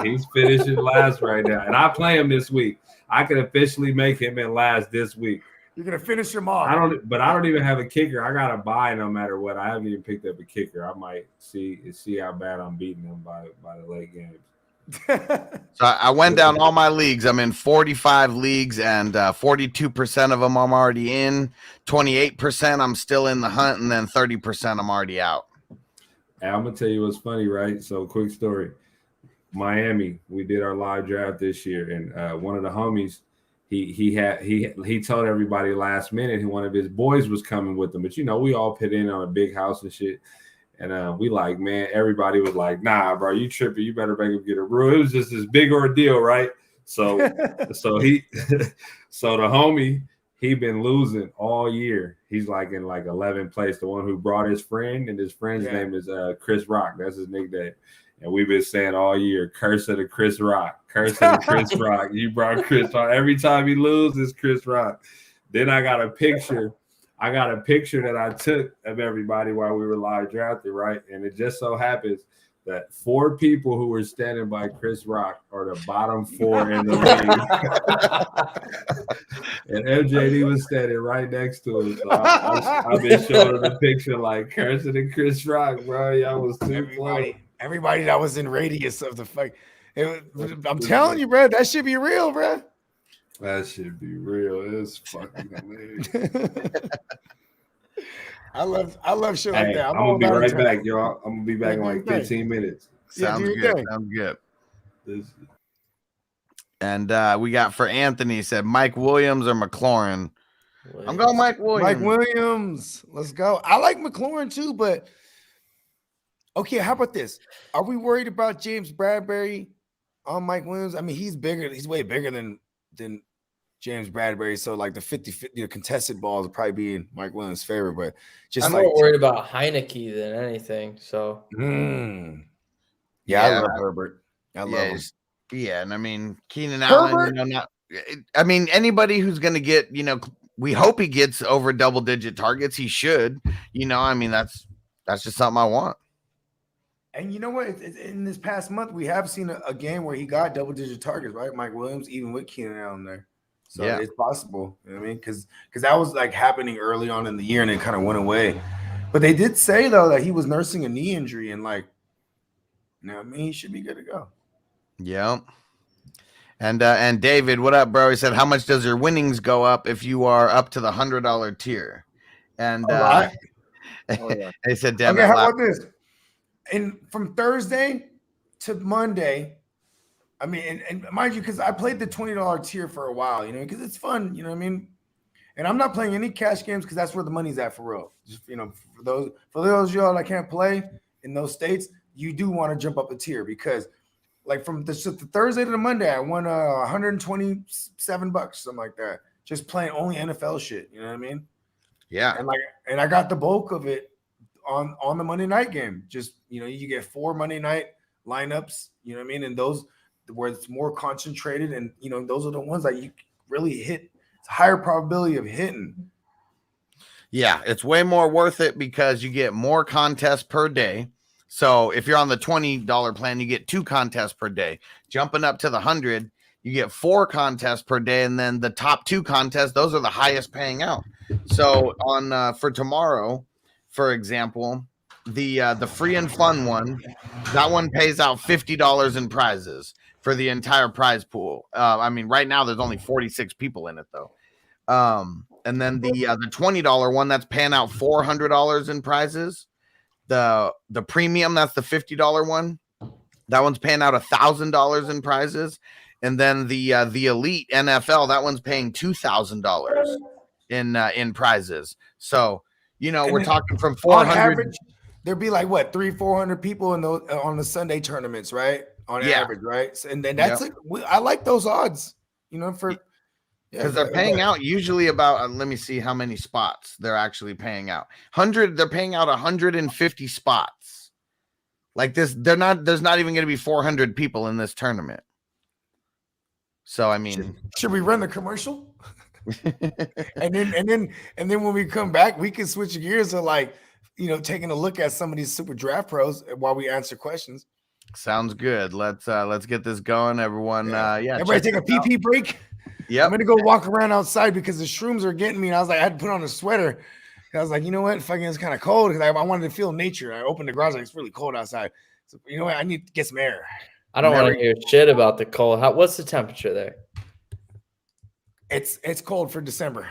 he's finishing last right now. And I play him this week. I can officially make him in last this week. You're gonna finish him off. I don't even have a kicker. I gotta buy no matter what. I haven't even picked up a kicker. I might see how bad I'm beating them by the late games. So I went down all my leagues. I'm in 45 leagues, and 42% of them I'm already in. 28% I'm still in the hunt, and then 30% I'm already out. Hey, I'm gonna tell you what's funny, right? So, quick story. Miami, we did our live draft this year, and one of the homies, he told everybody last minute one of his boys was coming with him, but you know we all put in on a big house and shit. And we like, man, everybody was like, nah, bro, you tripping. You better make him get a room. It was just this big ordeal, right? So the homie, he been losing all year. He's like in like 11th place. The one who brought his friend, and his friend's name is Chris Rock. That's his nickname. And we've been saying all year, curse of the Chris Rock. Curse of the Chris Rock. You brought Chris Rock. Every time he loses, Chris Rock. Then I got a picture that I took of everybody while we were live drafted, right? And it just so happens that 4 people who were standing by Chris Rock are the bottom 4 in the league. And MJD was standing right next to him. So I've been showing him the picture like cursing to Chris Rock, bro. Y'all was too close. Everybody that was in radius of the fuck. I'm telling you, bro, that should be real, bro. That should be real. It's fucking amazing. I love shit like that. I'm gonna be right back, y'all. I'm gonna be back in like 15 minutes. Sounds good. Sounds good. And we got for Anthony, he said Mike Williams or McLaurin. I'm going Mike Williams. Mike Williams. Let's go. I like McLaurin too, but okay, how about this? Are we worried about James Bradbury on Mike Williams? I mean, he's bigger. He's way bigger than James Bradbury. So like the 50-50 contested balls will probably be in Mike Williams' favor. But just I'm more worried about Heineke than anything. So yeah, I love Herbert. I love him. Yeah, and I mean Keenan Allen, I mean anybody who's gonna get, we hope he gets over double-digit targets. He should, I mean that's just something I want. And you know what? In this past month, we have seen a game where he got double-digit targets, right? Mike Williams, even with Keenan Allen there. So it's possible. You know what I mean? Because that was like happening early on in the year and it kind of went away. But they did say, though, that he was nursing a knee injury and he should be good to go. Yeah. And David, what up, bro? He said, how much does your winnings go up if you are up to the $100 tier? And they said, damn okay, how about this? And from Thursday to Monday, I mean, and mind you, because I played the $20 tier for a while, because it's fun, you know what I mean? And I'm not playing any cash games because that's where the money's at for real. Just, for those of y'all that can't play in those states, you do want to jump up a tier because like from the Thursday to the Monday, I won $127, something like that. Just playing only NFL shit, you know what I mean? Yeah. And I got the bulk of it on the Monday night game. Just, you get 4 Monday night lineups, you know what I mean? And those where it's more concentrated and, those are the ones that you really hit. It's a higher probability of hitting. Yeah, it's way more worth it because you get more contests per day. So if you're on the $20 plan, you get 2 contests per day. Jumping up to the 100, You get 4 contests per day, and then the top 2 contests, those are the highest paying out. So on for tomorrow, for example, the free and fun one, that one pays out $50 in prizes for the entire prize pool. I mean, right now there's only 46 people in it though. And then the $20 one, that's paying out $400 in prizes. The premium, that's the $50 one, that one's paying out $1,000 in prizes. And then the elite NFL, that one's paying $2,000 in prizes. So we're talking from 400. On average, there'd be like what 300-400 people on the Sunday tournaments, right? On average, right? And then that's I like those odds, because they're paying out usually about let me see how many spots they're actually paying out. They're paying out 150 spots. Like this, there's not even going to be 400 people in this tournament. So I mean, should we run the commercial? and then when we come back, we can switch gears to taking a look at some of these super draft pros while we answer questions. Sounds good. Let's get this going, everyone. Everybody take a PP break. Yeah, I'm gonna go walk around outside because the shrooms are getting me, and I was like, I had to put on a sweater. And I was like, you know what? Fucking, it's kind of cold because I wanted to feel nature. I opened the garage, like it's really cold outside. So you know what? I need to get some air. I don't want to hear shit about the cold. What's the temperature there? It's cold for December.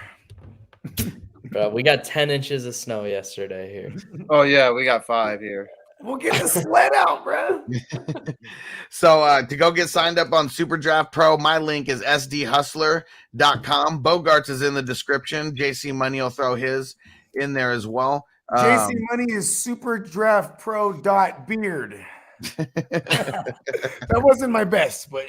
Bro, we got 10 inches of snow yesterday here. Oh yeah, we got 5 here. We'll get the sweat out, bro. So to go get signed up on Super Draft Pro, my link is sdhustler.com. Bogarts is in the description. JC Money will throw his in there as well. JC Money is superdraftpro.beard. That wasn't my best, but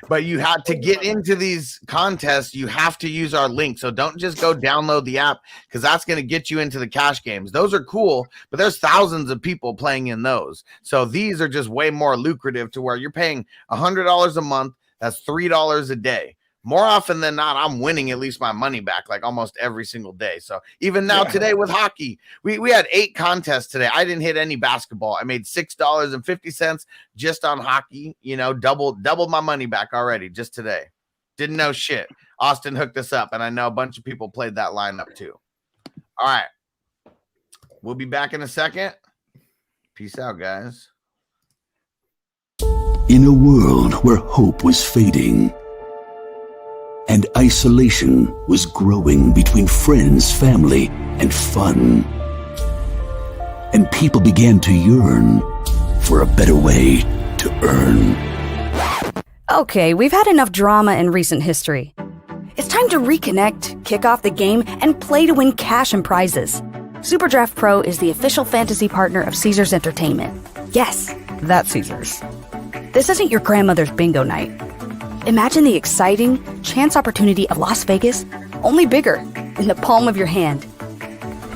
But you have to get into these contests. You have to use our link. So don't just go download the app because that's going to get you into the cash games. Those are cool, but there's thousands of people playing in those. So these are just way more lucrative to where you're paying $100 a month. That's $3 a day. More often than not, I'm winning at least my money back like almost every single day. So even now today with hockey, we had 8 contests today. I didn't hit any basketball. I made $6.50 just on hockey, doubled my money back already just today. Didn't know shit. Austin hooked us up, and I know a bunch of people played that lineup too. All right. We'll be back in a second. Peace out, guys. In a world where hope was fading, and isolation was growing between friends, family, and fun, and people began to yearn for a better way to earn. Okay, we've had enough drama in recent history. It's time to reconnect, kick off the game, and play to win cash and prizes. Super Draft Pro is the official fantasy partner of Caesars Entertainment. Yes, that's Caesars. This isn't your grandmother's bingo night. Imagine the exciting chance opportunity of Las Vegas, only bigger, in the palm of your hand.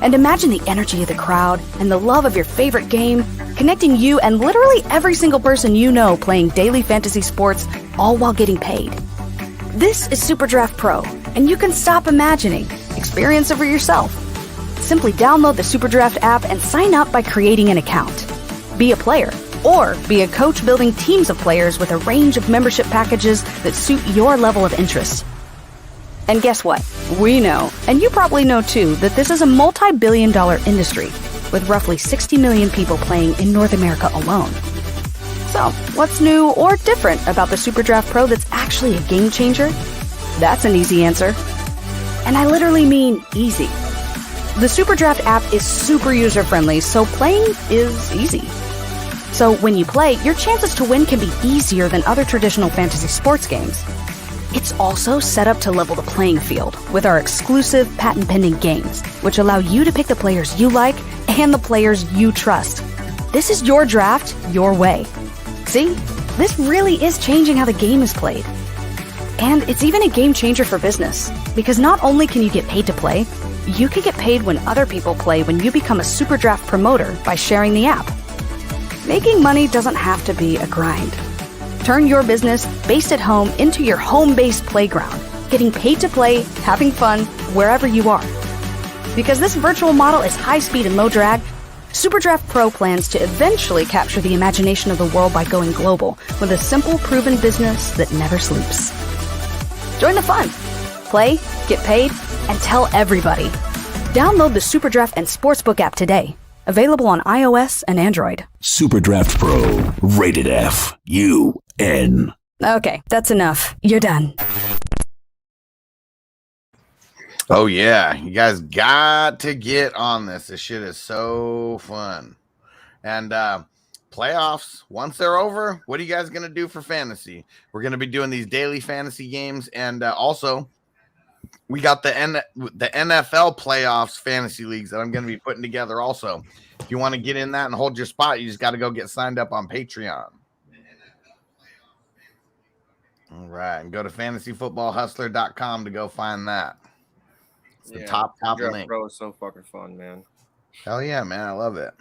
And imagine the energy of the crowd and the love of your favorite game, connecting you and literally every single person you know playing daily fantasy sports, all while getting paid. This is Super Draft Pro, and you can stop imagining. Experience it for yourself. Simply download the Super Draft app and sign up by creating an account. Be a player. Or be a coach building teams of players with a range of membership packages that suit your level of interest. And guess what? We know, and you probably know too, that this is a multi-billion-dollar industry with roughly 60 million people playing in North America alone. So, what's new or different about the Super Draft Pro that's actually a game changer? That's an easy answer. And I literally mean easy. The Super Draft app is super user-friendly, so playing is easy. So when you play, your chances to win can be easier than other traditional fantasy sports games. It's also set up to level the playing field with our exclusive patent-pending games, which allow you to pick the players you like and the players you trust. This is your draft, your way. See? This really is changing how the game is played. And it's even a game changer for business, because not only can you get paid to play, you can get paid when other people play when you become a Super Draft promoter by sharing the app. Making money doesn't have to be a grind. Turn your business based at home into your home-based playground, getting paid to play, having fun, wherever you are. Because this virtual model is high speed and low drag, SuperDraft Pro plans to eventually capture the imagination of the world by going global with a simple, proven business that never sleeps. Join the fun. Play, get paid, and tell everybody. Download the SuperDraft and Sportsbook app today. Available on iOS and Android. SuperDraft Pro, rated F, UN. Okay, that's enough. You're done. Oh yeah, you guys got to get on this. This shit is so fun. And playoffs, once they're over, what are you guys going to do for fantasy? We're going to be doing these daily fantasy games, and also we got the NFL playoffs fantasy leagues that I'm going to be putting together also. If you want to get in that and hold your spot, you just got to go get signed up on Patreon. All right, and go to fantasyfootballhustler.com to go find that. It's the top link. Pro is so fucking fun, man. Hell yeah, man. I love it.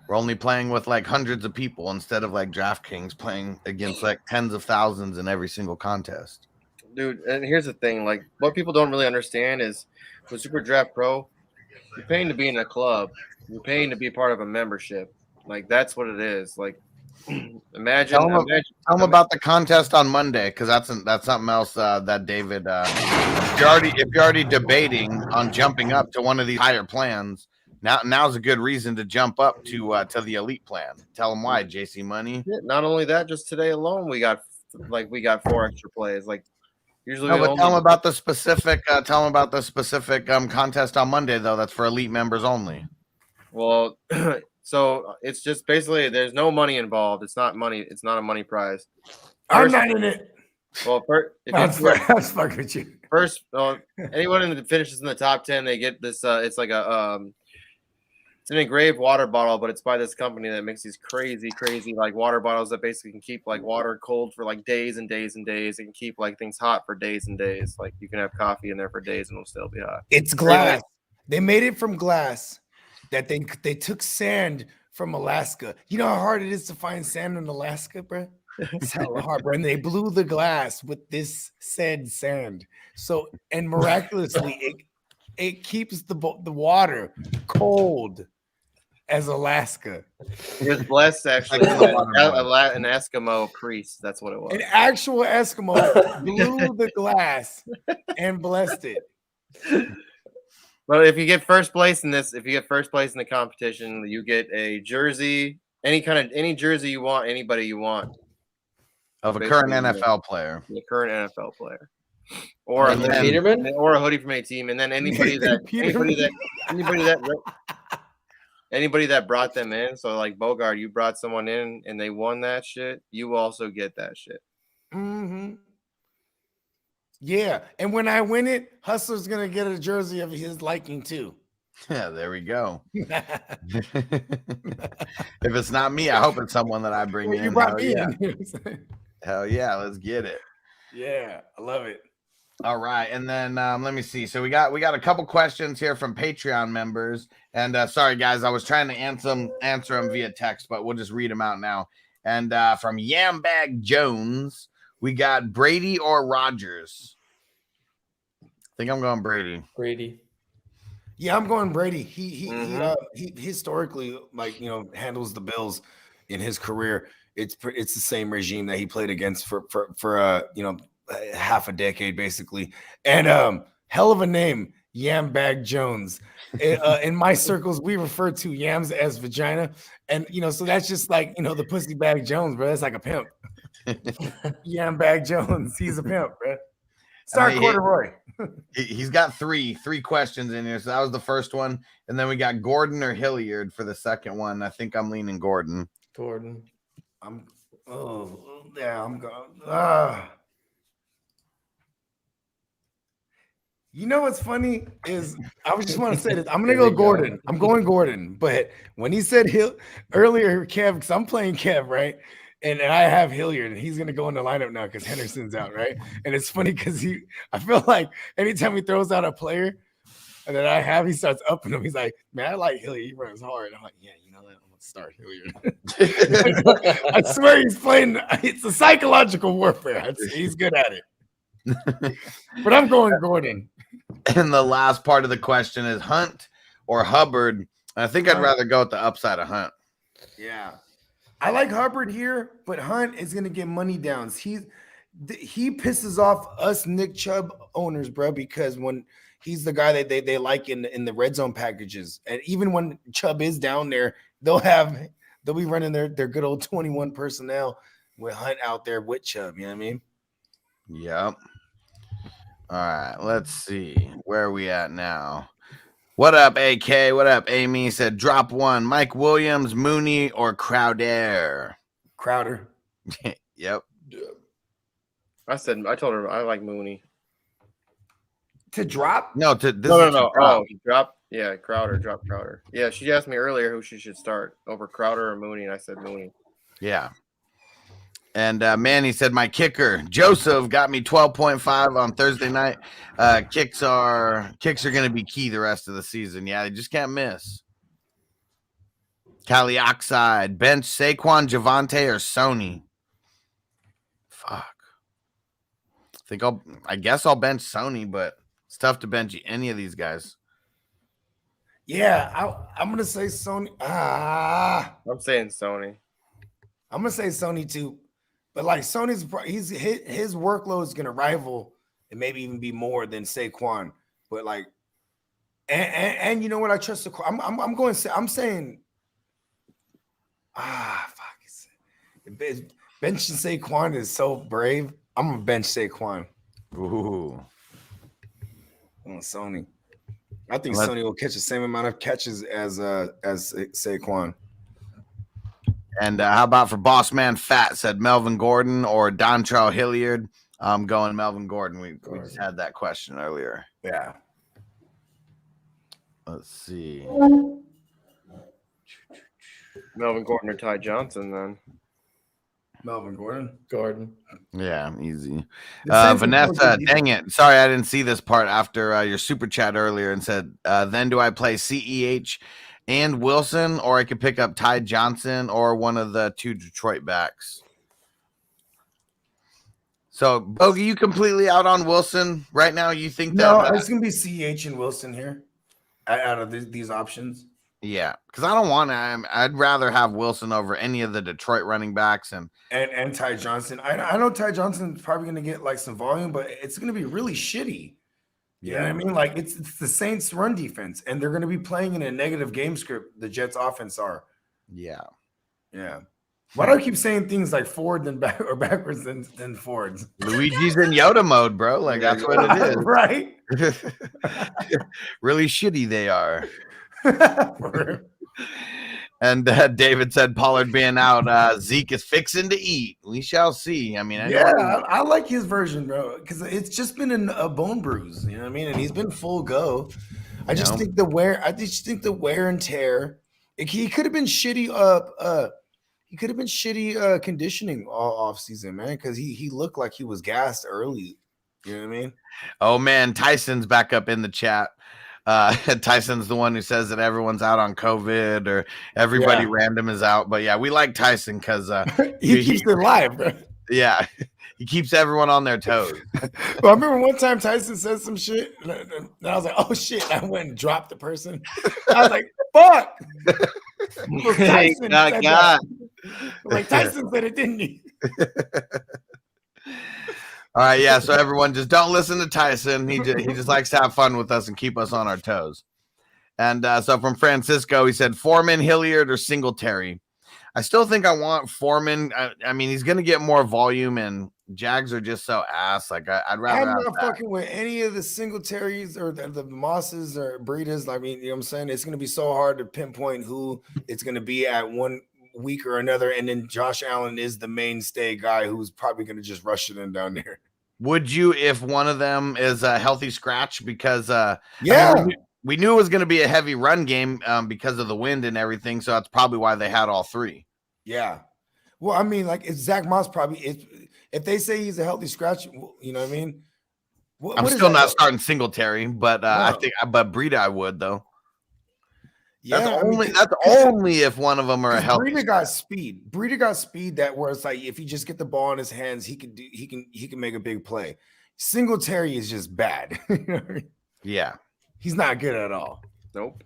We're only playing with like hundreds of people instead of like DraftKings playing against like tens of thousands in every single contest. Dude, and here's the thing. Like, what people don't really understand is with Super Draft Pro, you're paying to be in a club. You're paying to be part of a membership. Like, that's what it is. Like, imagine. Tell them about the contest on Monday, because that's something else that David. If you're already debating on jumping up to one of these higher plans, now's a good reason to jump up to the elite plan. Tell them why, JC Money. Yeah, not only that, just today alone, we got 4 extra plays. Like, usually, tell them about the specific. Contest on Monday though. That's for elite members only. Well. So it's just basically there's no money involved. It's not money. It's not a money prize. I'm not in it. Well, I was fucking with you. First, anyone that finishes in the top 10, they get this. It's like it's an engraved water bottle, but it's by this company that makes these crazy like water bottles that basically can keep like water cold for like days and days and days. It can keep like things hot for days and days. Like you can have coffee in there for days and it'll still be hot. It's glass. They made it from glass. That they took sand from Alaska. You know how hard it is to find sand in Alaska, bro? It's hella hard, bro. And they blew the glass with this said sand. So, and miraculously, it keeps the water cold as Alaska. It was blessed, actually. An Eskimo priest. That's what it was. An actual Eskimo blew the glass and blessed it. But if you get first place in the competition, you get a jersey, any jersey you want, anybody you want. Of a current NFL player. The current NFL player. Or a hoodie from a team. And then anybody that brought them in. So like Bogard, you brought someone in and they won that shit, you also get that shit. Mm-hmm. Yeah, and when I win it, Hustler's gonna get a jersey of his liking too. Yeah, there we go. If it's not me, I hope it's someone that I bring in. You brought me in. Hell yeah, let's get it. Yeah, I love it. All right, and then let me see. So we got a couple questions here from Patreon members, and sorry guys, I was trying to answer them via text, but we'll just read them out now. And from Yambag Jones. We got Brady or Rodgers. I think I'm going Brady. Brady. Yeah, I'm going Brady. He historically, like, handles the Bills in his career. It's the same regime that he played against for half a decade basically. And hell of a name, Yambag Jones. In my circles, we refer to yams as vagina, and so that's just like the pussy bag Jones, bro. That's like a pimp. Yambag Jones, he's a pimp, bro. Start corduroy. He's got three questions in here. So that was the first one, and then we got Gordon or Hilliard for the second one. I think I'm leaning Gordon. I'm going. You know what's funny is I just want to say this. I'm gonna go Gordon. I'm going Gordon, but when he said earlier, Kev, because I'm playing Kev, right? And I have Hilliard, and he's gonna go in the lineup now because Henderson's out, right? And it's funny because I feel like anytime he throws out a player that I have, he starts upping him. He's like, man, I like Hilliard. He runs hard. I'm like, yeah, you know what? I'm gonna start Hilliard. I swear he's playing. It's a psychological warfare. He's good at it. But I'm going Gordon. And the last part of the question is Hunt or Hubbard. I think I'd rather go with the upside of Hunt. Yeah. I like Hubbard here, but Hunt is going to get money downs. He pisses off us Nick Chubb owners, bro, because when he's the guy that they like in the red zone packages. And even when Chubb is down there, they'll be running their good old 21 personnel with Hunt out there with Chubb. You know what I mean? Yep. All right, let's see. Where are we at now? What up, AK? What up, Amy? Said drop one. Mike Williams, Mooney, or Crowder? Crowder. Yep. I told her I like Mooney. To drop? No, No. drop. Oh, drop. Yeah, Crowder. Drop Crowder. Yeah, she asked me earlier who she should start over Crowder or Mooney, and I said Mooney. Yeah. And Manny said my kicker Joseph got me 12.5 on Thursday night. Kicks are going to be key the rest of the season. Yeah, they just can't miss. Cali Oxide, bench Saquon, Javante, or Sony. Fuck. I guess I'll bench Sony, but it's tough to bench any of these guys. Yeah, I'm gonna say Sony. I'm saying Sony. I'm gonna say Sony too. But like Sony's, his workload is gonna rival and maybe even be more than Saquon. But like, and you know what? I trust the. I'm saying. Benching Saquon is so brave. I'm gonna bench Saquon. Ooh. On Sony. I think Sony will catch the same amount of catches as Saquon. And how about for Boss Man Fat said Melvin Gordon or Dontrell Hilliard? I'm going Melvin Gordon. We just had that question earlier. Yeah. Let's see. Melvin Gordon or Ty Johnson then. Melvin Gordon. Yeah, easy. Vanessa, dang it. Sorry, I didn't see this part after your super chat earlier and said, then do I play CEH and Wilson, or I could pick up Ty Johnson or one of the two Detroit backs? So, Bogey, you completely out on Wilson right now? You think no, it's going to be CEH and Wilson here out of these options. Yeah, because I don't want to. I'd rather have Wilson over any of the Detroit running backs and Ty Johnson. I know Ty Johnson's probably going to get like some volume, but it's going to be really shitty. You know what I mean? Like it's the Saints' run defense, and they're going to be playing in a negative game script. The Jets' offense are. Yeah. Why do I keep saying things like forward than back or backwards than forwards? Luigi's in Yoda mode, bro. Like that's what it is, right? Really shitty they are. And David said Pollard being out, Zeke is fixing to eat. We shall see. I mean, I like his version, bro, because it's just been a bone bruise. You know what I mean? And he's been full go. I just think the wear. I just think the wear and tear. He could have been shitty. He could have been shitty conditioning all off season, man, because he looked like he was gassed early. You know what I mean? Oh man, Tyson's back up in the chat. Tyson's the one who says that everyone's out on COVID or everybody random is out. But yeah, we like Tyson because he keeps it alive, bro. Yeah, he keeps everyone on their toes. Well, I remember one time Tyson said some shit, and I was like, "Oh shit!" I went and dropped the person. I was like, "Fuck!" Tyson said that. Like Tyson said it, didn't he? All right, yeah. So everyone, just don't listen to Tyson. He just likes to have fun with us and keep us on our toes. And so from Francisco, he said Foreman, Hilliard, or Singletary. I still think I want Foreman. I mean, he's going to get more volume, and Jags are just so ass. Like I'd rather. I'm not fucking with any of the Singletaries or the Mosses or Breeders. I mean, you know what I'm saying? It's going to be so hard to pinpoint who it's going to be at one week or another, and then Josh Allen is the mainstay guy who's probably going to just rush it in down there. Would you, if one of them is a healthy scratch? Because I mean, we knew it was going to be a heavy run game because of the wind and everything, so that's probably why they had all three. Yeah. Well, I mean, like if Zach Moss if they say he's a healthy scratch, you know what I mean? I'm still not starting Singletary, but no. I think, but Breida I would though. Yeah, that's only if one of them are a healthy. Breida got speed. Breida got speed that where it's like if you just get the ball in his hands, he can make a big play. Singletary is just bad. Yeah, he's not good at all. Nope.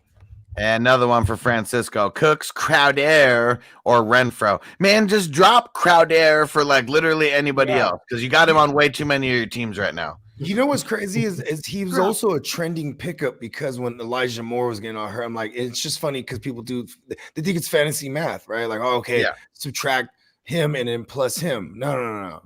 And another one for Francisco. Cooks, Crowder, or Renfro. Man, just drop Crowder for like literally anybody else because you got him on way too many of your teams right now. You know what's crazy is he was also a trending pickup because when Elijah Moore was getting all hurt, I'm like, it's just funny because people they think it's fantasy math, right? Like, oh, okay, subtract him and then plus him. No.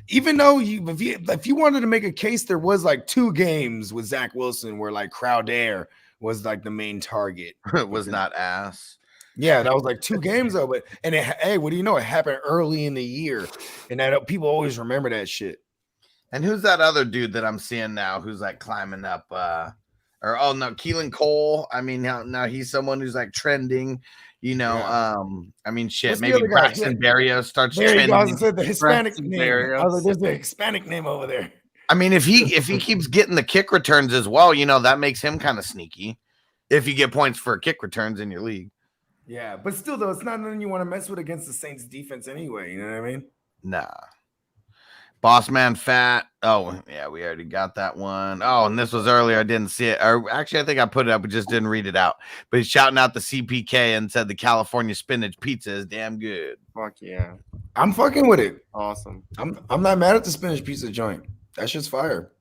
Even though if you wanted to make a case, there was like 2 games with Zach Wilson where like Crowder was like the main target. It was not ass. Yeah, that was like 2 games though. But hey, what do you know? It happened early in the year, and that people always remember that shit. And who's that other dude that I'm seeing now who's like climbing up? Keelan Cole. I mean, now he's someone who's like trending. You know, I mean, shit. What's maybe Braxton Berrios starts trending. I was said the Hispanic Braxton name. Berrios. I was like, there's a Hispanic name over there. I mean, if he keeps getting the kick returns as well, you know, that makes him kind of sneaky. If you get points for kick returns in your league. Yeah, but still, though, it's not nothing you want to mess with against the Saints defense anyway. You know what I mean? Nah. Boss Man Fat. Oh, yeah, we already got that one. Oh, and this was earlier. I didn't see it. Or actually, I think I put it up, but just didn't read it out. But he's shouting out the CPK and said the California spinach pizza is damn good. Fuck yeah. I'm fucking with it. Awesome. I'm not mad at the spinach pizza joint. That shit's fire.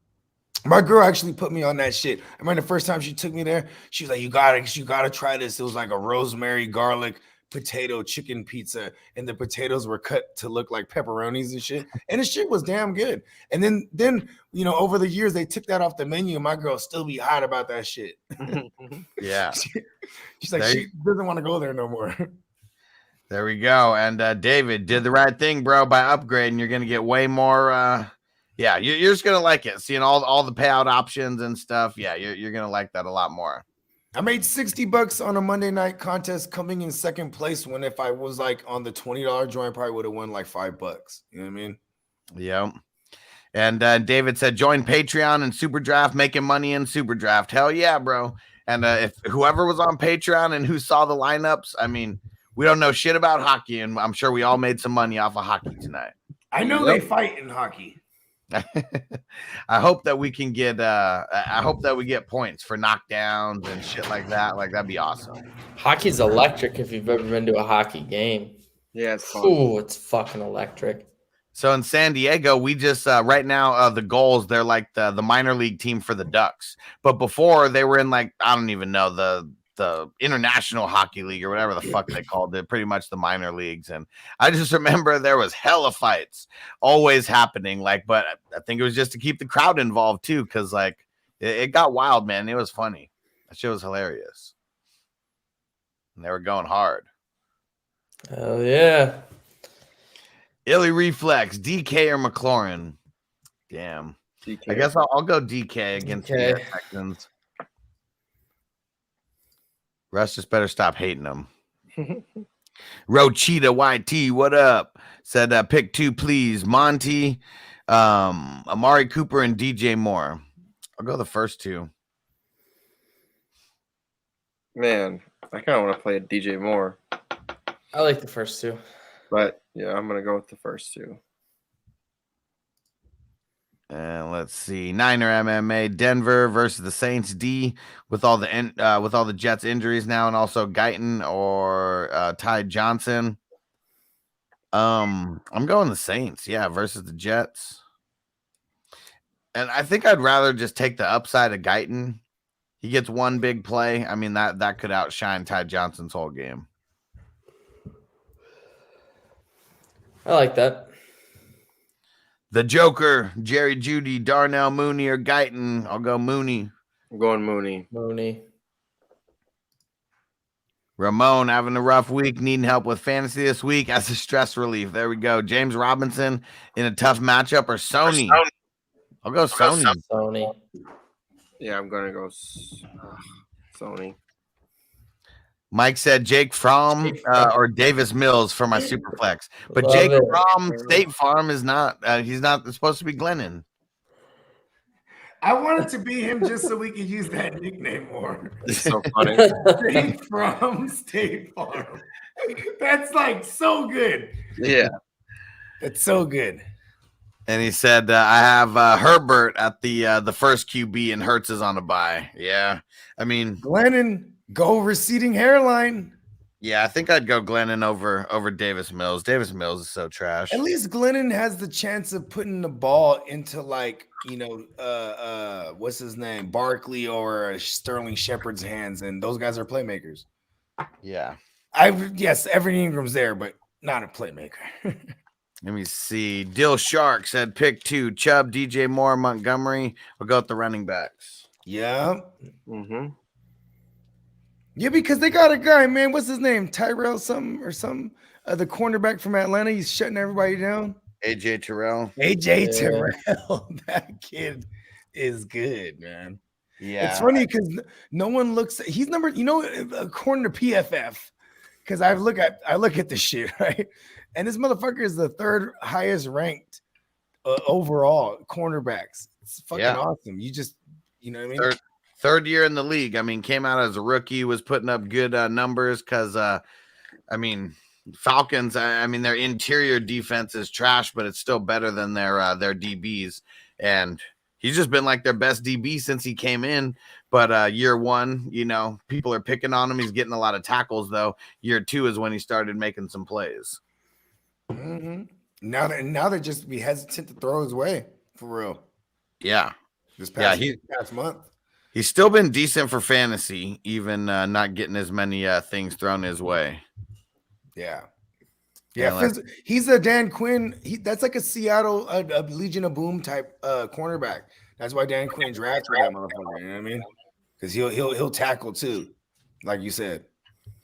My girl actually put me on that shit. I remember the first time she took me there, she was like, you gotta try this. It was like a rosemary, garlic, potato chicken pizza, and the potatoes were cut to look like pepperonis and shit. And the shit was damn good. And then you know, over the years they took that off the menu. My girl still be hot about that shit. Yeah. She's like, she doesn't want to go there no more. There we go. And David did the right thing, bro, by upgrading. You're gonna get way more yeah, you're just gonna like it. Seeing all the payout options and stuff. Yeah, you're gonna like that a lot more. I made $60 on a Monday night contest coming in second place when if I was like on the $20 joint, I probably would have won like $5. You know what I mean? Yeah. And David said, join Patreon and Super Draft, making money in Super Draft. Hell yeah, bro. And if whoever was on Patreon and who saw the lineups, I mean, we don't know shit about hockey, and I'm sure we all made some money off of hockey tonight. I know they fight in hockey. I hope that we can get I hope that we get points for knockdowns and shit like that. Like that'd be awesome. Hockey's electric if you've ever been to a hockey game. Yeah, it's fun. Ooh, it's fucking electric. So in San Diego, we just right now the goals, they're like the minor league team for the Ducks. But before they were in like, I don't even know, the International Hockey League or whatever the fuck they called it, pretty much the minor leagues. And I just remember there was hella fights always happening. Like, but I think it was just to keep the crowd involved too, because like it got wild, man. It was funny. That shit was hilarious. And they were going hard. Oh yeah. Illy Reflex, DK or McLaurin? Damn. DK. I guess I'll go DK against the Texans. Russ just better stop hating them. Rochita YT, what up? Said pick 2, please. Monty, Amari Cooper, and DJ Moore. I'll go the first 2. Man, I kind of want to play a DJ Moore. I like the first 2. But yeah, I'm gonna go with the first 2. And let's see, Niner MMA, Denver versus the Saints D with all the Jets injuries now, and also Guyton or Ty Johnson. I'm going the Saints, versus the Jets. And I think I'd rather just take the upside of Guyton. He gets one big play. I mean, that could outshine Ty Johnson's whole game. I like that. The Joker, Jerry Jeudy, Darnell Mooney, or Guyton. I'll go Mooney. I'm going Mooney. Ramon having a rough week, needing help with fantasy this week as a stress relief. There we go. James Robinson in a tough matchup or Sony. I'll go Sony. Yeah, I'm going to go Sony. Mike said Jake Fromm or Davis Mills for my Superflex. But Jake Fromm, State Farm is not, he's not supposed to be Glennon. I wanted to be him just so we could use that nickname more. It's so funny. State from State Farm. That's like so good. Yeah. That's so good. And he said, I have Herbert at the first QB and Hurts is on a bye. Yeah. I mean, Glennon, go receding hairline. yeah, I think I'd go Glennon over Davis Mills. Davis Mills is so trash. At least Glennon has the chance of putting the ball into what's his name? Barkley or Sterling Shepard's hands, and those guys are playmakers. Yeah. Yes, Evan Ingram's there, but not a playmaker. Let me see. Dill Shark said pick 2. Chubb, DJ Moore, Montgomery. We'll go with the running backs. Yeah. Mm-hmm. Yeah, because they got a guy, man. What's his name? Tyrell something. The cornerback from Atlanta. He's shutting everybody down. AJ Terrell. AJ Terrell. That kid is good, man. Yeah. It's funny because no one looks. He's number, according to PFF, because I look at the shit, right? And this motherfucker is the 3rd highest ranked overall cornerbacks. It's fucking awesome. You know what I mean? Third year in the league. I mean, came out as a rookie, was putting up good numbers because, Falcons, their interior defense is trash, but it's still better than their DBs. And he's just been like their best DB since he came in. But year 1, people are picking on him. He's getting a lot of tackles, though. Year 2 is when he started making some plays. Mm-hmm. Now they just be hesitant to throw his way, for real. Yeah. This past month. He's still been decent for fantasy, even not getting as many things thrown his way. Yeah. He's a Dan Quinn. That's like a Seattle a Legion of Boom type cornerback. That's why Dan Quinn drafted that motherfucker. You know what I mean? Because he'll tackle too, like you said.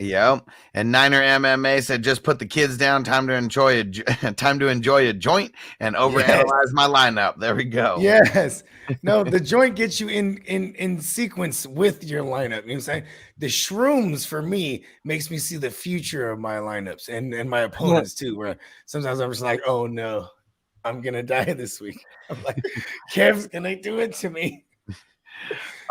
Yep. And Niner MMA said, just put the kids down. Time to enjoy a joint and overanalyze my lineup. There we go. Yes. No, the joint gets you in sequence with your lineup. You know what I'm saying? The shrooms for me makes me see the future of my lineups and my opponents too. Where sometimes I'm just like, oh no, I'm gonna die this week. I'm like, Kev's gonna do it to me.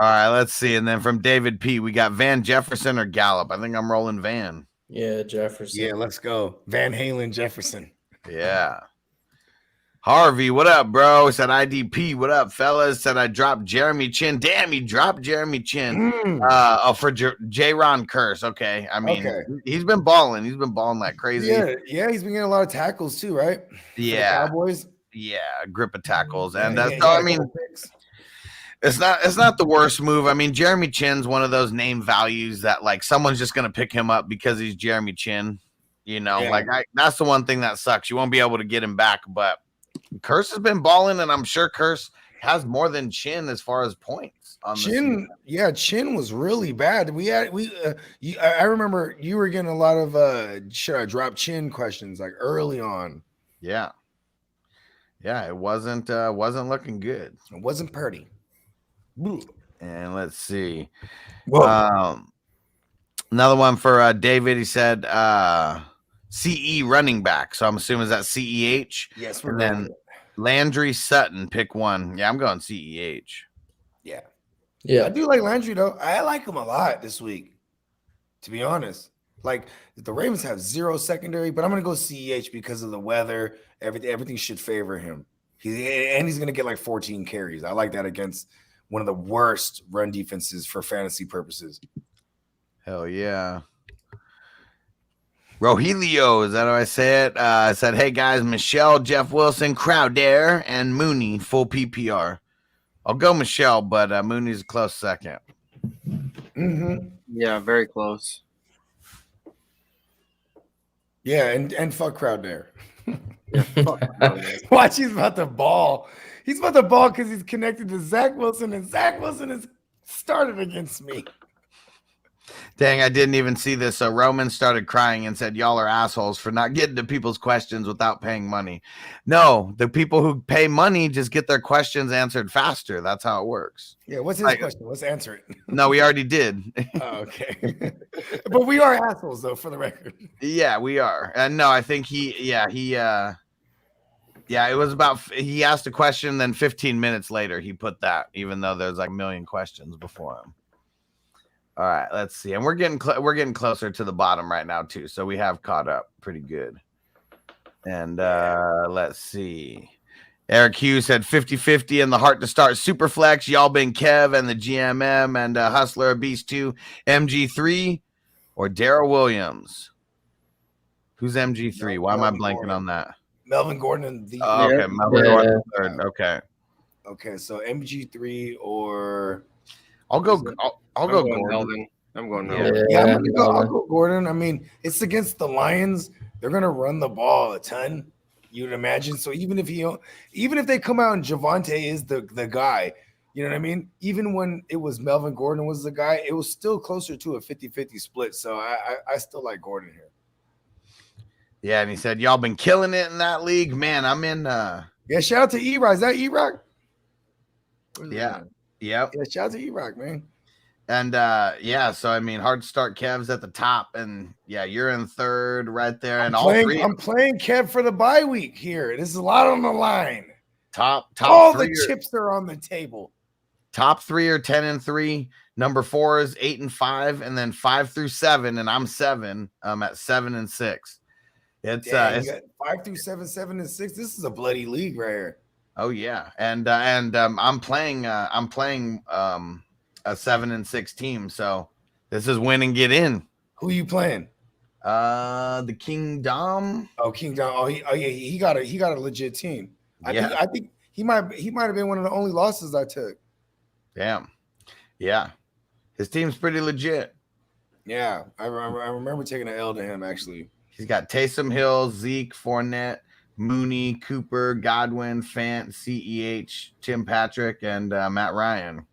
All right, let's see. And then from David P, we got Van Jefferson or Gallup. I think I'm rolling Van. Yeah, Jefferson. Yeah, let's go. Van Halen Jefferson. Yeah. Harvey, what up, bro? Said IDP. What up, fellas? Said I dropped Jeremy Chin. Damn, he dropped Jeremy Chin. For J-Ron Curse. Okay. I mean, he's been balling. He's been balling like crazy. Yeah, he's been getting a lot of tackles too, right? Yeah. Cowboys. Yeah, grip of tackles. And it's not the worst move. I mean, Jeremy Chin's one of those name values that like someone's just gonna pick him up because he's Jeremy Chin. That's the one thing that sucks. You won't be able to get him back, but Curse has been balling, and I'm sure Curse has more than Chin as far as points on Chin. Yeah, Chin was really bad. I remember you were getting a lot of should I drop Chin questions like early on. Yeah, it wasn't looking good. It wasn't pretty. And let's see. Another one for David. He said CE running back. So I'm assuming that's CEH. Yes. And then Landry Sutton, pick one. Yeah, I'm going CEH. Yeah. I do like Landry though. I like him a lot this week, to be honest. Like the Ravens have 0 secondary, but I'm gonna go CEH because of the weather. Everything should favor him. He's gonna get like 14 carries. I like that against one of the worst run defenses for fantasy purposes. Hell yeah. Rogelio, is that how I say it? I said, hey guys, Michelle, Jeff Wilson, Crowder, and Mooney, full PPR. I'll go Michelle, but Mooney's a close second. Mm-hmm. Yeah, very close. Yeah, and fuck Crowder. Yeah, fuck Watch, he's about to ball. He's about to ball because he's connected to Zach Wilson, and Zach Wilson has started against me. Dang, I didn't even see this. So Roman started crying and said, y'all are assholes for not getting to people's questions without paying money. No, the people who pay money just get their questions answered faster. That's how it works. Yeah, what's his question? Let's answer it. No, we already did. Oh, okay. But we are assholes, though, for the record. Yeah, we are. And no, I think it was about, he asked a question, then 15 minutes later, he put that, even though there's like a million questions before him. All right, let's see. And we're getting closer to the bottom right now, too. So we have caught up pretty good. And let's see. Eric Hughes said 50-50 in the Heart to Start Superflex. Y'all been Kev and the GMM and Hustler Beast 2, MG3 or Darrell Williams. Who's MG3? Why am I blanking Gordon. on that? Melvin Gordon and the Okay, Melvin Gordon third. Okay. Okay, so MG3 or I'll go I'm Gordon. going Melvin. I'm going Melvin. yeah, I'll go Gordon. I mean, it's against the Lions. They're gonna run the ball a ton. You'd imagine. So even if they come out and Javonte is the guy, you know what I mean? Even when it was Melvin Gordon was the guy, it was still closer to a 50-50 split. So I still like Gordon here. Yeah, and he said y'all been killing it in that league. Man, I'm in Yeah, shout out to E-Rock. Is that E-Rock? Yeah. Yep. Yeah, shout out to E-Rock, man. And so I mean, Hard to Start Kev's at the top, and yeah, you're in third right there, and all three. I'm playing Kev for the bye week here. This is a lot on the line. Top all three the chips are on the table. Top 3 are 10-3. Number 4 is 8-5, and then 5 through 7, and I'm 7. I'm at 7-6. It's Damn, you got 5 through 7, 7 and 6. This is a bloody league right here. Oh yeah, and I'm playing a 7-6 team, so this is win and get in. Who you playing? The Kingdom. Oh, Kingdom. Oh, yeah, he got a legit team. I think he might have been one of the only losses I took. Damn. Yeah, his team's pretty legit. Yeah, I remember taking an L to him actually. He's got Taysom Hill, Zeke, Fournette, Mooney, Cooper, Godwin, Fant, CEH, Tim Patrick, and Matt Ryan.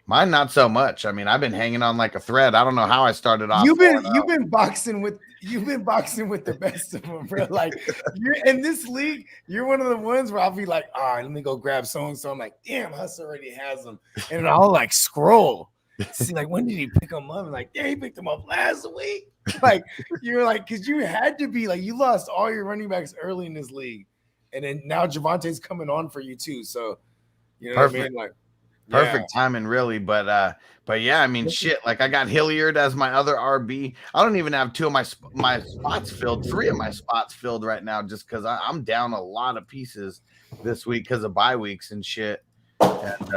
Mine not so much. I mean, I've been hanging on like a thread. I don't know how I started off. You've been boxing with the best of them, bro. Like you're in this league, you're one of the ones where I'll be like, all right, let me go grab so and so. I'm like, damn, Huss already has them, and I'll like scroll, see like when did he pick them up? I'm like, yeah, he picked them up last week. Like you're like, because you had to be like, you lost all your running backs early in this league, and then now Javonte's coming on for you too. So you know Perfect. what I mean, like. Perfect timing, really, but yeah, I mean, shit. Like I got Hilliard as my other RB. I don't even have 2 of my spots filled. 3 of my spots filled right now, just because I'm down a lot of pieces this week because of bye weeks and shit. And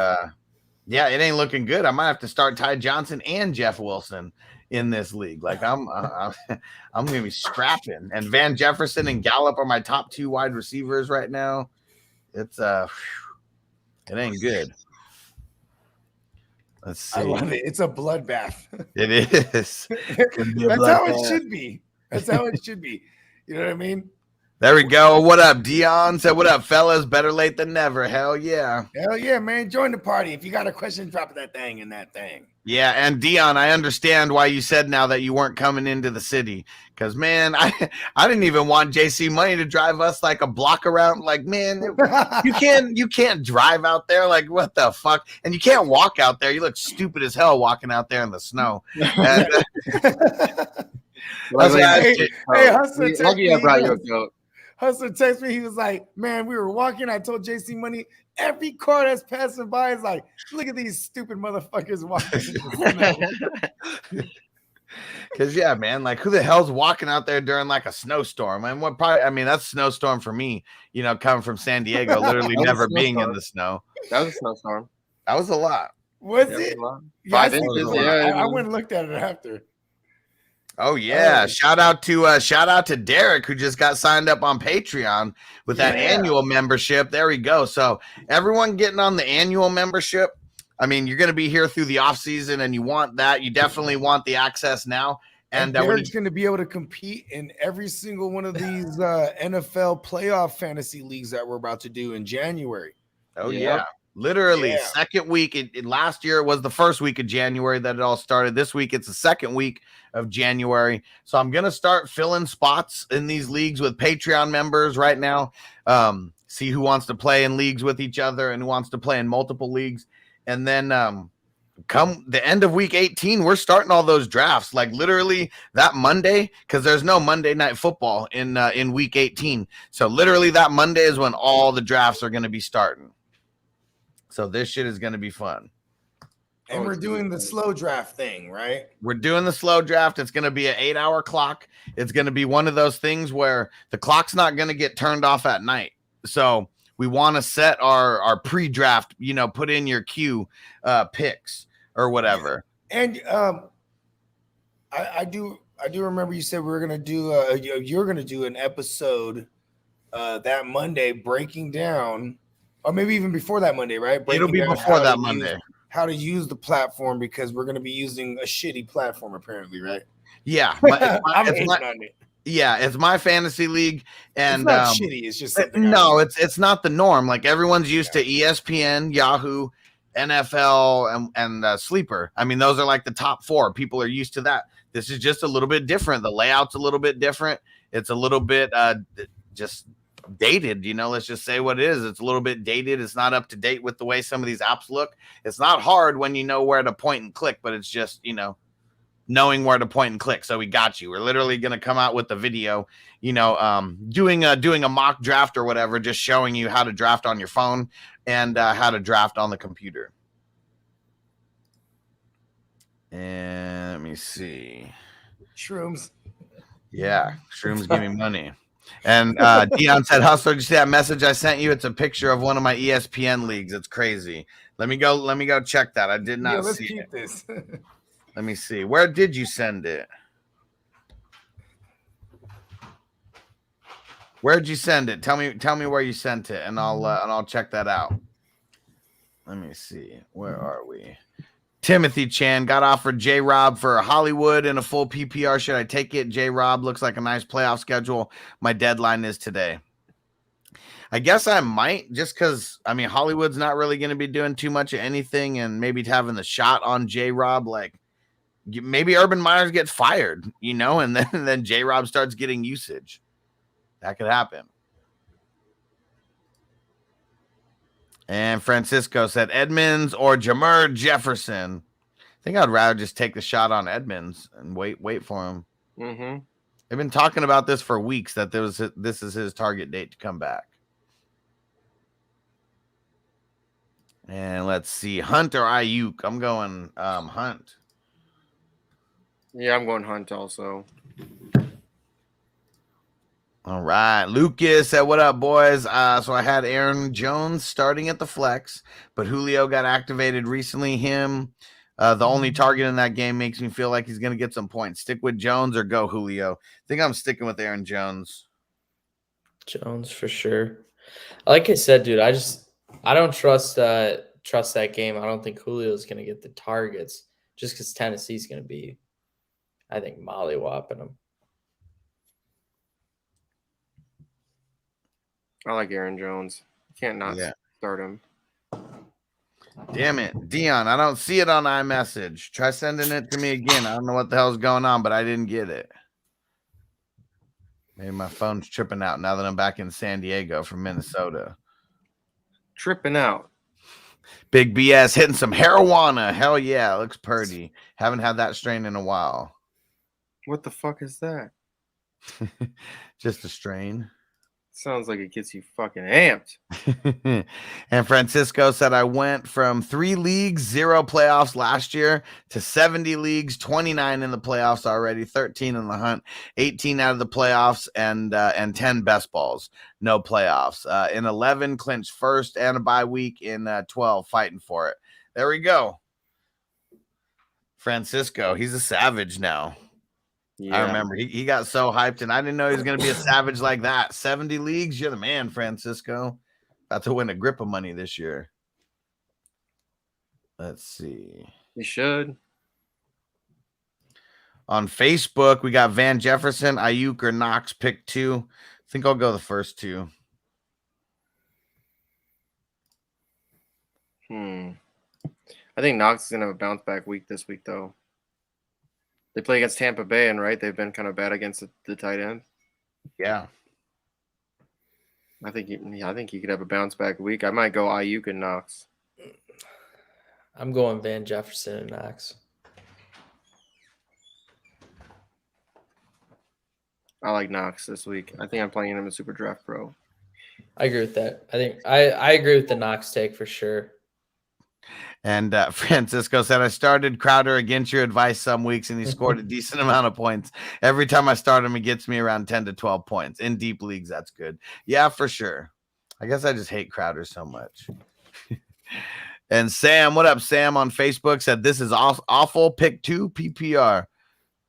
yeah, it ain't looking good. I might have to start Ty Johnson and Jeff Wilson in this league. Like I'm gonna be scrapping. And Van Jefferson and Gallup are my top 2 wide receivers right now. It's it ain't good. Let's see. I love it. It's a bloodbath. It is. That's how it should be. That's how it should be. You know what I mean? There we go. What up, Dion? Said, what up, fellas? Better late than never. Hell yeah. Hell yeah, man. Join the party. If you got a question, drop that thing in that thing. Yeah, and Dion, I understand why you said now that you weren't coming into the city. Because, man, I didn't even want JC Money to drive us like a block around. Like, man, you can't drive out there. Like, what the fuck? And you can't walk out there. You look stupid as hell walking out there in the snow. And, hey, Hustler, I brought your goat. Hustler texted me. He was like, man, we were walking. I told JC Money, every car that's passing by is like, look at these stupid motherfuckers walking. Because, yeah, man, like, who the hell's walking out there during, like, a snowstorm? And that's snowstorm for me, you know, coming from San Diego, literally never being in the snow. That was a snowstorm. That was a lot. Was Yeah, it? a lot. Yeah, 5 inches. Yeah, I went and looked at it after. Oh yeah! Shout out to Derek, who just got signed up on Patreon with that annual membership. There we go. So everyone getting on the annual membership. I mean, you're going to be here through the off season, and you want that. You definitely want the access now. And Derek's going to be able to compete in every single one of these NFL playoff fantasy leagues that we're about to do in January. Oh yeah. Literally second week. Last year it was the first week of January that it all started. This week it's the second week of January. So I'm gonna start filling spots in these leagues with Patreon members right now. See who wants to play in leagues with each other and who wants to play in multiple leagues. And then come the end of week 18, we're starting all those drafts like literally that Monday, because there's no Monday night football in week 18. So literally that Monday is when all the drafts are going to be starting. So this shit is going to be fun. And we're doing the slow draft thing, right? We're doing the slow draft. It's going to be an 8-hour clock. It's going to be one of those things where the clock's not going to get turned off at night. So we want to set our pre-draft, put in your queue picks or whatever. And I do remember you said we were going to do you're going to do an episode that Monday breaking down, or maybe even before that Monday, right? It'll be before that Monday. How to use the platform, because we're going to be using a shitty platform apparently, right? Yeah. It's my fantasy league, and it's not shitty. It's just something it's not the norm. Like everyone's used to ESPN, Yahoo, NFL, and Sleeper. I mean, those are like the top 4. People are used to that. This is just a little bit different. The layout's a little bit different. It's a little bit just dated, let's just say what it is. It's a little bit dated. It's not up to date with the way some of these apps look. It's not hard when you know where to point and click, but it's just, knowing where to point and click. So we got you. We're literally going to come out with the video, doing a mock draft or whatever, just showing you how to draft on your phone and how to draft on the computer. And let me see. Shrooms. Yeah. Shrooms give me money. And Dion said, Hustler, did you see that message I sent you? It's a picture of one of my ESPN leagues. It's crazy. Let me go check that. I did not see it. This. Let me see. Where did you send it? Where'd you send it? Tell me where you sent it, and I'll check that out. Let me see. Where are we? Timothy Chan got offered J-Rob for Hollywood in a full PPR. Should I take it? J-Rob looks like a nice playoff schedule. My deadline is today. I guess I might, just because, Hollywood's not really going to be doing too much of anything, and maybe having the shot on J-Rob, like maybe Urban Meyers gets fired, and then J-Rob starts getting usage. That could happen. And Francisco said Edmonds or Jameer Jefferson. I think I'd rather just take the shot on Edmonds and wait for him. Mm-hmm. They've been talking about this for weeks, that this is his target date to come back. And let's see, Hunt or Ayuk. I'm going Hunt. Yeah, I'm going Hunt also. All right. Lucas said, what up, boys? So I had Aaron Jones starting at the flex, but Julio got activated recently. The only target in that game makes me feel like he's going to get some points. Stick with Jones or go Julio? I think I'm sticking with Aaron Jones. Jones for sure. Like I said, dude, I don't trust that game. I don't think Julio is going to get the targets just because Tennessee's going to be, I think, mollywopping him. I like Aaron Jones. Can't not start him. Damn it, Dion, I don't see it on iMessage. Try sending it to me again. I don't know what the hell's going on, but I didn't get it. Maybe my phone's tripping out now that I'm back in San Diego from Minnesota. Tripping out. Big BS hitting some marijuana. Hell yeah, looks purty. Haven't had that strain in a while. What the fuck is that? Just a strain. Sounds like it gets you fucking amped. And Francisco said, I went from 3 leagues, 0 playoffs last year to 70 leagues, 29 in the playoffs already, 13 in the hunt, 18 out of the playoffs, and 10 best balls, no playoffs. In 11, clinched first and a bye week. In 12, fighting for it. There we go. Francisco, he's a savage now. Yeah. I remember he got so hyped, and I didn't know he was going to be a savage like that. 70 leagues, you're the man, Francisco. About to win a grip of money this year. Let's see. You should. On Facebook, we got Van Jefferson, Ayuk, or Knox, pick 2. I think I'll go the first 2. I think Knox is going to have a bounce back week this week, though. They play against Tampa Bay, and right, they've been kind of bad against the tight end. Yeah, I think he could have a bounce back week. I might go Ayuk and Knox. I'm going Van Jefferson and Knox. I like Knox this week. I think I'm playing him in Super Draft Pro. I agree with that. I think I agree with the Knox take for sure. And Francisco said, I started Crowder against your advice some weeks, and he scored a decent amount of points. Every time I start him, he gets me around 10 to 12 points. In deep leagues, that's good. Yeah, for sure. I guess I just hate Crowder so much. And Sam, what up, Sam, on Facebook said, this is awful. Pick 2 PPR.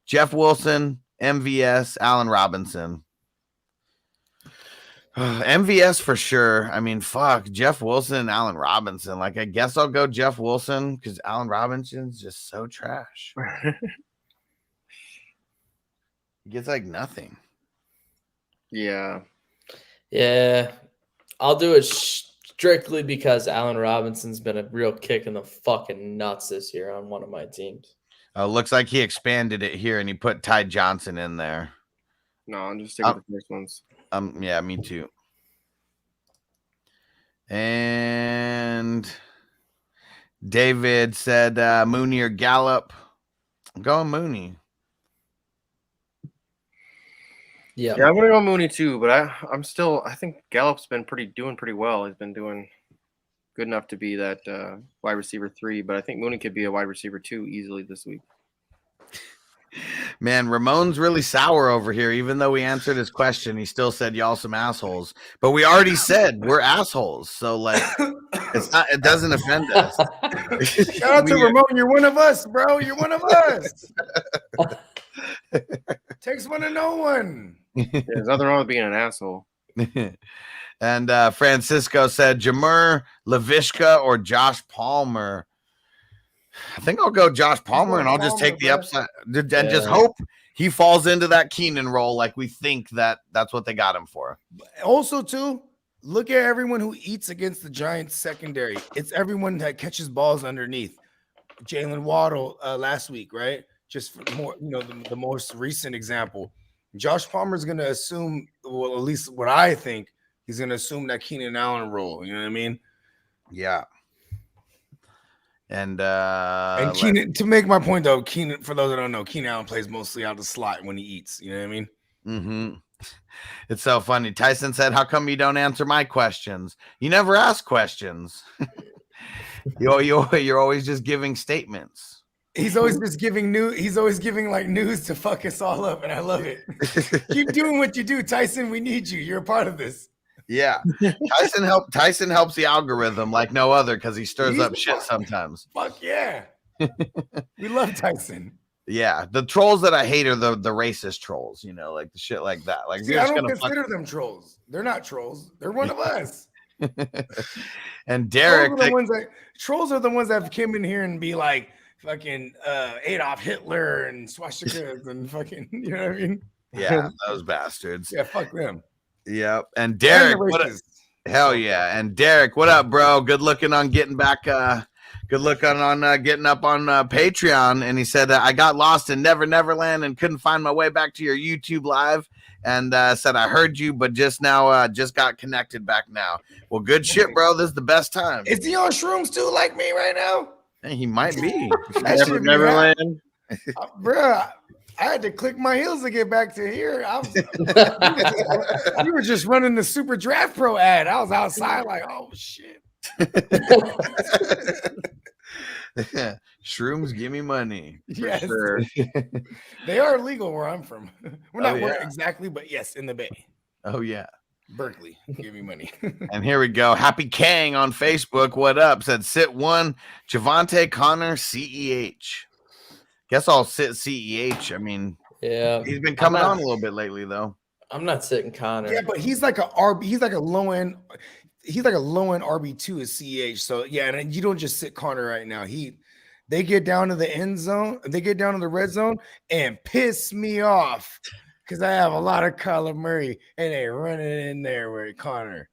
Jeff Wilson, MVS, Allen Robinson. MVS for sure. I mean, fuck, Jeff Wilson and Allen Robinson. Like, I guess I'll go Jeff Wilson because Allen Robinson's just so trash. He gets like nothing. Yeah. Yeah. I'll do it strictly because Allen Robinson's been a real kick in the fucking nuts this year on one of my teams. Looks like he expanded it here and he put Ty Johnson in there. No, I'm just sticking with the first ones. Yeah, me too. And David said Mooney or Gallup. I'm going Mooney. Yeah, I'm gonna go Mooney too, but I think Gallup's been doing pretty well. He's been doing good enough to be that wide receiver 3, but I think Mooney could be a wide receiver 2 easily this week. Man, Ramon's really sour over here. Even though we answered his question, he still said y'all some assholes. But we already said we're assholes, so like it doesn't offend us. Shout out to Ramon. You're one of us, bro. You're one of us. Takes one to know one. There's nothing wrong with being an asshole. And Francisco said Jamur, Laviska, or Josh Palmer. I think I'll go Josh Palmer, and I'll just take the upside and just hope he falls into that Keenan role like we think that's what they got him for. Also, too, look at everyone who eats against the Giants secondary. It's everyone that catches balls underneath. Jalen Waddle last week, right? Just for more, the most recent example. Josh Palmer's going to assume, well, at least what I think, he's going to assume that Keenan Allen role. You know what I mean? Yeah. And Keenan, to make my point though, Keenan, for those that don't know, Keenan Allen plays mostly out of the slot when he eats. You know what I mean? Mm-hmm. It's so funny. Tyson said, "How come you don't answer my questions? You never ask questions. You're always just giving statements." He's always just giving news. He's always giving like news to fuck us all up, and I love it. Keep doing what you do, Tyson. We need you. You're a part of this. Yeah, Tyson helps the algorithm like no other because he stirs up shit sometimes. Fuck yeah, we love Tyson. Yeah, the trolls that I hate are the racist trolls. Like the shit like that. Like, see, I don't consider them trolls. They're not trolls. They're one of us. And Derek, trolls are the ones that came in here and be like fucking Adolf Hitler and swastikas and fucking, you know what I mean? Yeah, those bastards. Yeah, fuck them. Yep. And Derek, hell yeah. And Derek, what up, bro? Good looking on getting back. Good looking on getting up on Patreon. And he said, I got lost in Neverland and couldn't find my way back to your YouTube live. And said, I heard you, but just now, just got connected back now. Well, good shit, bro. This is the best time. Is he on shrooms too, like me right now? Hey, he might be. Neverland. Bro, I had to click my heels to get back to here. You were just running the Super Draft Pro ad. I was outside like, oh shit. Shrooms give me money. Yes, sure. They are illegal where I'm from. We're not where exactly, but yes, in the Bay. Oh yeah, Berkeley, give me money. And here we go. Happy Kang on Facebook. What up? Said sit one. Javante Connor CEH. Guess I'll sit CEH. I mean, yeah, he's been coming on a little bit lately, though. I'm not sitting Connor. Yeah, but he's like a RB. He's like a low end. He's like a low end RB2 is CEH. So yeah, and you don't just sit Connor right now. They get down to the end zone. They get down to the red zone and piss me off because I have a lot of Kyler Murray and they running in there with Connor.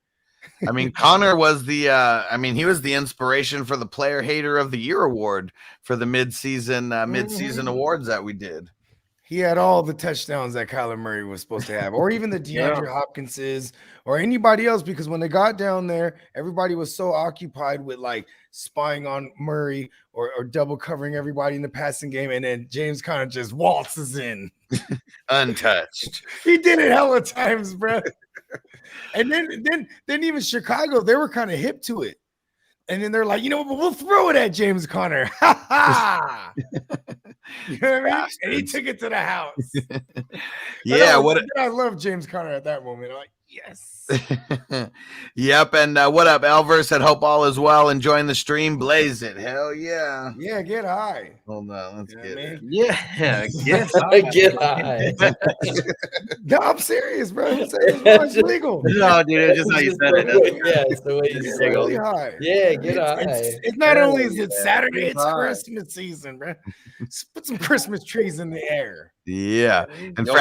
I mean, Connor was he was the inspiration for the Player Hater of the Year award for the mid-season awards that we did. He had all the touchdowns that Kyler Murray was supposed to have, or even the DeAndre Hopkinses or anybody else, because when they got down there, everybody was so occupied with like spying on Murray or double covering everybody in the passing game. And then James kind of just waltzes in. Untouched. He did it hella times, bro. And then even Chicago, they were kind of hip to it. And then they're like, you know what, but we'll throw it at James Conner. Ha ha. You know what I mean? And he took it to the house. Yeah, I love James Conner at that moment. I'm like, yes. Yep. And what up, Elver? Said hope all is well. Enjoying the stream. Blaze it. Hell yeah. Yeah, get high. Hold on. Let's get it. Yeah, Get high. No, I'm serious, bro. It's legal. No, dude, it's just how you said it. Yeah, it's the way you It's say really it. high. Yeah, get high. It's not only is it Yeah, Saturday, get it's high. Christmas season, bro. Let's put some Christmas trees in the air. Yeah. And Yo,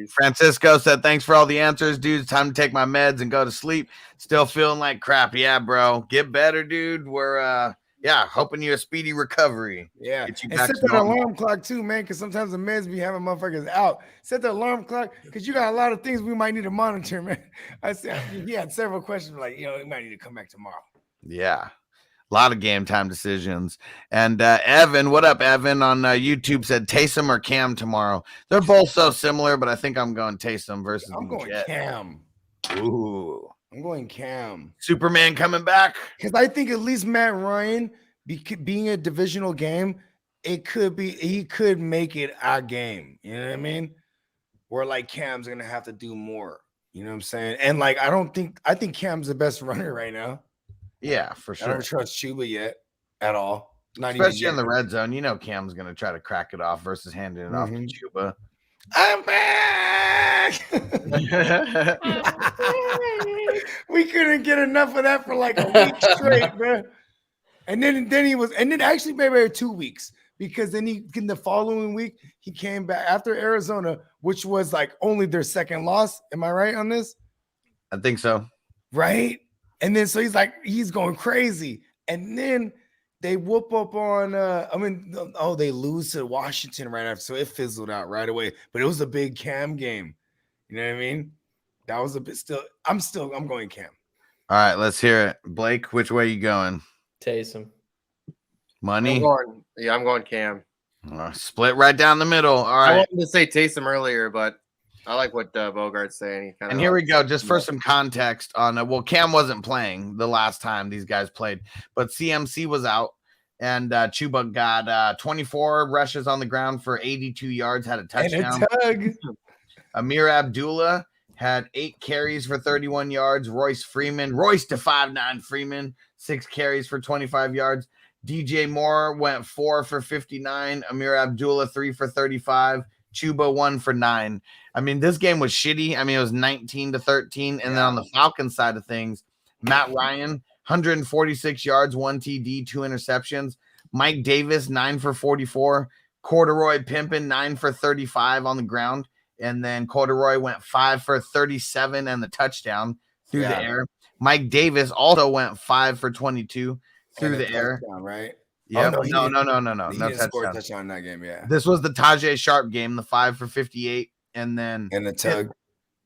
Francisco said, thanks for all the answers, dude. It's time to take my meds and go to sleep. Still feeling like crap. Yeah, bro. Get better, dude. We're hoping you a speedy recovery. Yeah. Get you And back set to that normal. alarm clock too, man, because sometimes the meds be having motherfuckers out. Set the alarm clock because you got a lot of things we might need to monitor, man. I said he had several questions like, we might need to come back tomorrow. Yeah. A lot of game time decisions. And Evan, what up, Evan, on YouTube said Taysom or Cam tomorrow. They're both so similar, but I think I'm going Taysom versus I'm going Jet. Cam. Ooh. I'm going Cam. Superman coming back. Because I think at least Matt Ryan, being a divisional game, he could make it our game. You know what I mean? Where like Cam's gonna have to do more. You know what I'm saying? And like I think Cam's the best runner right now. Yeah, for I sure. don't trust Chuba yet at all. Not Especially even in the red zone. You know Cam's going to try to crack it off versus handing it off to Chuba. I'm back. We couldn't get enough of that for like a week straight, bro. And then actually maybe 2 weeks, because then in the following week he came back after Arizona, which was like only their second loss. Am I right on this? I think so. Right. And then so he's going crazy. And then they whoop up on they lose to Washington right after. So it fizzled out right away. But it was a big Cam game. You know what I mean? That was a bit I'm going Cam. All right, let's hear it. Blake, which way you going? Taysom. Money? I'm going Cam. Split right down the middle. All I right. wanted to say Taysom earlier, but I like what Bogard's saying. And here we go. Just for some context on Cam wasn't playing the last time these guys played, but CMC was out, and Chuba got 24 rushes on the ground for 82 yards, had a touchdown. And a tug. Amir Abdullah had 8 carries for 31 yards. Royce to 5'9" Freeman, 6 carries for 25 yards. DJ Moore went 4 for 59. Amir Abdullah 3 for 35. Chuba 1 for 9. I mean, this game was shitty. I mean, it was 19-13. And then on the Falcons side of things, Matt Ryan, 146 yards, 1 TD, 2 interceptions. Mike Davis, 9 for 44. Corduroy Pimpin, 9 for 35 on the ground. And then Corduroy went 5 for 37 and the touchdown through the air. Mike Davis also went 5 for 22 through the air. Right? Yeah, no. No He didn't score a touchdown in that game, yeah. This was the Tajay Sharp game, the 5 for 58, and then the tug.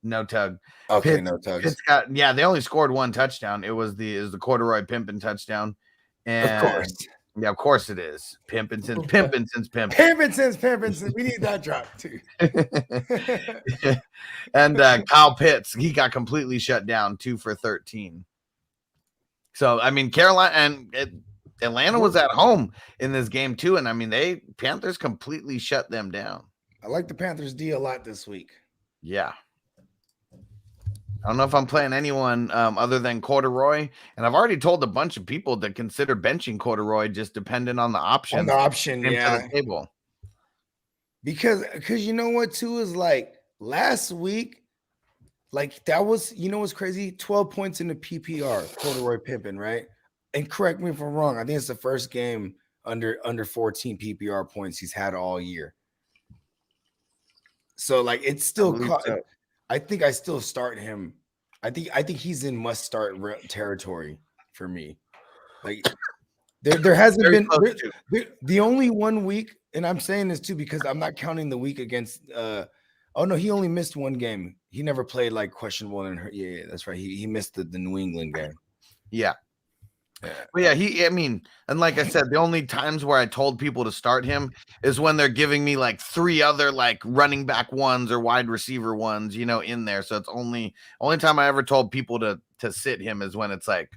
No tug. Okay, no tugs. They only scored 1 touchdown. It was the Corduroy Pimpin touchdown. And Of course. Yeah, of course it is. Pimpin since pimpin. Pimpin since. We need that drop too. And Kyle Pitts, he got completely shut down, 2 for 13. So I mean, Carolina and Atlanta was at home in this game too, and I mean, Panthers completely shut them down. I like the Panthers D a lot this week. Yeah. I don't know if I'm playing anyone other than Corduroy, and I've already told a bunch of people to consider benching Corduroy, just depending on the option. On the option, yeah. To the table. Because you know what too is like last week, like that was, you know what's crazy? 12 points in the PPR, Corduroy Pimpin, right? And correct me if I'm wrong. I think it's the first game under 14 PPR points he's had all year. So like it's still I think I still start him. I think he's in must start territory for me. Like there hasn't been the only 1 week, and I'm saying this too because I'm not counting the week against he only missed 1 game. He never played like questionable and hurt. Yeah, that's right. He missed the New England game. Yeah. Well, yeah, and like I said, the only times where I told people to start him is when they're giving me like 3 other like running back ones or wide receiver ones, in there. So it's only time I ever told people to sit him is when it's like,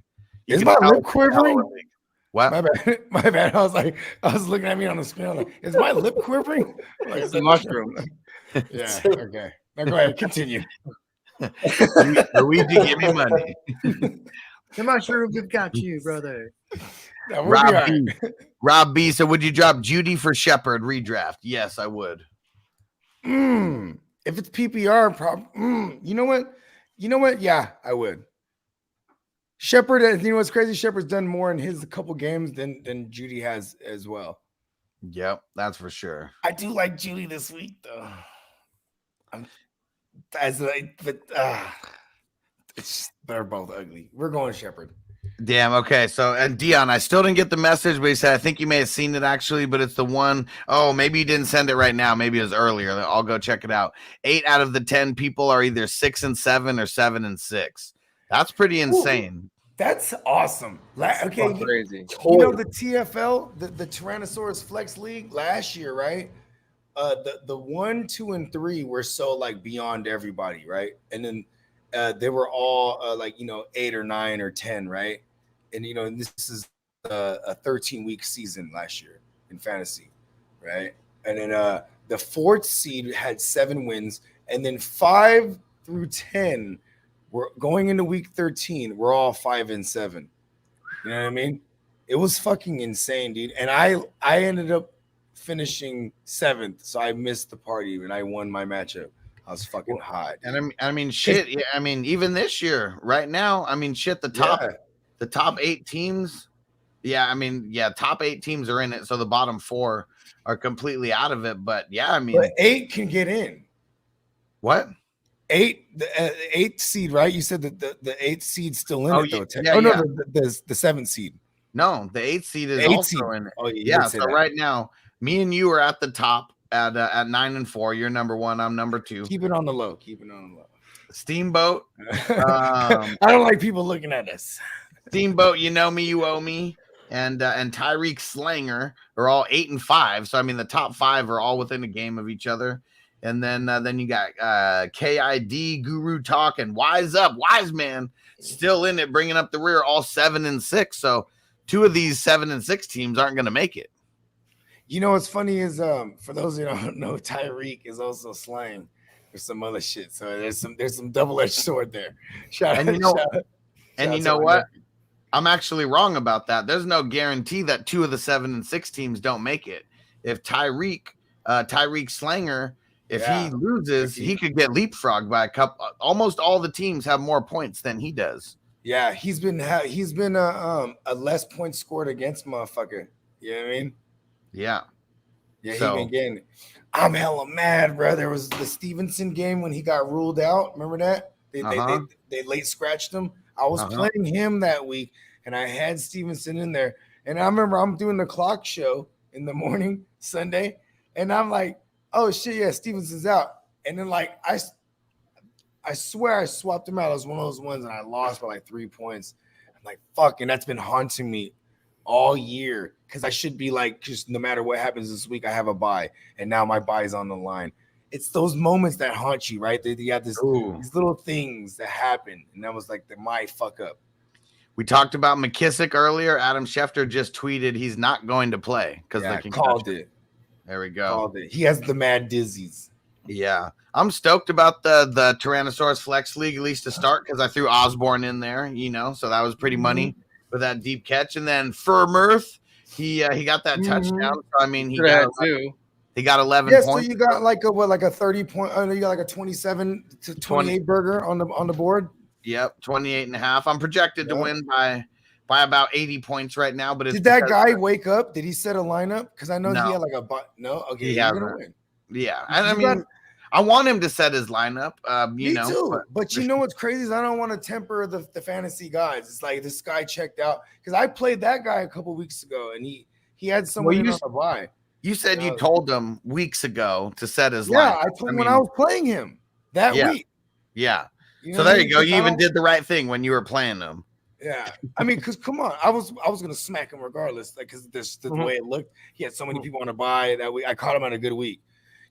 Is my lip quivering? What? My bad. My bad. I was looking at me on the screen. I'm like, is my lip quivering? Like, It's a mushroom. Yeah. Okay. Now go ahead. Continue. Luigi, give me money. The mushrooms have got you, brother. No, we'll be all right. Rob B. So would you drop Judy for Shepard redraft? Yes, I would. If it's PPR, you know what? Yeah, I would. Shepard, you know what's crazy? Shepard's done more in his couple games than Judy has as well. Yep, that's for sure. I do like Judy this week though. They're both ugly. We're going Shepard. Damn. Okay. So, and Dion, I still didn't get the message, but he said, I think you may have seen it actually, but it's the one. Oh, maybe you didn't send it right now. Maybe it was earlier. I'll go check it out. 8 out of the 10 people are either 6-7 or 7-6. That's pretty insane. Ooh, that's awesome. Okay. Crazy. You know, the TFL, the Tyrannosaurus Flex League last year, right? The 1, 2, and 3 were so like beyond everybody, right? And then they were all like, 8 or 9 or 10, right? And this is a 13-week season last year in fantasy, right? And then the 4th seed had 7 wins, and then 5 through 10 were going into week 13. We're all 5-7. You know what I mean? It was fucking insane, dude. And I ended up finishing 7th, so I missed the party and I won my matchup. I was fucking hot. Dude. And I mean, shit. Yeah, I mean, even this year, right now, I mean, shit. The top 8 teams. Yeah, I mean, top 8 teams are in it, so the bottom 4 are completely out of it. But yeah, I mean, but 8 can get in. What? 8, the 8th seed, right? You said that the 8th seed's still in it, though. Yeah, no, the 7th seed. No, the 8th seed is also in it. Oh, yeah. So right now, me and you are at the top at 9-4. You're number 1. I'm number 2. Keep it on the low. Steamboat. I don't like people looking at us. Steamboat, you know me, you owe me, and Tyreek Slanger are all 8-5. So I mean, the top 5 are all within a game of each other. And then you got KID, Guru Talk, and Wise Up, Wise Man, still in it, bringing up the rear, all 7-6. So 2 of these 7-6 teams aren't going to make it. You know what's funny is for those who don't know, Tyreek is also slang for some other shit. So there's some double-edged sword there. And you know what? I'm actually wrong about that. There's no guarantee that 2 of the 7-6 teams don't make it. If Tyreek Slanger, if he loses, he could get leapfrogged by a couple. Almost all the teams have more points than he does. Yeah, he's been a less points scored against motherfucker. You know what I mean? Yeah. Yeah, he's been getting it. I'm hella mad, bro. There was the Stevenson game when he got ruled out. Remember that? They late scratched him. I was playing him that week, and I had Stevenson in there. And I remember I'm doing the clock show in the morning, Sunday, and I'm like, oh shit, yeah, Stevenson's out. And then like I swear I swapped him out. It was one of those ones, and I lost by like 3 points. I'm like, fuck, and that's been haunting me all year because I should be like, just no matter what happens this week, I have a bye, and now my bye is on the line. It's those moments that haunt you, right? You got these little things that happen, and that was like my fuck up. We talked about McKissick earlier. Adam Schefter just tweeted he's not going to play because they called it. There we go. Called it. He has the mad dizzies. Yeah, I'm stoked about the Tyrannosaurus Flex League at least to start because I threw Osborne in there, so that was pretty money for that deep catch. And then Furmirth, he got that touchdown. So I mean, he got 11 points. So you got like a 30 point. You got like a 27 to 28 burger on the board. Yep, 28.5. I'm projected to win by about 80 points right now. But did that guy wake up? Did he set a lineup? Because I know he had like a no. Okay, he's gonna win. Yeah, and I mean, I want him to set his lineup. Me too. But you know what's crazy is I don't want to temper the fantasy guys. It's like this guy checked out because I played that guy a couple weeks ago, and he had someone on the bye. You said you told him weeks ago to set his lineup. Yeah, I told him when I was playing him that week. Yeah. So there you go. You even did the right thing when you were playing them. Yeah, I mean, because come on, I was gonna smack him regardless, like because the way it looked. He had so many people on the bye that week. I caught him on a good week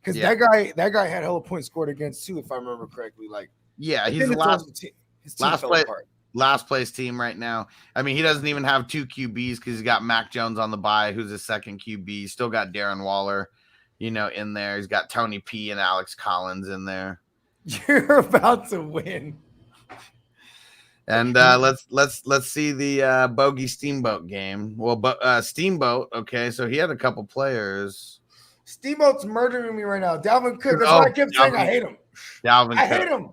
because that guy had hella points scored against too, if I remember correctly. Like, he's the last play. last place team right now. I mean, he doesn't even have 2 QBs because he's got Mac Jones on the bye, who's his second QB. He's still got Darren Waller, in there. He's got Tony P and Alex Collins in there. You're about to win. And let's see the Bogey Steamboat game. Well, Steamboat, okay, so he had a couple players. Steamboat's murdering me right now. Dalvin Cook. That's why I kept saying I hate him. I hate him.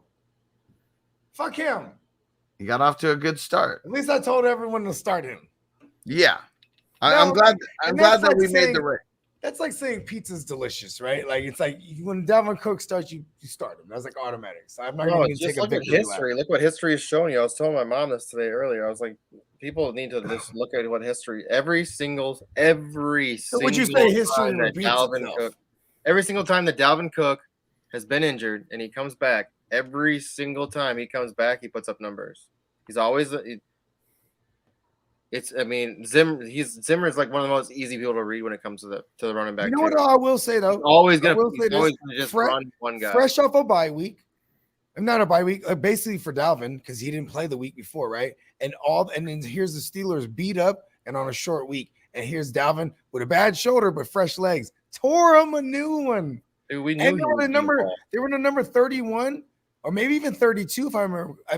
Fuck him. He got off to a good start. At least I told everyone to start him. Yeah. I'm glad that we made the right. That's like saying pizza's delicious, right? Like it's like when Dalvin Cook starts, you start him. That's like automatic. So I'm not going to take a look at history. Look what history is showing you. I was telling my mom this today earlier. I was like, people need to just look at what history. Every single. So would you say history repeats itself? Every single time that Dalvin Cook has been injured and he comes back, every single time he comes back, he puts up numbers. He's always. Zimmer is like one of the most easy people to read when it comes to the running back. You know what I will say though? He's always gonna just run one guy. Fresh off a bye week. I'm not a bye week, basically for Dalvin, because he didn't play the week before, right? And then here's the Steelers beat up and on a short week. And here's Dalvin with a bad shoulder, but fresh legs. Tore him a new one. Dude, we knew and they were the number 31. Or maybe even 32, if I remember. I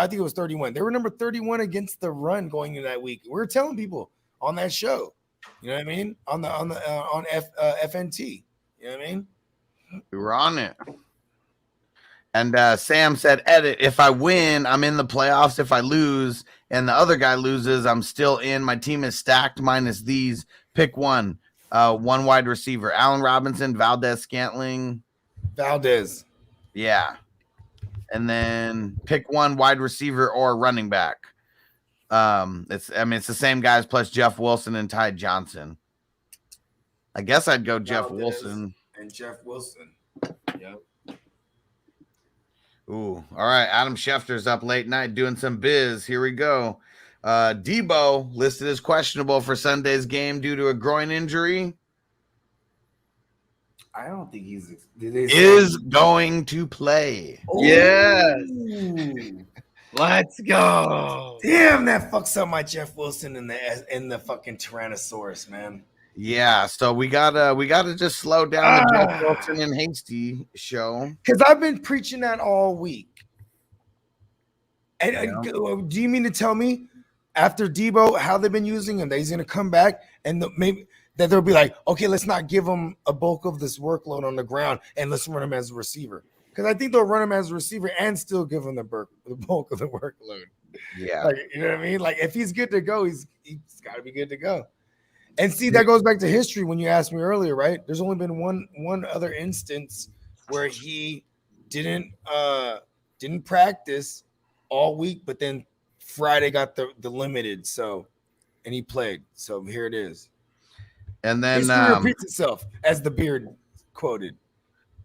think it was 31. They were number 31 against the run going into that week. We were telling people on that show, you know what I mean? On FNT, you know what I mean? We were on it. And Sam said, edit, if I win, I'm in the playoffs. If I lose and the other guy loses, I'm still in. My team is stacked minus these. Pick one. One wide receiver. Allen Robinson, Valdez-Scantling. Valdez. Yeah. And then pick one wide receiver or running back. It's the same guys plus Jeff Wilson and Ty Johnson. I guess I'd go Jeff Wilson. And Jeff Wilson. Yep. Ooh, all right. Adam Schefter's up late night doing some biz. Here we go. Debo listed as questionable for Sunday's game due to a groin injury. I don't think he's going to play. Yes. Let's go. Damn, that fucks up my Jeff Wilson in the fucking Tyrannosaurus, man. Yeah, so we gotta just slow down the Jeff Wilson and Hasty show. Because I've been preaching that all week. And do you mean to tell me after Debo how they've been using him that he's gonna come back and maybe that they'll be like, okay, let's not give him a bulk of this workload on the ground and let's run him as a receiver. Because I think they'll run him as a receiver and still give him the bulk of the workload. Yeah. Like, you know what I mean? Like, if he's good to go, he's got to be good to go. And see, that goes back to history when you asked me earlier, right? There's only been one other instance where he didn't practice all week, but then Friday got the limited, and he played. So here it is. And then history repeats itself, as the Beard quoted.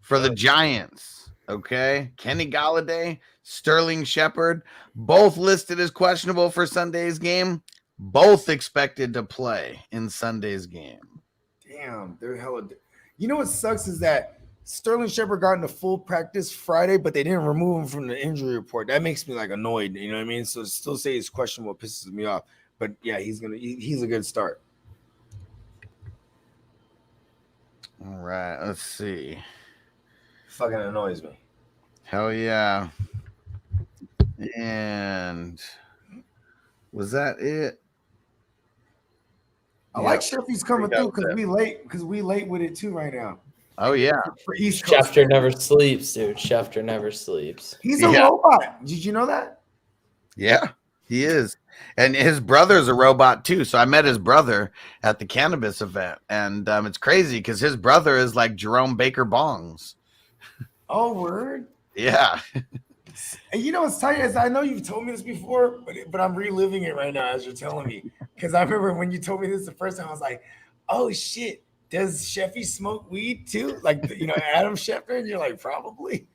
For the Giants, okay, Kenny Golladay, Sterling Shepard, both listed as questionable for Sunday's game. Both expected to play in Sunday's game. Damn, they're hella. You know what sucks is that Sterling Shepard got into full practice Friday, but they didn't remove him from the injury report. That makes me like annoyed. You know what I mean? So to still say he's questionable pisses me off. But yeah, he's a good start. All right, let's see. Fucking annoys me. Hell yeah. And was that it? I like Sheffy's coming through because we late with it too right now. Oh yeah. For East Coast. Schefter never sleeps, dude. Schefter never sleeps. He's a robot. Did you know that? Yeah, he is. And his brother's a robot too. So I met his brother at the cannabis event. And it's crazy because his brother is like Jerome Baker Bongs. Oh, word? Yeah. And you know what's tight is I know you've told me this before, but I'm reliving it right now as you're telling me. Because I remember when you told me this the first time, I was like, oh shit, does Sheffy smoke weed too? Like, Adam Schefter? And you're like, probably.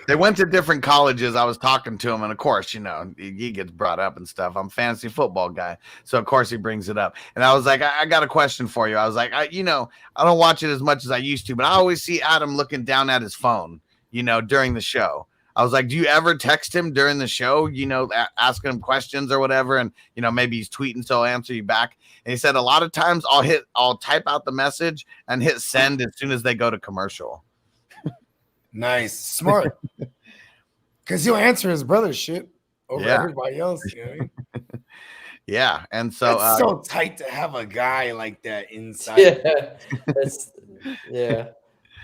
They went to different colleges. I was talking to him, and of course, he gets brought up and stuff. I'm a fantasy football guy, so of course he brings it up. And I was like, I got a question for you. I was like, I don't watch it as much as I used to, but I always see Adam looking down at his phone, during the show. I was like, do you ever text him during the show, asking him questions or whatever? And, maybe he's tweeting, so I'll answer you back. And he said, a lot of times I'll type out the message and hit send as soon as they go to commercial. Nice. Smart. Because he'll answer his brother's shit over everybody else. You know what I mean? Yeah. And so it's so tight to have a guy like that inside. Yeah.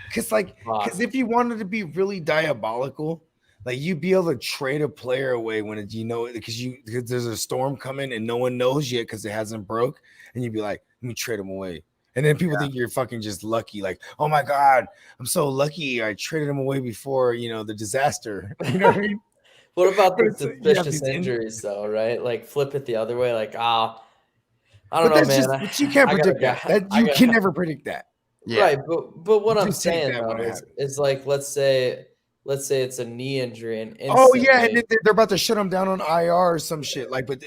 Because if you wanted to be really diabolical, like you'd be able to trade a player away when because there's a storm coming and no one knows yet because it hasn't broke, and you'd be like, let me trade him away. And then people think you're fucking just lucky, like, oh my God, I'm so lucky I traded him away before the disaster. You know what I mean? What about the suspicious injuries though, right? Like flip it the other way, like I don't know, man. But you can't predict that. You can never predict that. Yeah. Right, but what I'm saying though is like let's say it's a knee injury and and they're about to shut him down on IR or some shit. Like, but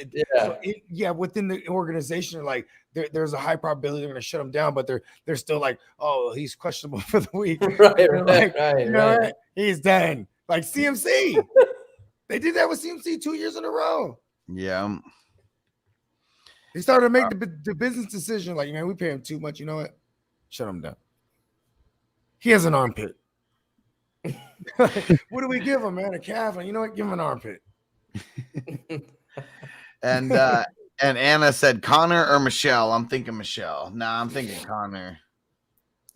within the organization, like there's a high probability they're going to shut him down, but they're still like, oh, he's questionable for the week. Right. He's done. Like CMC, they did that with CMC 2 years in a row. Yeah, they started to make the business decision. Like, man, we pay him too much. You know what? Shut him down. He has an armpit. What do we give him, man? A calf? And you know what? Give him an armpit. And Anna said Connor or Michelle. I'm thinking Michelle. Nah, I'm thinking Connor.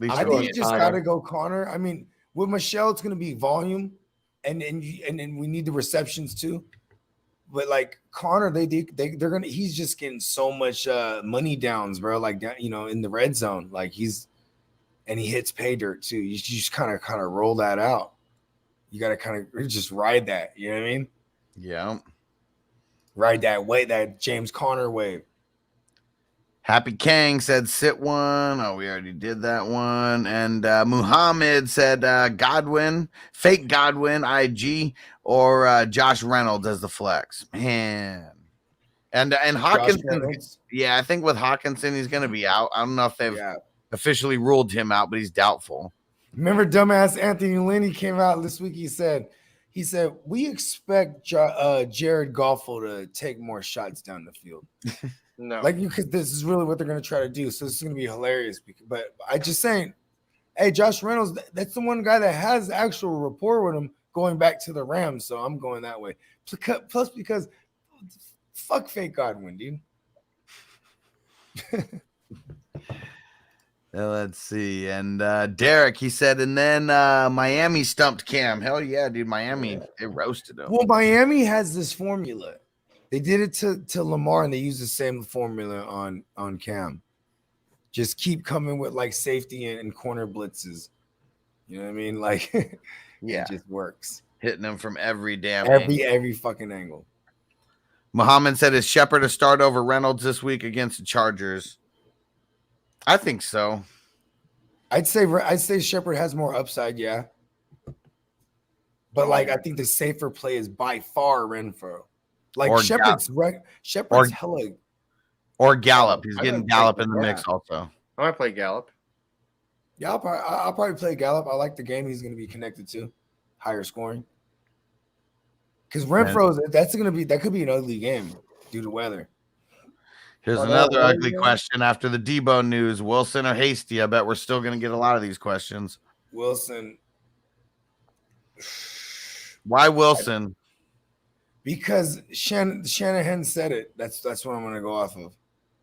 I think you just gotta go Connor. I mean, with Michelle, it's gonna be volume, and then we need the receptions too. But like Connor, they're gonna. He's just getting so much money downs, bro. Like in the red zone, like he hits pay dirt too. You just kind of roll that out. You got to kind of just ride that. You know what I mean? Yeah. Ride that wave, that James Conner wave. Happy Kang said sit one. Oh, we already did that one. And Muhammad said Godwin, fake Godwin, IG, or Josh Reynolds as the flex. Man. And Hawkinson. Yeah, I think with Hawkinson, he's going to be out. I don't know if they've officially ruled him out, but he's doubtful. Remember dumbass Anthony Lynn? He came out this week. He said, we expect Jared Goffel to take more shots down the field. No, because this is really what they're going to try to do. So this is going to be hilarious. But I just saying, hey, Josh Reynolds, that's the one guy that has actual rapport with him going back to the Rams. So I'm going that way. Plus, because fuck fake Godwin, dude. Let's see. And Derek, he said, and then Miami stumped Cam. Hell yeah, dude. Miami, they roasted him. Well, Miami has this formula. They did it to Lamar, and they use the same formula on Cam. Just keep coming with like safety and corner blitzes. You know what I mean? Like, it just works. Hitting them from every fucking angle. Muhammad said, is Shepard to start over Reynolds this week against the Chargers? I think so. I'd say Shepard has more upside, yeah. But like, I think the safer play is by far Renfro. Like Shepard's hella. Or Gallup. He's getting Gallup in the mix also. I might play Gallup. Yeah, I'll probably play Gallup. I like the game he's going to be connected to, higher scoring. Because Renfro, that could be an ugly game due to weather. Here's another ugly question after the Debo news. Wilson or Hasty? I bet we're still going to get a lot of these questions. Wilson. Why Wilson? Because Shanahan said it. That's what I'm going to go off of.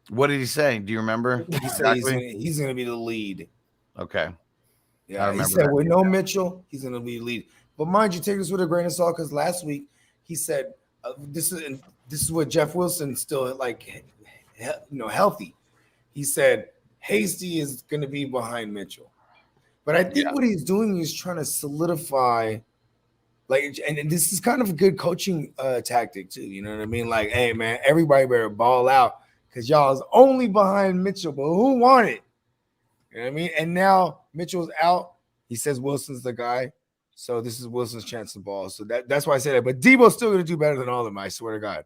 What did he say? Do you remember? He said he's going to be the lead. Okay. Yeah, he said with no Mitchell, he's going to be the lead. But mind you, take this with a grain of salt because last week he said this is what Jeff Wilson still like. Healthy. He said Hasty is going to be behind Mitchell, but I think what he's doing is trying to solidify, like, and this is kind of a good coaching tactic too. You know what I mean? Like, hey man, everybody better ball out because y'all is only behind Mitchell, but who won it? You know what I mean? And now Mitchell's out. He says Wilson's the guy, so this is Wilson's chance to ball. So that's why I say that. But Debo's still going to do better than all of them. I swear to God.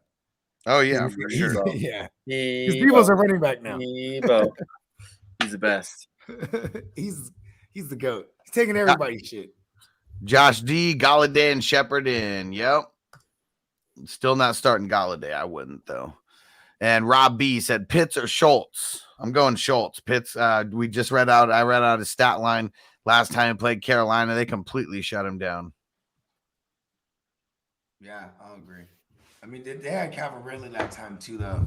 Oh yeah, for sure. Yeah, because Debo's a running back now. Debo, he's the best. he's the GOAT. He's taking everybody's shit. Josh D, Galladay, and Shepard in. Yep. Still not starting Galladay. I wouldn't, though. And Rob B said Pitts or Schultz. I'm going Schultz. Pitts, I read out his stat line last time he played Carolina. They completely shut him down. Yeah, I'll agree. I mean, they had Calvin Ridley that time too, though.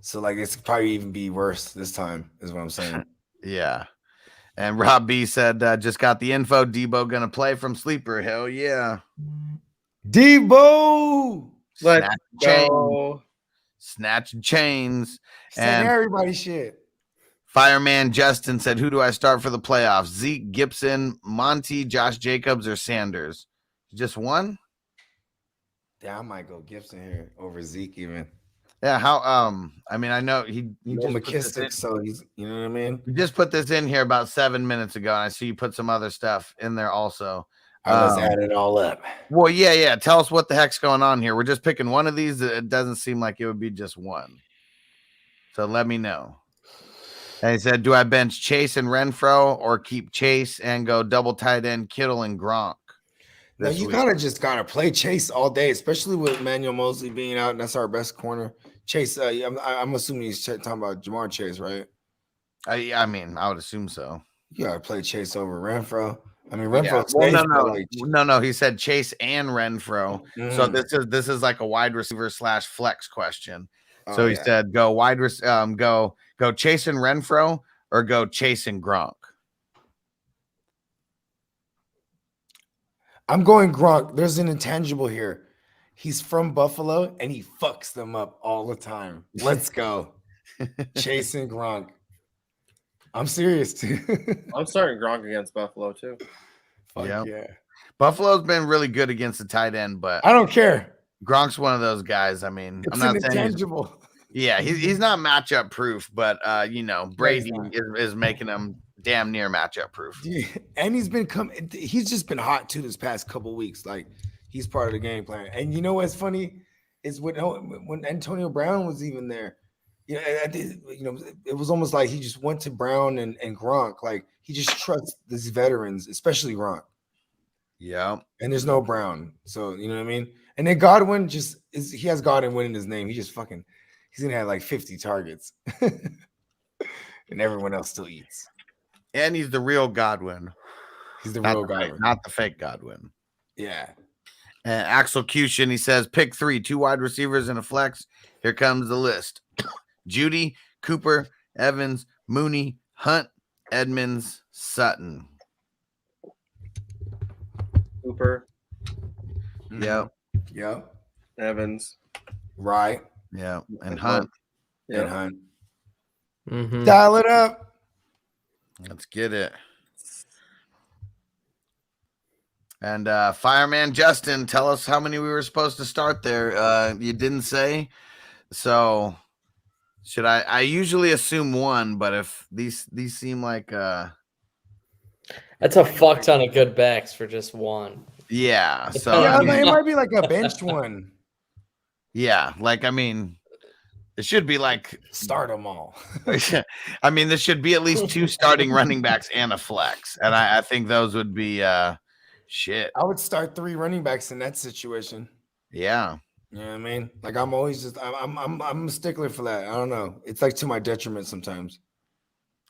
So, like, it's probably even be worse this time, is what I'm saying. Yeah. And Rob B said, just got the info. Debo going to play from sleeper. Hell yeah. Debo! Let's go. Snatch chains. And And everybody shit. Fireman Justin said, who do I start for the playoffs? Zeke, Gibson, Monty, Josh Jacobs, or Sanders? Just one? Yeah, I might go Gibson here over Zeke even. Yeah, how I mean, I know he just McKissick, so he's, you know what I mean? you just put this in here about 7 minutes ago, and I see you put some other stuff in there also. Let's add it all up. Well, yeah. Tell us what the heck's going on here. We're just picking one of these. It doesn't seem like it would be just one. So let me know. And he said, do I bench Chase and Renfro or keep Chase and go double tight end Kittle and Gronk? Now, you kind of just got to play Chase all day, especially with Emmanuel Mosley being out, and that's our best corner. Chase, I'm assuming he's talking about Jamar Chase, right? I mean, I would assume so. You got to play Chase over Renfro. I mean, Renfro. Yeah. Well, no. He said Chase and Renfro. So this is like a wide receiver / flex question. So he said, go go Chase and Renfro or go Chase and Gronk. I'm going Gronk. There's an intangible here. He's from Buffalo and he fucks them up all the time. Let's go. Chase and Gronk. I'm serious too. I'm starting Gronk against Buffalo too. Yeah. Buffalo's been really good against the tight end, but I don't care. Gronk's one of those guys. I mean, It's I'm not an saying intangible. he's not matchup proof, but Brady is making him damn near matchup proof. Yeah. And he's just been hot too this past couple weeks. Like, he's part of the game plan. And you know what's funny is when Antonio Brown was even there, it was almost like he just went to Brown and Gronk. Like, he just trusts these veterans, especially Gronk. Yeah. And there's no Brown. So, you know what I mean? And then Godwin he has Godwin in his name. He's going to have like 50 targets. And everyone else still eats. And he's the real Godwin. He's the real Godwin. Not the fake Godwin. Yeah. And Axel Cushin, he says, pick 3, 2 wide receivers and a flex. Here comes the list. Judy, Cooper, Evans, Mooney, Hunt, Edmonds, Sutton. Cooper. Yep. Evans. Right. Yeah. And Hunt. Yeah. And Hunt. Mm-hmm. Dial it up. Let's get it. And Fireman Justin, tell us how many we were supposed to start there. You didn't say. So should I usually assume 1, but if these seem like that's a fuck ton of good backs for just 1. yeah. So Yeah, it might be like a bench one. Yeah, like I mean, it should be like Start them all. I mean, there should be at least 2 starting running backs and a flex, and I think those would be shit. I would start 3 running backs in that situation. Yeah. You know what I mean? Like, I'm always just I'm a stickler for that. I don't know. It's like to my detriment sometimes.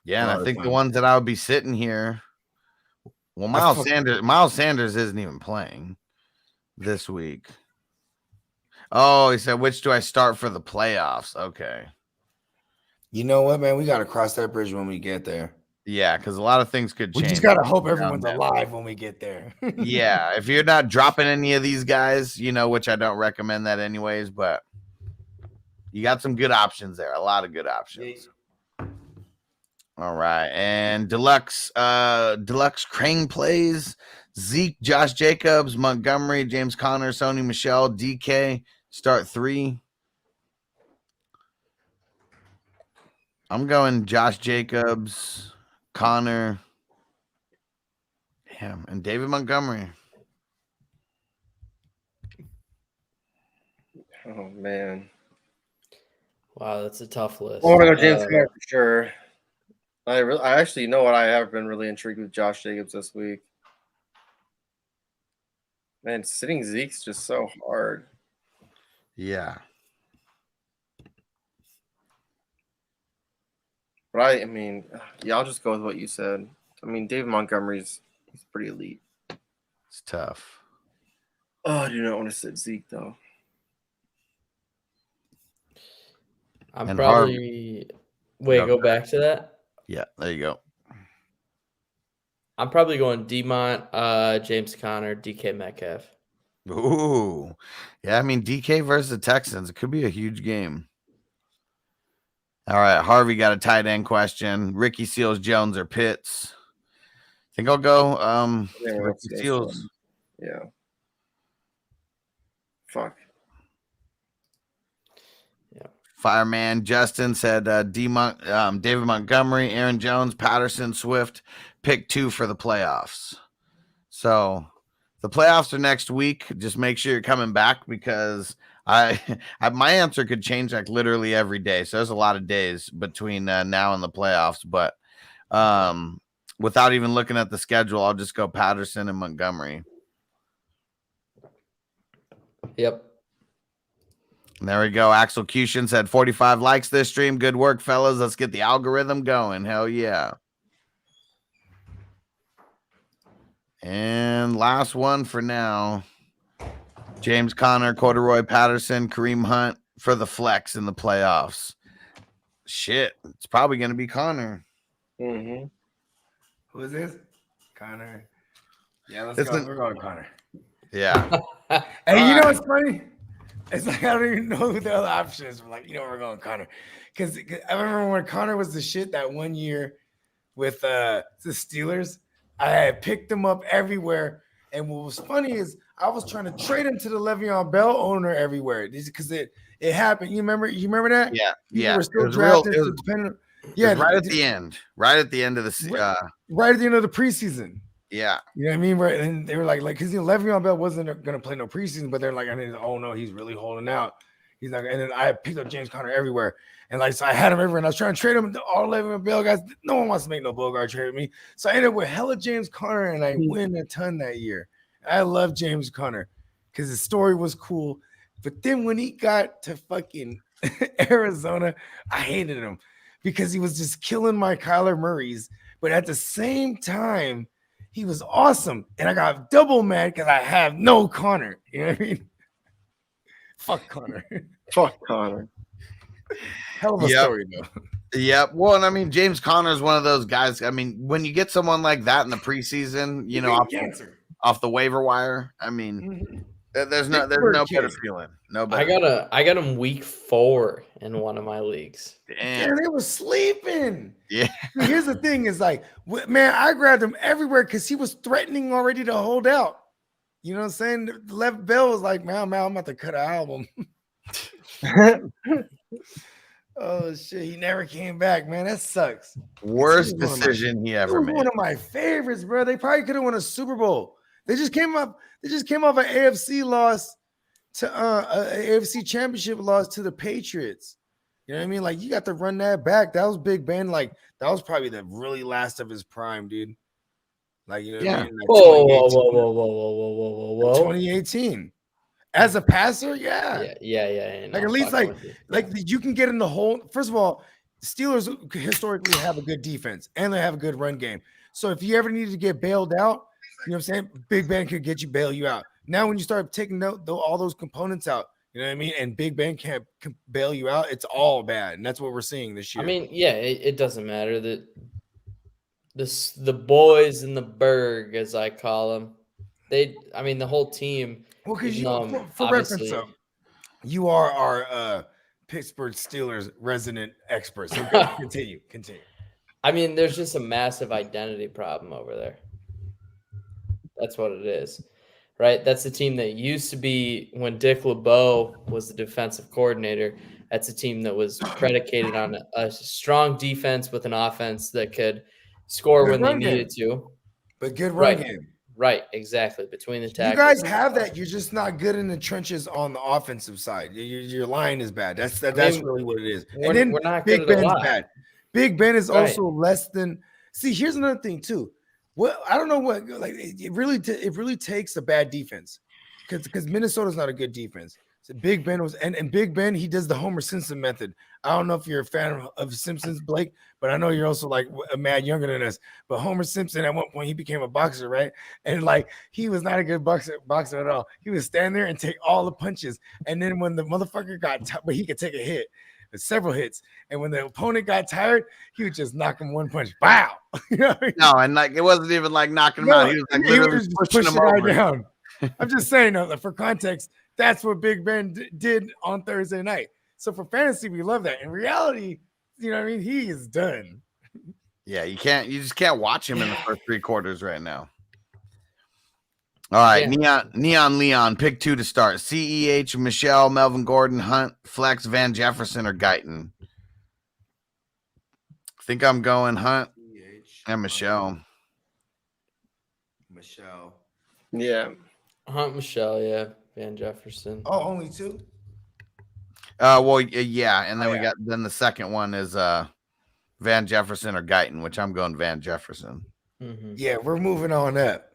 Yeah, and I think the ones that I would be sitting here. Well, Miles Sanders isn't even playing this week. Oh, he said, which do I start for the playoffs? Okay. You know what, man? We got to cross that bridge when we get there. Yeah, because a lot of things could change. We just got to hope everyone's alive when we get there. Yeah, if you're not dropping any of these guys, which I don't recommend that anyways, but you got some good options there. A lot of good options. All right. And Deluxe Crane plays Zeke, Josh Jacobs, Montgomery, James Conner, Sony Michelle, DK. Start 3. I'm going Josh Jacobs, Connor, and David Montgomery. Oh man! Wow, that's a tough list. I want to go James Conner for sure. I actually, you know what? I have been really intrigued with Josh Jacobs this week. Man, sitting Zeke's just so hard. Yeah. But I mean, yeah, I'll just go with what you said. I mean, David Montgomery's he's pretty elite. It's tough. Oh, I do not want to sit Zeke though. I'm And probably go back to that. Yeah, there you go. I'm probably going Demont, James Conner, DK Metcalf. Ooh. Yeah, I mean, DK versus the Texans. It could be a huge game. All right, Harvey got a tight end question. Ricky Seals, Jones, or Pitts? I think I'll go Ricky Seals. Yeah. Fuck. Yeah. Fireman Justin said David Montgomery, Aaron Jones, Patterson, Swift, pick 2 for the playoffs. So the playoffs are next week. Just make sure you're coming back because my answer could change like literally every day. So there's a lot of days between now and the playoffs. But without even looking at the schedule, I'll just go Patterson and Montgomery. Yep. And there we go. Axel Cushion said 45 likes this stream. Good work, fellas. Let's get the algorithm going. Hell yeah. And last one for now. James Conner, Corduroy Patterson, Kareem Hunt for the flex in the playoffs. Shit. It's probably going to be Conner. Mm-hmm. Who is this? Connor. Yeah, let's go. We're going Connor. Yeah. Hey, you know what's funny? It's like I don't even know who the other option is. We're like, we're going Connor. Because I remember when Connor was the shit that one year with the Steelers. I had picked him up everywhere. And what was funny is I was trying to trade him to the Le'Veon Bell owner everywhere. Because it happened. You remember that? Yeah. You were still drafting. Right at the end. Right at the end of the right at the end of the preseason. Yeah. You know what I mean? Right. And they were like, because Le'Veon Bell wasn't going to play no preseason, but they're like, oh no, he's really holding out. He's like, and then I picked up James Conner everywhere. And like, so I had him everywhere and I was trying to trade him to all Le'Veon Bell guys. No one wants to make no Bogard trade with me. So I ended up with hella James Conner and I win a ton that year. I love James Conner because his story was cool. But then when he got to fucking Arizona, I hated him because he was just killing my Kyler Murrays. But at the same time, he was awesome. And I got double mad because I have no Connor. You know what I mean? Fuck Connor. Fuck Connor. Hell of a story, though. Yeah. Well, and I mean, James Conner is one of those guys. I mean, when you get someone like that in the preseason, you know, off the waiver wire, I mean, there's no better feeling. No better. I got him week 4 in one of my leagues. Damn, they were sleeping. Yeah. Here's the thing: is like, man, I grabbed him everywhere because he was threatening already to hold out. You know what I'm saying? Left Bell was like, man, I'm about to cut an album. Oh shit, he never came back, man. That sucks. Worst decision he ever made. One of my favorites, bro. They probably could have won a Super Bowl. They just came off an AFC loss to a AFC championship loss to the Patriots. You know what I mean? Like, you got to run that back. That was Big Ben. Like, that was probably the really last of his prime, dude. Like, you know what I mean? Like Whoa. 2018. As a passer, yeah. Yeah. Like, at least like you can get in the hole. First of all, the Steelers historically have a good defense and they have a good run game. So if you ever needed to get bailed out, you know what I'm saying? Big Ben could bail you out. Now, when you start taking all those components out, you know what I mean? And Big Ben can't bail you out. It's all bad. And that's what we're seeing this year. I mean, yeah, it doesn't matter that the boys in the Berg, as I call them, the whole team. Well, because for reference, you are our Pittsburgh Steelers resident expert. So continue. I mean, there's just a massive identity problem over there. That's what it is, right? That's the team that used to be when Dick LeBeau was the defensive coordinator. That's a team that was predicated on a strong defense with an offense that could score when they needed to. But good run game. Right, exactly. Between the tackles. You guys have that. You're just not good in the trenches on the offensive side. Your line is bad. That's really what it is. And then we're not Big good at Ben's bad. Big Ben is also less than. See, here's another thing too. Well, I don't know what it really takes a bad defense. because Minnesota's not a good defense. So Big Ben was and Big Ben, he does the Homer Simpson method. I don't know if you're a fan of Simpsons, Blake, but I know you're also like a mad younger than us. But Homer Simpson, at one point, he became a boxer, right? And like he was not a good boxer at all. He would stand there and take all the punches. And then when the motherfucker but he could take a hit, several hits. And when the opponent got tired, he would just knock him one punch. Wow. You know what I mean? No, and like it wasn't even like knocking him out. He was like literally just pushing him over. down. I'm just saying, for context, that's what Big Ben did on Thursday night. So for fantasy, we love that. In reality, you know what I mean? He is done. Yeah, you just can't watch him in the first 3 quarters right now. All right, Neon Leon, pick 2 to start. CEH, Michelle, Melvin Gordon, Hunt, Flex, Van Jefferson, or Guyton. I think I'm going Hunt and Michelle. Michelle. Yeah. Hunt, Michelle, yeah. Van Jefferson. Oh, only 2? Well, yeah, and then we got the second one is Van Jefferson or Guyton, which I'm going Van Jefferson. Mm-hmm. Yeah, we're moving on up.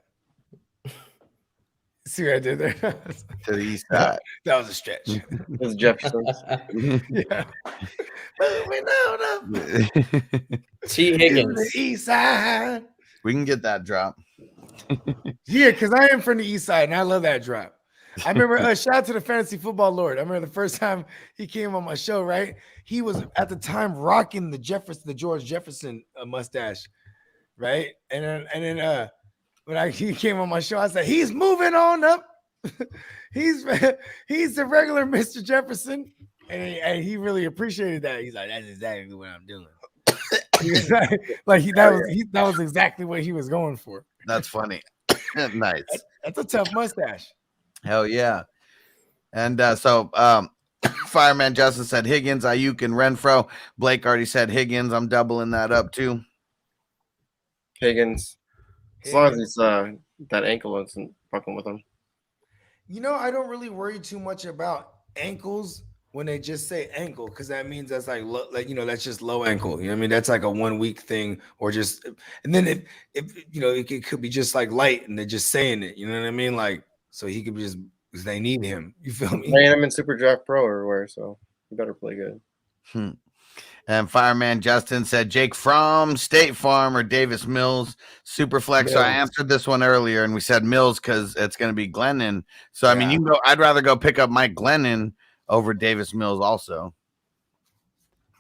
See what I did there? To the east side. That was a stretch. It's Jefferson. Yeah. Moving on up. T. Higgins. The east side. We can get that drop. Yeah, because I am from the east side, and I love that drop. I remember, shout out to the fantasy football Lord. I remember the first time he came on my show, right? He was at the time rocking the George Jefferson mustache, right? And then when he came on my show, I said, he's moving on up. he's the regular Mr. Jefferson. And he really appreciated that. He's like, that's exactly what I'm doing. He was that was exactly what he was going for. That's funny. Nice. That's a tough mustache. Hell yeah. And so Fireman Justin said Higgins, Ayuk, and Renfro. Blake already said Higgins. I'm doubling that up too. Higgins. As long as it's that ankle isn't fucking with him. You know, I don't really worry too much about ankles when they just say ankle, because that means that's like that's just low ankle. You know what I mean? That's like a 1 week thing, or just, and then if it could be just like light and they're just saying it. You know what I mean? Like, so he could be just because they need him. You feel me? I mean, I'm in Super Draft Pro or where, so you better play good. And Fireman Justin said Jake from State Farm or Davis Mills, Superflex. So I answered this one earlier, and we said Mills because it's going to be Glennon. So I mean, I'd rather go pick up Mike Glennon over Davis Mills also.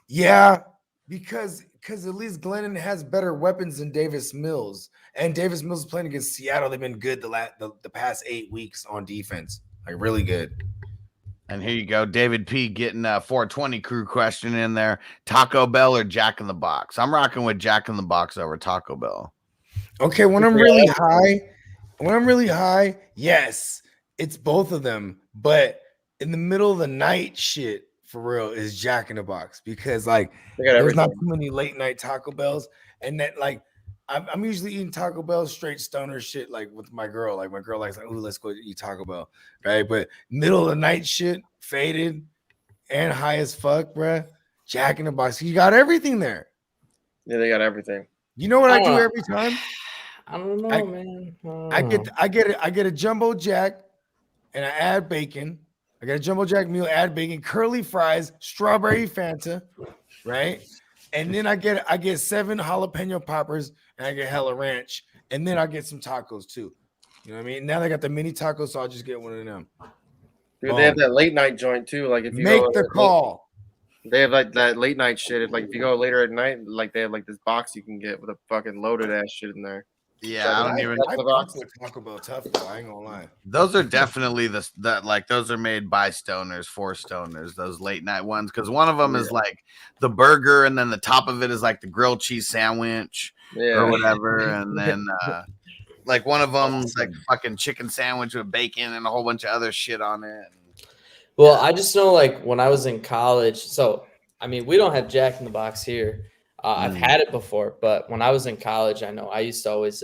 Yeah, because at least Glennon has better weapons than Davis Mills, and Davis Mills is playing against Seattle. They've been good the past 8 weeks on defense, like really good. And here you go, David P getting a 420 crew question in there. Taco Bell or Jack in the Box? I'm rocking with Jack in the Box over Taco Bell. Okay, when I'm really high, yes, it's both of them. But in the middle of the night shit, for real, is Jack in the Box, because like there's not too many late night Taco Bells, and that like I'm usually eating Taco Bell straight stoner shit, like with my girl. Like my girl likes, like, ooh, let's go eat Taco Bell, right? But middle of the night shit, faded and high as fuck, bruh. Jack in the Box, you got everything there. Yeah, they got everything. You know what I do every time? I don't know, man. I get a jumbo jack, and I add bacon. I got a jumbo jack meal, add bacon, curly fries, strawberry Fanta, right? And then I get 7 jalapeno poppers, and I get hella ranch, and then I get some tacos too. You know what I mean? Now they got the mini tacos, so I'll just get one of them. Dude, they have that late night joint too. Like if you make the call, they have like that late night shit. If you go later at night, like they have like this box you can get with a fucking loaded ass shit in there. Yeah, I don't even. I fuck with Taco Bell tough though. I ain't gonna lie. Those are definitely those are made by stoners for stoners. Those late night ones, because one of them is like the burger, and then the top of it is like the grilled cheese sandwich or whatever, and then like one of them's like fucking chicken sandwich with bacon and a whole bunch of other shit on it. Well, I just know like when I was in college. So I mean, we don't have Jack in the Box here. I've had it before, but when I was in college, I know I used to always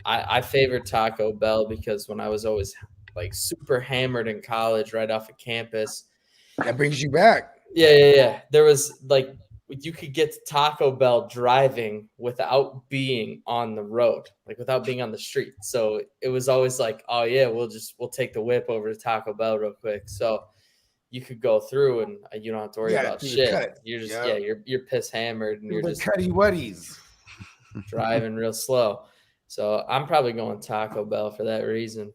I favored Taco Bell, because when I was always like super hammered in college right off of campus. That brings you back. Yeah. There was like you could get to Taco Bell driving without being on the road, like without being on the street. So it was always like, oh yeah, we'll take the whip over to Taco Bell real quick. So you could go through and you don't have to worry about shit. You're just you're piss hammered and you're just cutty wuddies driving real slow. So I'm probably going Taco Bell for that reason.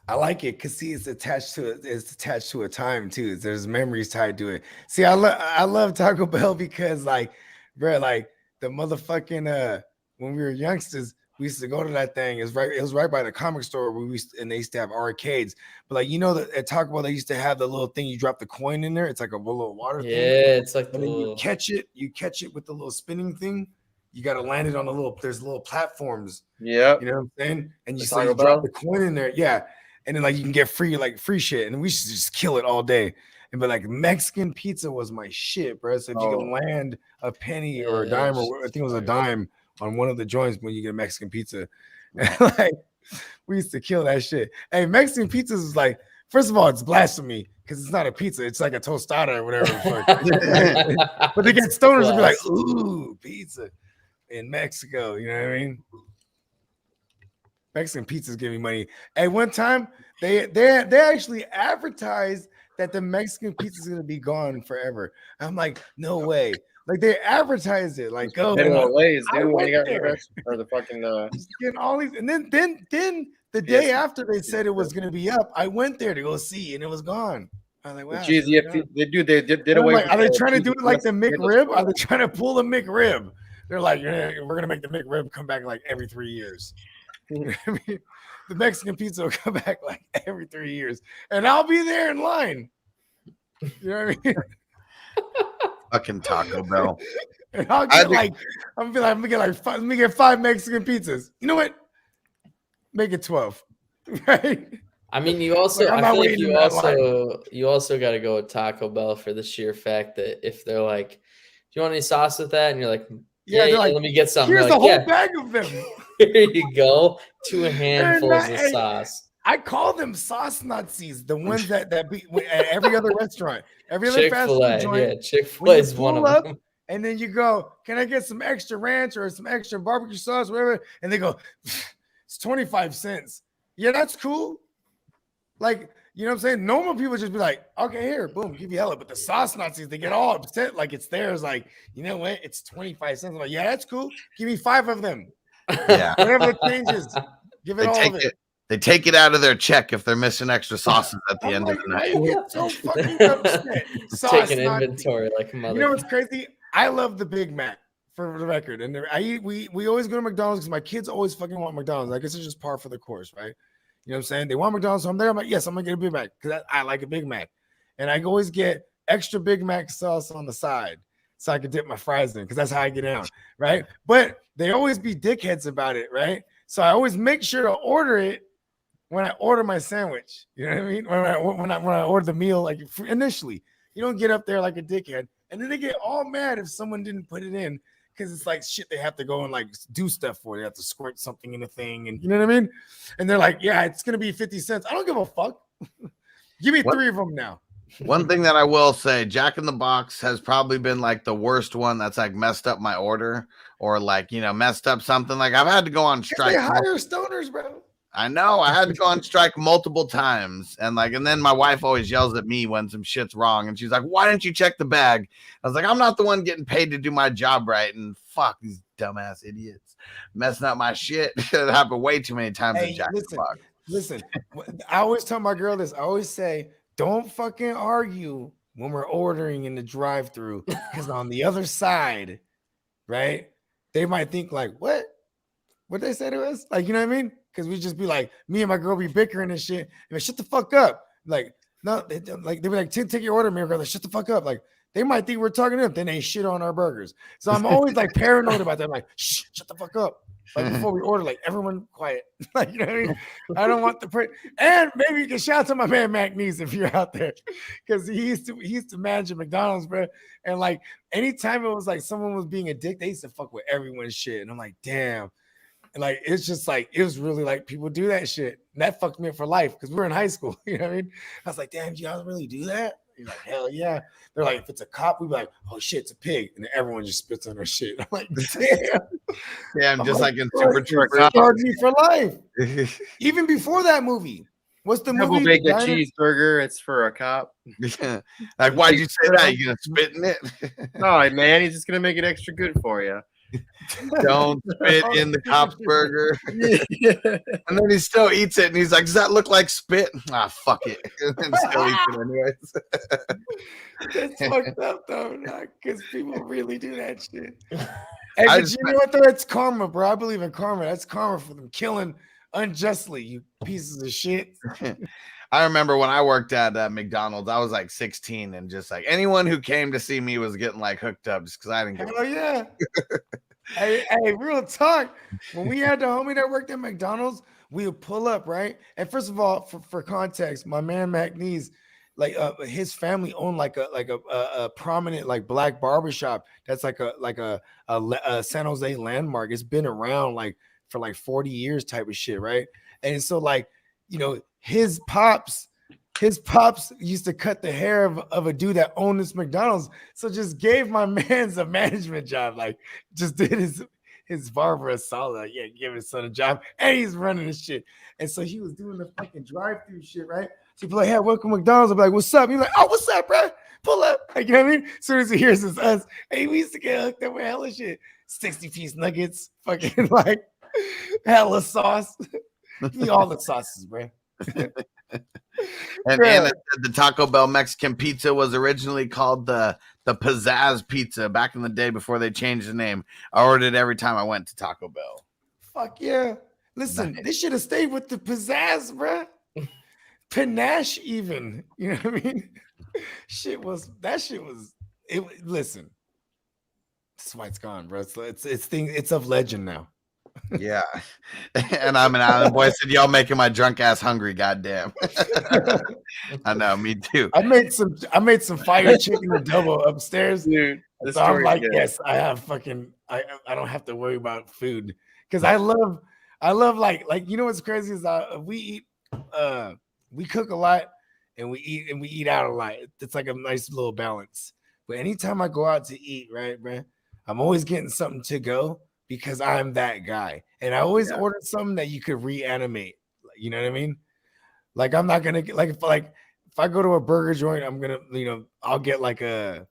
I like it because see, it's attached to a time too. There's memories tied to it. See, I love Taco Bell because like, bro, like the motherfucking when we were youngsters, we used to go to that thing. It was right by the comic store where they used to have arcades. But like at Taco Bell, they used to have the little thing you drop the coin in there. It's like a little water thing. Yeah, it's like and then you catch it with the little spinning thing. You got to land it on there's little platforms. Yeah. You know what I'm saying? And you drop the coin in there. Yeah. And then like you can get free shit. And we should just kill it all day. But like Mexican pizza was my shit, bro. So if you can land a penny or a dime, or I think it was a dime on one of the joints when you get a Mexican pizza. Like we used to kill that shit. Hey, Mexican pizzas is like, first of all, it's blasphemy because it's not a pizza. It's like a tostada or whatever. But they get stoners and be like, ooh, pizza in Mexico. You know what I mean? Mexican pizzas give me money. Hey, one time they actually advertised that the Mexican pizza is gonna be gone forever. I'm like, no way. Like they advertised it, like go. Ways, dude. When you got or the fucking getting all these, and then the day after they said it was gonna be up, I went there to go see, and it was gone. I was like, wow. Geez, they did away. Like, are they trying to do it like the McRib? Are they trying to pull the McRib? They're like, we're gonna make the McRib come back like every 3 years. I mean, the Mexican pizza will come back like every 3 years, and I'll be there in line. You know what I mean? Fucking Taco Bell. And I'll get I'm gonna get 5 Mexican pizzas. You know what? Make it 12. Right? I mean, you also I feel like you also got to go with Taco Bell for the sheer fact that if they're like, "Do you want any sauce with that?" and you're like, "Yeah, like, let me get some." Here's like, a whole bag of them. Here you go, 2 handfuls of sauce. I call them sauce Nazis, the ones that be at every other restaurant, every other fast food joint. Yeah, Chick-fil-A is one of them. And then you go, "Can I get some extra ranch or some extra barbecue sauce, whatever?" And they go, "It's 25 cents." Yeah, that's cool. Like, you know what I'm saying? Normal people just be like, "Okay, here, boom, give you hella." But the sauce Nazis, they get all upset like it's theirs. Like, you know what? It's 25 cents. I'm like, yeah, that's cool. Give me 5 of them. Yeah. Whatever it changes, give it all of it. They take it out of their check if they're missing extra sauces at the end of the night. So fucking upset. Taking inventory like a mother. You know what's crazy? I love the Big Mac, for the record. And we always go to McDonald's because my kids always fucking want McDonald's. I guess it's just par for the course, right? You know what I'm saying? They want McDonald's, so I'm there. I'm like, yes, I'm gonna get a Big Mac because I like a Big Mac. And I always get extra Big Mac sauce on the side so I can dip my fries in because that's how I get out, right? But they always be dickheads about it, right? So I always make sure to order it when I order my sandwich. You know what I mean? When I order the meal, like initially, you don't get up there like a dickhead, and then they get all mad if someone didn't put it in because it's like shit. They have to go and like do stuff for it. They have to squirt something in the thing, and you know what I mean? And they're like, "Yeah, it's gonna be 50 cents." I don't give a fuck. Give me 3 of them now. One thing that I will say, Jack in the Box has probably been like the worst one that's like messed up my order or like, messed up something. Like I've had to go on strike. They hire stoners, bro. I know. I had to go on strike multiple times. And then my wife always yells at me when some shit's wrong. And she's like, "Why didn't you check the bag?" I was like, "I'm not the one getting paid to do my job right." And fuck these dumbass idiots messing up my shit. It happened way too many times at Jack in the Box. Listen, I always tell my girl this. I always say, don't fucking argue when we're ordering in the drive-thru because on the other side, right, they might think like, what they say to us? Like, you know what I mean? Because we just be like, me and my girl be bickering and shit. And like, shut the fuck up. Like, no, they be like, take your order, man. Like, shut the fuck up. Like, they might think we're talking to them. Then they shit on our burgers. So I'm always like paranoid about that. I'm like, shut the fuck up. Like before we order, like everyone quiet. Like, you know what I mean? I don't want the print. And maybe you can shout to my man Mac Neese if you're out there. Because he used to manage at McDonald's, bro. And like anytime it was like someone was being a dick, they used to fuck with everyone's shit. And I'm like, damn. And like it's just like it was really like people do that shit. And that fucked me up for life because we were in high school. You know what I mean? I was like, damn, do y'all really do that? He's like, hell yeah. They're like, if it's a cop, we be like, oh shit, it's a pig. And then everyone just spits on our shit. I'm like, damn. Yeah, I'm just like in Super Super Troopers. Scarred me for life. Even before that movie. What's the Double movie? bacon cheeseburger. It's for a cop. Like, why'd you say that? You gonna spit in it? No, man, he's just gonna make it extra good for you. Don't spit in the cop's burger. And then he still eats it, and he's like, "Does that look like spit?" Ah, fuck it. And still eats it anyways. That's fucked up though, because people really do that shit. Hey, but you know what though? It's karma, bro. I believe in karma. That's karma for them killing unjustly, you pieces of shit. I remember when I worked at McDonald's, I was like 16, and just like anyone who came to see me was getting like hooked up just because I didn't get. Oh yeah. hey, real talk. When we had the homie that worked at McDonald's, we would pull up, right? And first of all, for context, my man McNeese, like his family owned like a prominent like black barbershop that's like a San Jose landmark. It's been around like for like 40 years type of shit, right? And so like, you know, his pops used to cut the hair of a dude that owned this McDonald's. So just gave my man's a management job, like just did his barber a solid, like, yeah, give his son a job, and he's running this shit. And so he was doing the fucking drive-through shit, right? So people like, hey, welcome to McDonald's. I'm like, what's up? He's like, oh, what's up, bro? Pull up. Like, you know what I mean? As soon as he hears it's us, hey, we used to get hooked up with hella shit. 60-piece nuggets, fucking like hella sauce. Eat all the sauces, bro. And Anna said the Taco Bell Mexican pizza was originally called the Pizzazz Pizza back in the day before they changed the name. I ordered it every time I went to Taco Bell. Fuck yeah. Listen, They should have stayed with the pizzazz, bro. Panache even. You know what I mean? Listen. That's why it's gone, bro. It's of legend now. Yeah. And I'm an island boy. Said y'all making my drunk ass hungry, goddamn. I know, me too. I made some fire chicken and double upstairs, dude. So I'm like, yes, I have fucking I don't have to worry about food because I love like you know what's crazy is we cook a lot and we eat out a lot. It's like a nice little balance. But anytime I go out to eat, right, bro, I'm always getting something to go. Because I'm that guy. And I always order something that you could reanimate. You know what I mean? Like I'm not gonna get if I go to a burger joint, I'm gonna, I'll get like a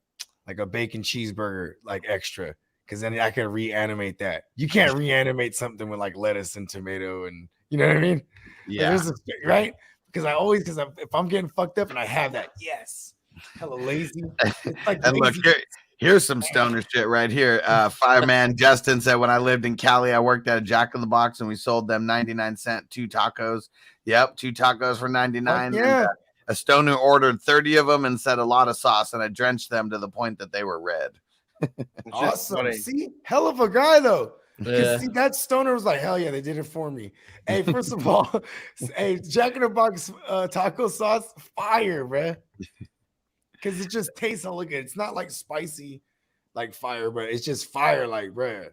bacon cheeseburger, like extra. Cause then I can reanimate that. You can't reanimate something with like lettuce and tomato and you know what I mean? Yeah. Right? Because if I'm getting fucked up and I have that, yes. Hella lazy. It's like and lazy. Look, here's some stoner shit right here. Fireman Justin said, when I lived in Cali, I worked at a Jack in the Box and we sold them 99-cent 2 tacos. Yep, 2 tacos for 99. Yeah. And, a stoner ordered 30 of them and said a lot of sauce, and I drenched them to the point that they were red. Awesome. See, hell of a guy though. Yeah. See, that stoner was like, hell yeah, they did it for me. Hey, first of all, hey, Jack in the Box taco sauce, fire, bruh. Because it just tastes so good. It's not like spicy like fire, but it's just fire like bread.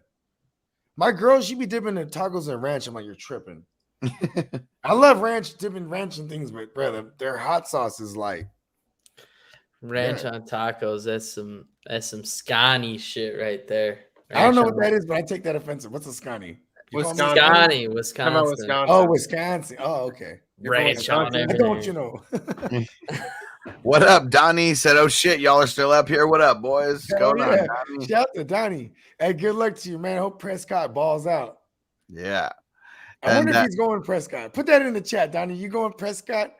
My girl, she be dipping the tacos in ranch. I'm like, you're tripping. I love dipping ranch and things, but brother, their hot sauce is like ranch on tacos. That's some scotty shit right there. I don't know what that is, but I take that offensive. What's a scotty? Wisconsin. Oh, Wisconsin. Oh, okay. Ranch on I don't, you know. What up, Donnie? Said, oh shit, y'all are still up here. What up, boys? What's going on, Donnie? Shout out to Donnie. Hey, good luck to you, man. Hope Prescott balls out. Yeah. I wonder if he's going Prescott. Put that in the chat, Donnie. You going Prescott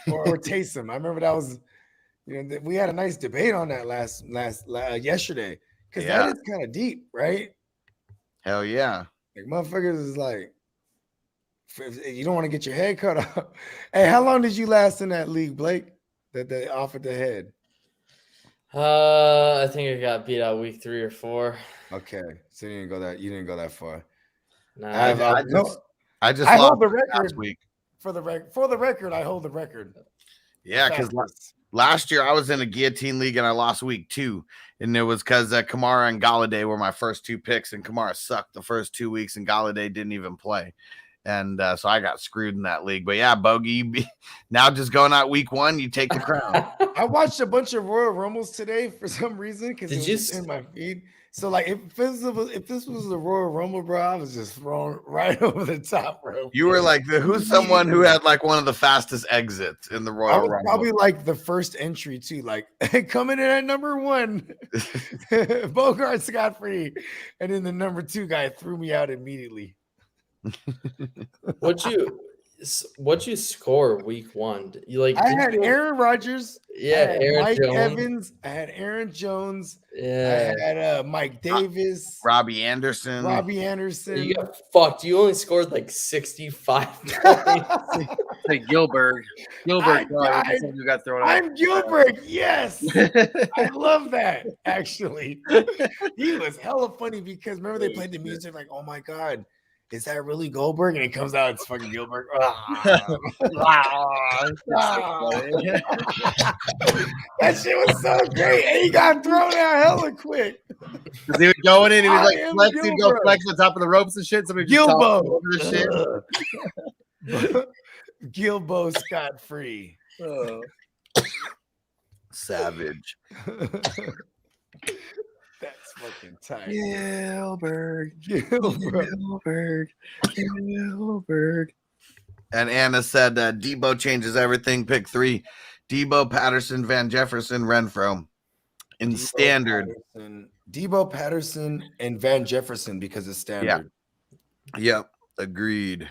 or Taysom? I remember that was, we had a nice debate on that yesterday because that is kind of deep, right? Hell yeah. Like motherfuckers is like, you don't want to get your head cut off. Hey, how long did you last in that league, Blake? That they offered the head. I think I got beat out week 3 or 4. Okay, so you didn't go that far. No, I just hold the record last week. For the record, I hold the record. Yeah, because last year I was in a guillotine league and I lost week 2, and it was because Kamara and Galladay were my first 2 picks, and Kamara sucked the first 2 weeks, and Galladay didn't even play. And so I got screwed in that league. But yeah, Bogey, now just going out week 1, you take the crown. I watched a bunch of Royal Rumbles today for some reason because it was Did you just in my feed. So like, if this was the Royal Rumble, bro, I was just thrown right over the top, bro. You were like, who's someone who had like one of the fastest exits in the I Royal was Rumble? probably like the first entry too, like coming in at number 1, Bogard Scott Free, and then the number 2 guy threw me out immediately. What'd you score week 1? You like? I had Aaron Rodgers. Yeah, I had Aaron Mike Jones. Evans. I had Aaron Jones. Yeah, I had Mike Davis. Robbie Anderson. you got fucked. You only scored like 65 points. Say Gilbert. You got thrown out. I'm Gilbert. Yes. I love that. Actually, he was hella funny because remember they played the music like, oh my God, is that really Goldberg? And it comes out, it's fucking Gilbert. That shit was so great. And he got thrown out hella quick. Because he was going in, he was I am like flexing, go Gilbert. flex on top of the ropes and shit. Somebody just talked over the shit. Gilbo Scott Free. Savage. That's fucking tight. Gilbert. And Anna said Debo changes everything. Pick 3. Debo, Patterson, Van Jefferson, Renfro. In standard. Debo Patterson and Van Jefferson because it's standard. Yep. Agreed.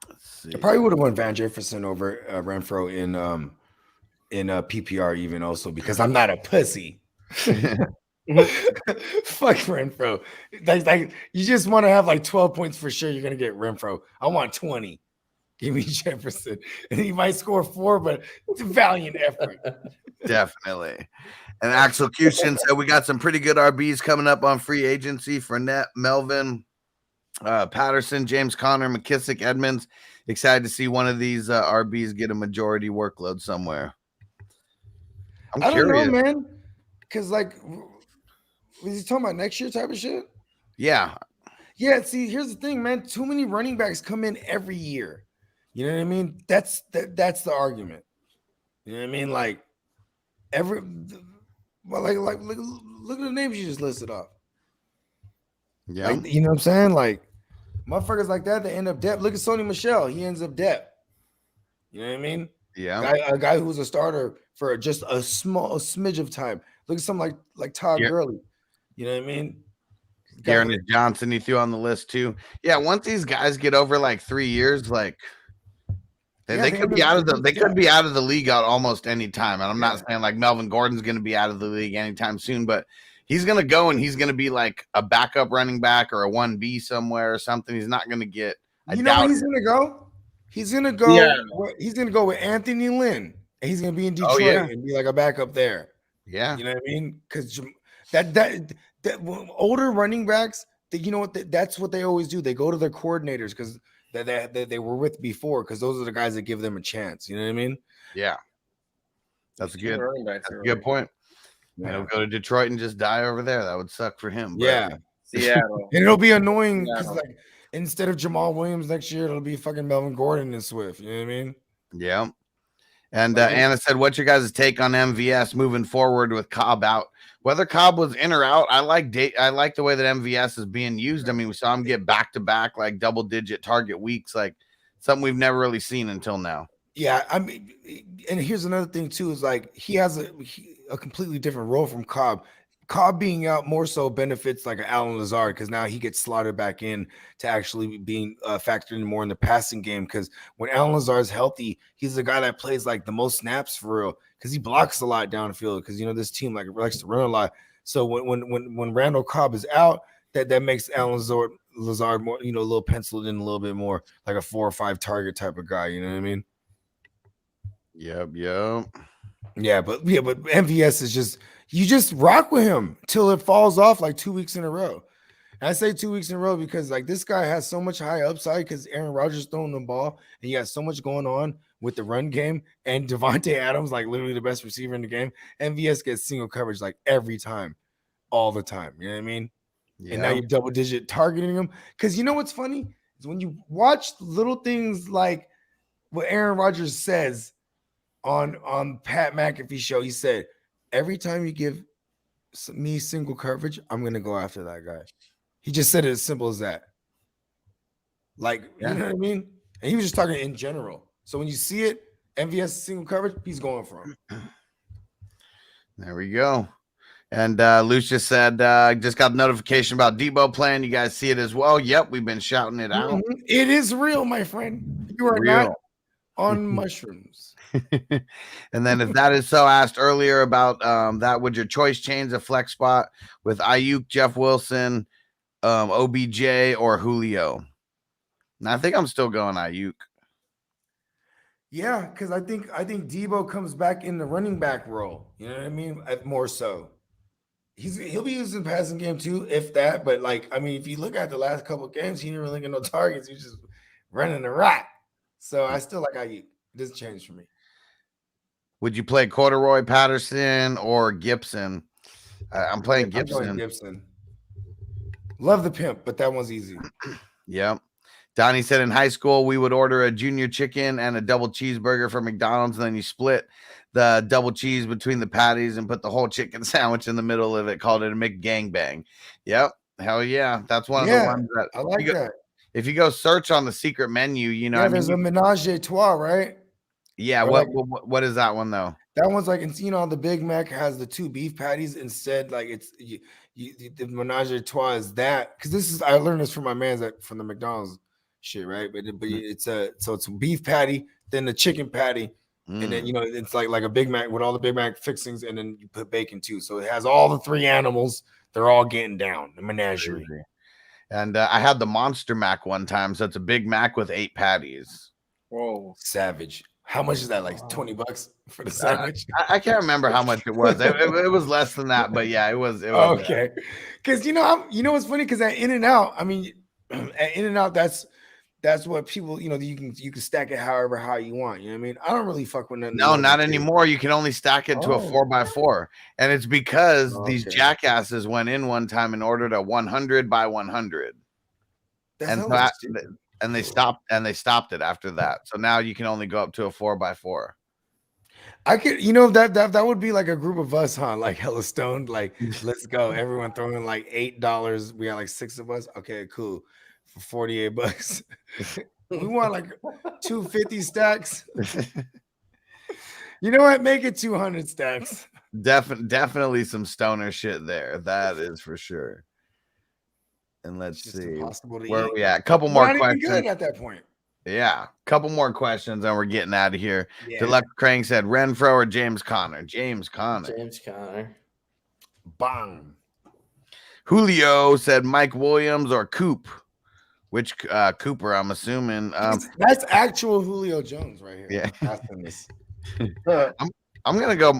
Let's see. I probably would have won Van Jefferson over Renfro in PPR even also because I'm not a pussy. Fuck Renfro. Like you just want to have like 12 points for sure. You're gonna get Renfro. I want 20. Give me Jefferson, and he might score 4, but it's a valiant effort. Definitely. And Axel Cushin said we got some pretty good RBs coming up on free agency. Fournette, Melvin, Patterson, James Conner, McKissick, Edmonds. Excited to see one of these RBs get a majority workload somewhere. I don't know, man. Because like, was he talking about next year type of shit? Yeah. Yeah. See, here's the thing, man. Too many running backs come in every year. You know what I mean? That's the argument. You know what I mean? Like look at the names you just listed off. Yeah. Like, you know what I'm saying? Like motherfuckers like that, they end up depth. Look at Sony Michel. He ends up depth. You know what I mean? Yeah. A guy who was a starter for just a smidge of time. Look at something like Todd Gurley. You know what I mean? Garrett Johnson, he threw on the list too. Yeah, once these guys get over like 3 years, like they could be out of the league out almost any time. And I'm not saying like Melvin Gordon's going to be out of the league anytime soon, but he's going to go and he's going to be like a backup running back or a 1B somewhere or something. He's not going to get. He's going to go. He's going to go. Yeah. He's going to go with Anthony Lynn, and he's going to be in Detroit and be like a backup there. Yeah, you know what I mean? Because that older running backs, you know what? That's what they always do. They go to their coordinators because they were with before. Because those are the guys that give them a chance. You know what I mean? Yeah, that's a good point. Yeah. He'll go to Detroit and just die over there. That would suck for him. Yeah, Seattle, and it'll be annoying because like instead of Jamal Williams next year, it'll be fucking Melvin Gordon and Swift. You know what I mean? Yeah. And Anna said, what's your guys' take on MVS moving forward with Cobb out? Whether Cobb was in or out, I like the way that MVS is being used. I mean, we saw him get back-to-back, like, double-digit target weeks, like something we've never really seen until now. Yeah, I mean, and here's another thing, too, is like he has a completely different role from Cobb. Cobb being out more so benefits like an Allen Lazard because now he gets slotted back in to actually being factored in more in the passing game. Because when Allen Lazard is healthy, he's the guy that plays like the most snaps for real because he blocks a lot downfield. Because you know this team like likes to run a lot. So when Randall Cobb is out, that makes Allen Lazard more a little penciled in a little bit more like a 4 or 5 target type of guy. You know what I mean? Yep. Yeah, but MVS is just. You just rock with him till it falls off like 2 weeks in a row. And I say 2 weeks in a row because like this guy has so much high upside because Aaron Rodgers throwing the ball and he has so much going on with the run game and Devontae Adams, like literally the best receiver in the game. MVS gets single coverage like every time, all the time. You know what I mean? And now you're double digit targeting them. Because you know what's funny? Is when you watch little things like what Aaron Rodgers says on Pat McAfee show, he said, every time you give me single coverage, I'm going to go after that guy. He just said it as simple as that. Like, you know what I mean? And he was just talking in general. So when you see it, MVS single coverage, he's going for him. There we go. And Lucius said, just got a notification about Debo playing. You guys see it as well? Yep, we've been shouting it out. It is real, my friend. You are not on mushrooms. And then if that is so, asked earlier about that, would your choice change the flex spot with Ayuk, Jeff Wilson, OBJ, or Julio? And I think I'm still going Ayuk. Yeah, because I think Debo comes back in the running back role. You know what I mean? More so. He'll be using the passing game too, if that. But like, I mean, if you look at the last couple of games, he didn't really get no targets. He was just running the rock. So I still like Ayuk. It doesn't change for me. Would you play Corduroy Patterson or Gibson? I'm playing Gibson. I'm going Gibson. Love the pimp, but that one's easy. Yep. Donnie said in high school, we would order a junior chicken and a double cheeseburger from McDonald's, and then you split the double cheese between the patties and put the whole chicken sandwich in the middle of it, called it a McGangbang. Yep. Hell yeah. That's one of the ones that I like that. If you go search on the secret menu, you know, there's a menage a trois, right? Yeah. What is that one though? That one's like, you know, the Big Mac has the 2 beef patties instead. Like it's the menage a trois is that, because I learned this from my man's from the McDonald's shit, right? But it's a beef patty, then the chicken patty, and then you know it's like a Big Mac with all the Big Mac fixings, and then you put bacon too. So it has all the 3 animals. They're all getting down. The menagerie. And I had the Monster Mac one time, so it's a Big Mac with 8 patties. Whoa, savage! How much is that? Like $20 for the sandwich? I can't remember how much it was. It was less than that, but yeah, it was okay. Because you know what's funny? Because at In-N-Out, I mean, at In-N-Out, that's what people, you know, you can stack it how you want. You know what I mean? I don't really fuck with nothing. No, not anymore. You can only stack it to a 4x4. And it's because these jackasses went in one time and ordered a 100 by 100. And they stopped it after that. So now you can only go up to a 4x4. I could, you know, that would be like a group of us, huh? Like hella stoned. Like, let's go. Everyone throwing like $8. We got like 6 of us. Okay, cool. For $48. We want like 250 stacks. You know what? Make it 200 stacks. Definitely some stoner shit there. That is for sure. And let's see where are we at. Couple more questions. Good at that point. Yeah, couple more questions, and we're getting out of here. Yeah. Deluxe Crank said Renfro or James Conner. James Conner. Bang. Julio said Mike Williams or Coop. Which Cooper? I'm assuming that's actual Julio Jones right here. Yeah. I'm gonna go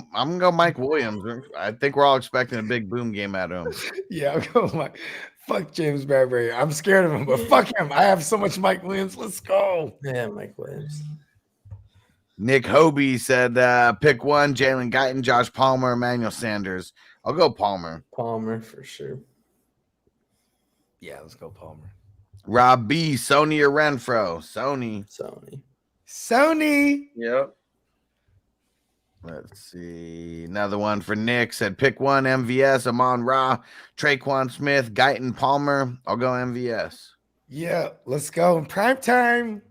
Mike Williams. I think we're all expecting a big boom game out of him. Yeah, I'm going Mike. Fuck James Bradbury. I'm scared of him, but fuck him. I have so much Mike Williams. Let's go. Yeah, Mike Williams. Nick Hobie said pick one: Jalen Guyton, Josh Palmer, Emmanuel Sanders. I'll go Palmer. Palmer for sure. Yeah, let's go Palmer. Rob B, Sony or Renfro? Sony. Yep. Let's see. Another one for Nick said pick one: MVS, Amon-Ra, Traquan Smith, Guyton, Palmer. I'll go MVS. Yeah, let's go. In prime time.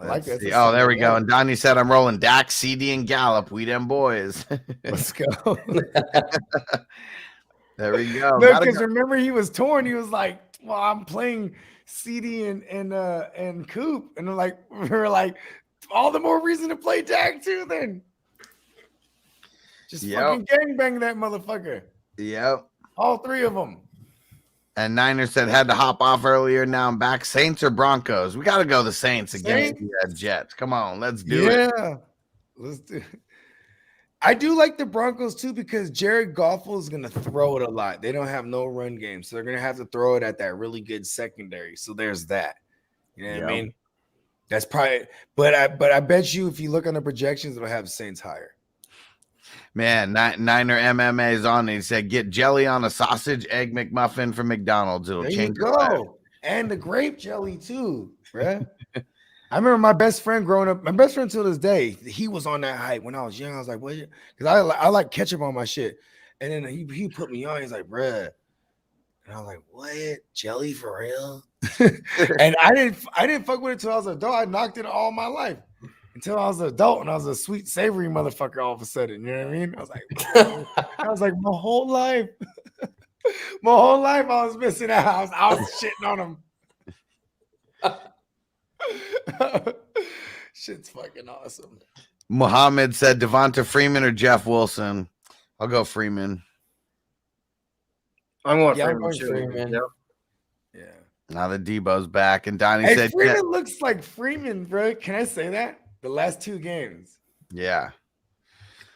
I like that. Oh, there we go. And Donnie said I'm rolling Dak, CD, and Gallup. We them boys. Let's go. There we go. No, because remember he was torn. He was like, "Well, I'm playing CD and Coop," and we're like, all the more reason to play Dak too. Then just fucking gangbang that motherfucker. Yep, all 3 of them. And Niners said had to hop off earlier. Now I'm back. Saints or Broncos? We got to go the Saints against the Jets. Come on, let's do it. Yeah, let's do it. I do like the Broncos too because Jared Goff is going to throw it a lot. They don't have no run game, so they're going to have to throw it at that really good secondary. So there's that. You know what I mean? That's probably, but I bet you if you look on the projections, it'll have Saints higher. Man, Niner MMA is on. He said, get jelly on a sausage egg McMuffin from McDonald's. It'll There you change your life. go. And the grape jelly too, bruh. I remember my best friend growing up. My best friend till this day, he was on that hype when I was young. I was like, what? Because I like ketchup on my shit. And then he put me on. He's like, bruh. And I was like, what? Jelly for real? And I didn't fuck with it till I was an adult. I knocked it all my life until I was an adult, and I was a sweet, savory motherfucker all of a sudden. You know what I mean? I was like, my whole life. My whole life I was missing out. I was shitting on him. Shit's fucking awesome. Muhammad said Devonta Freeman or Jeff Wilson. I'll go Freeman. I'm going Yeah, Freeman. Yep. Yeah. Now that Debo's back, and Donnie Hey, said, Freeman looks like Freeman, bro. Can I say that? The last 2 games. yeah.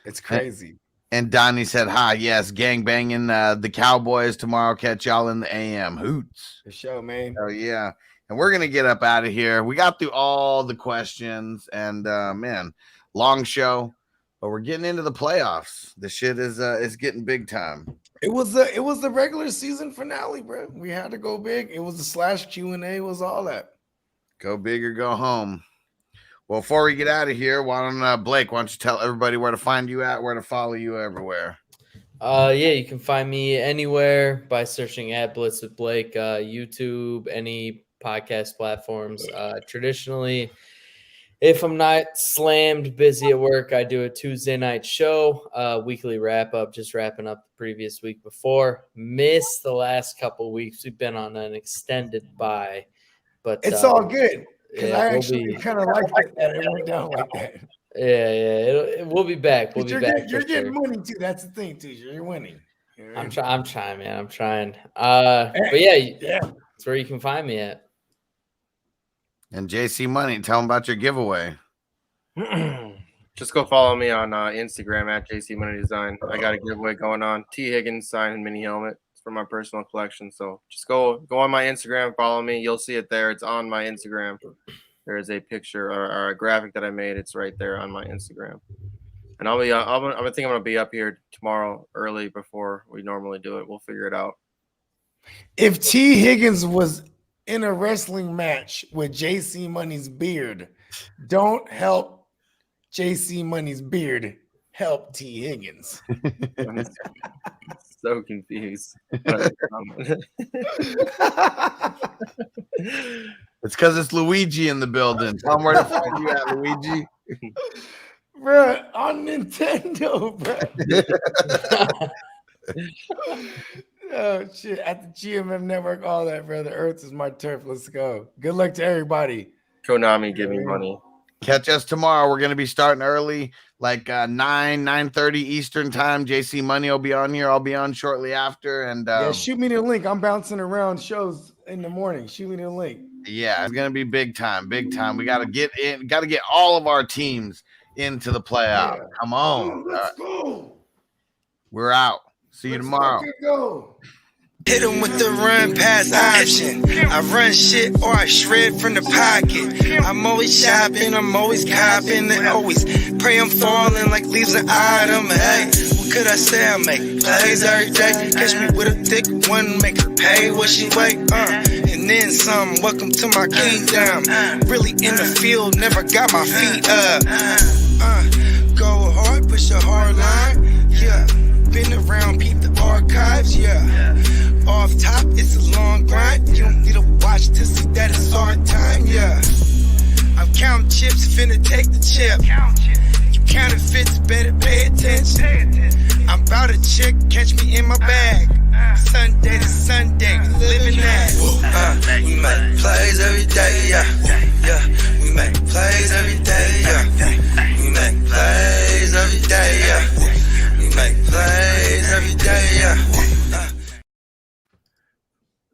It's crazy. And Donnie said, hi, yes, gang banging the Cowboys tomorrow. Catch y'all in the AM. Hoots. The show, man. Oh, yeah. And we're going to get up out of here. We got through all the questions, and, man, long show, but we're getting into the playoffs. The shit is getting big time. It was the regular season finale, bro. We had to go big. It was the / Q&A, was all that. Go big or go home. Well, before we get out of here, Blake, why don't you tell everybody where to find you at, where to follow you everywhere? Yeah, you can find me anywhere by searching at Blitz with Blake, YouTube, any podcast platforms. Traditionally, if I'm not slammed busy at work, I do a Tuesday night show, weekly wrap up, just wrapping up the previous week before. Missed the last couple of weeks. We've been on an extended bye, but It's all good. Because yeah, I we'll actually kind of like it that it went down like that. Yeah, we'll be back. We'll be back. You're for getting sure. money too. That's the thing too. You're winning. You know what I mean? I'm trying, man. I'm trying. But yeah, that's where you can find me at. And JC Money, tell them about your giveaway. Just go follow me on Instagram at JC Money Design. I got a giveaway going on. T. Higgins signed mini helmet. It's for my personal collection. So just go on my Instagram, follow me. You'll see it there. It's on my Instagram. There is a picture or a graphic that I made. It's right there on my Instagram. And I think I'm gonna be up here tomorrow early before we normally do it. We'll figure it out. If T. Higgins was in a wrestling match with JC Money's beard, don't help JC Money's beard. Help T. Higgins. I'm so confused. It's because it's Luigi in the building. Tell them where to find you at, Luigi. Bruh, on Nintendo, bruh. Oh, shit. At the GMM Network, all that, bro. The Earth is my turf. Let's go. Good luck to everybody. Konami, give me money. Catch us tomorrow. We're going to be starting early, like 9:30 Eastern time. JC Money will be on here. I'll be on shortly after. And yeah, shoot me the link. I'm bouncing around shows in the morning. Shoot me the link. Yeah, it's going to be big time. Big time. We got to get in. Got to get all of our teams into the playoff. Yeah. Come on. Let's go. We're out. See you tomorrow. Fucking go. Hit him with the run pass option. I run shit or I shred from the pocket. I'm always shopping, I'm always copping, and always pray I'm falling like leaves an item. Hey, what could I say? I make plays every day. Catch me with a thick one, make her pay what she weigh. And then some. Welcome to my kingdom. Really in the field, never got my feet up. Go hard, push a hard line. Yeah, been around, peep the archives. Yeah. Off top, it's a long grind. You don't need to watch to see that it's our time, yeah. I'm counting chips, finna take the chip. You counterfeits, better pay attention. I'm about to check, catch me in my bag. Sunday to Sunday, we living that. We make plays every day, yeah.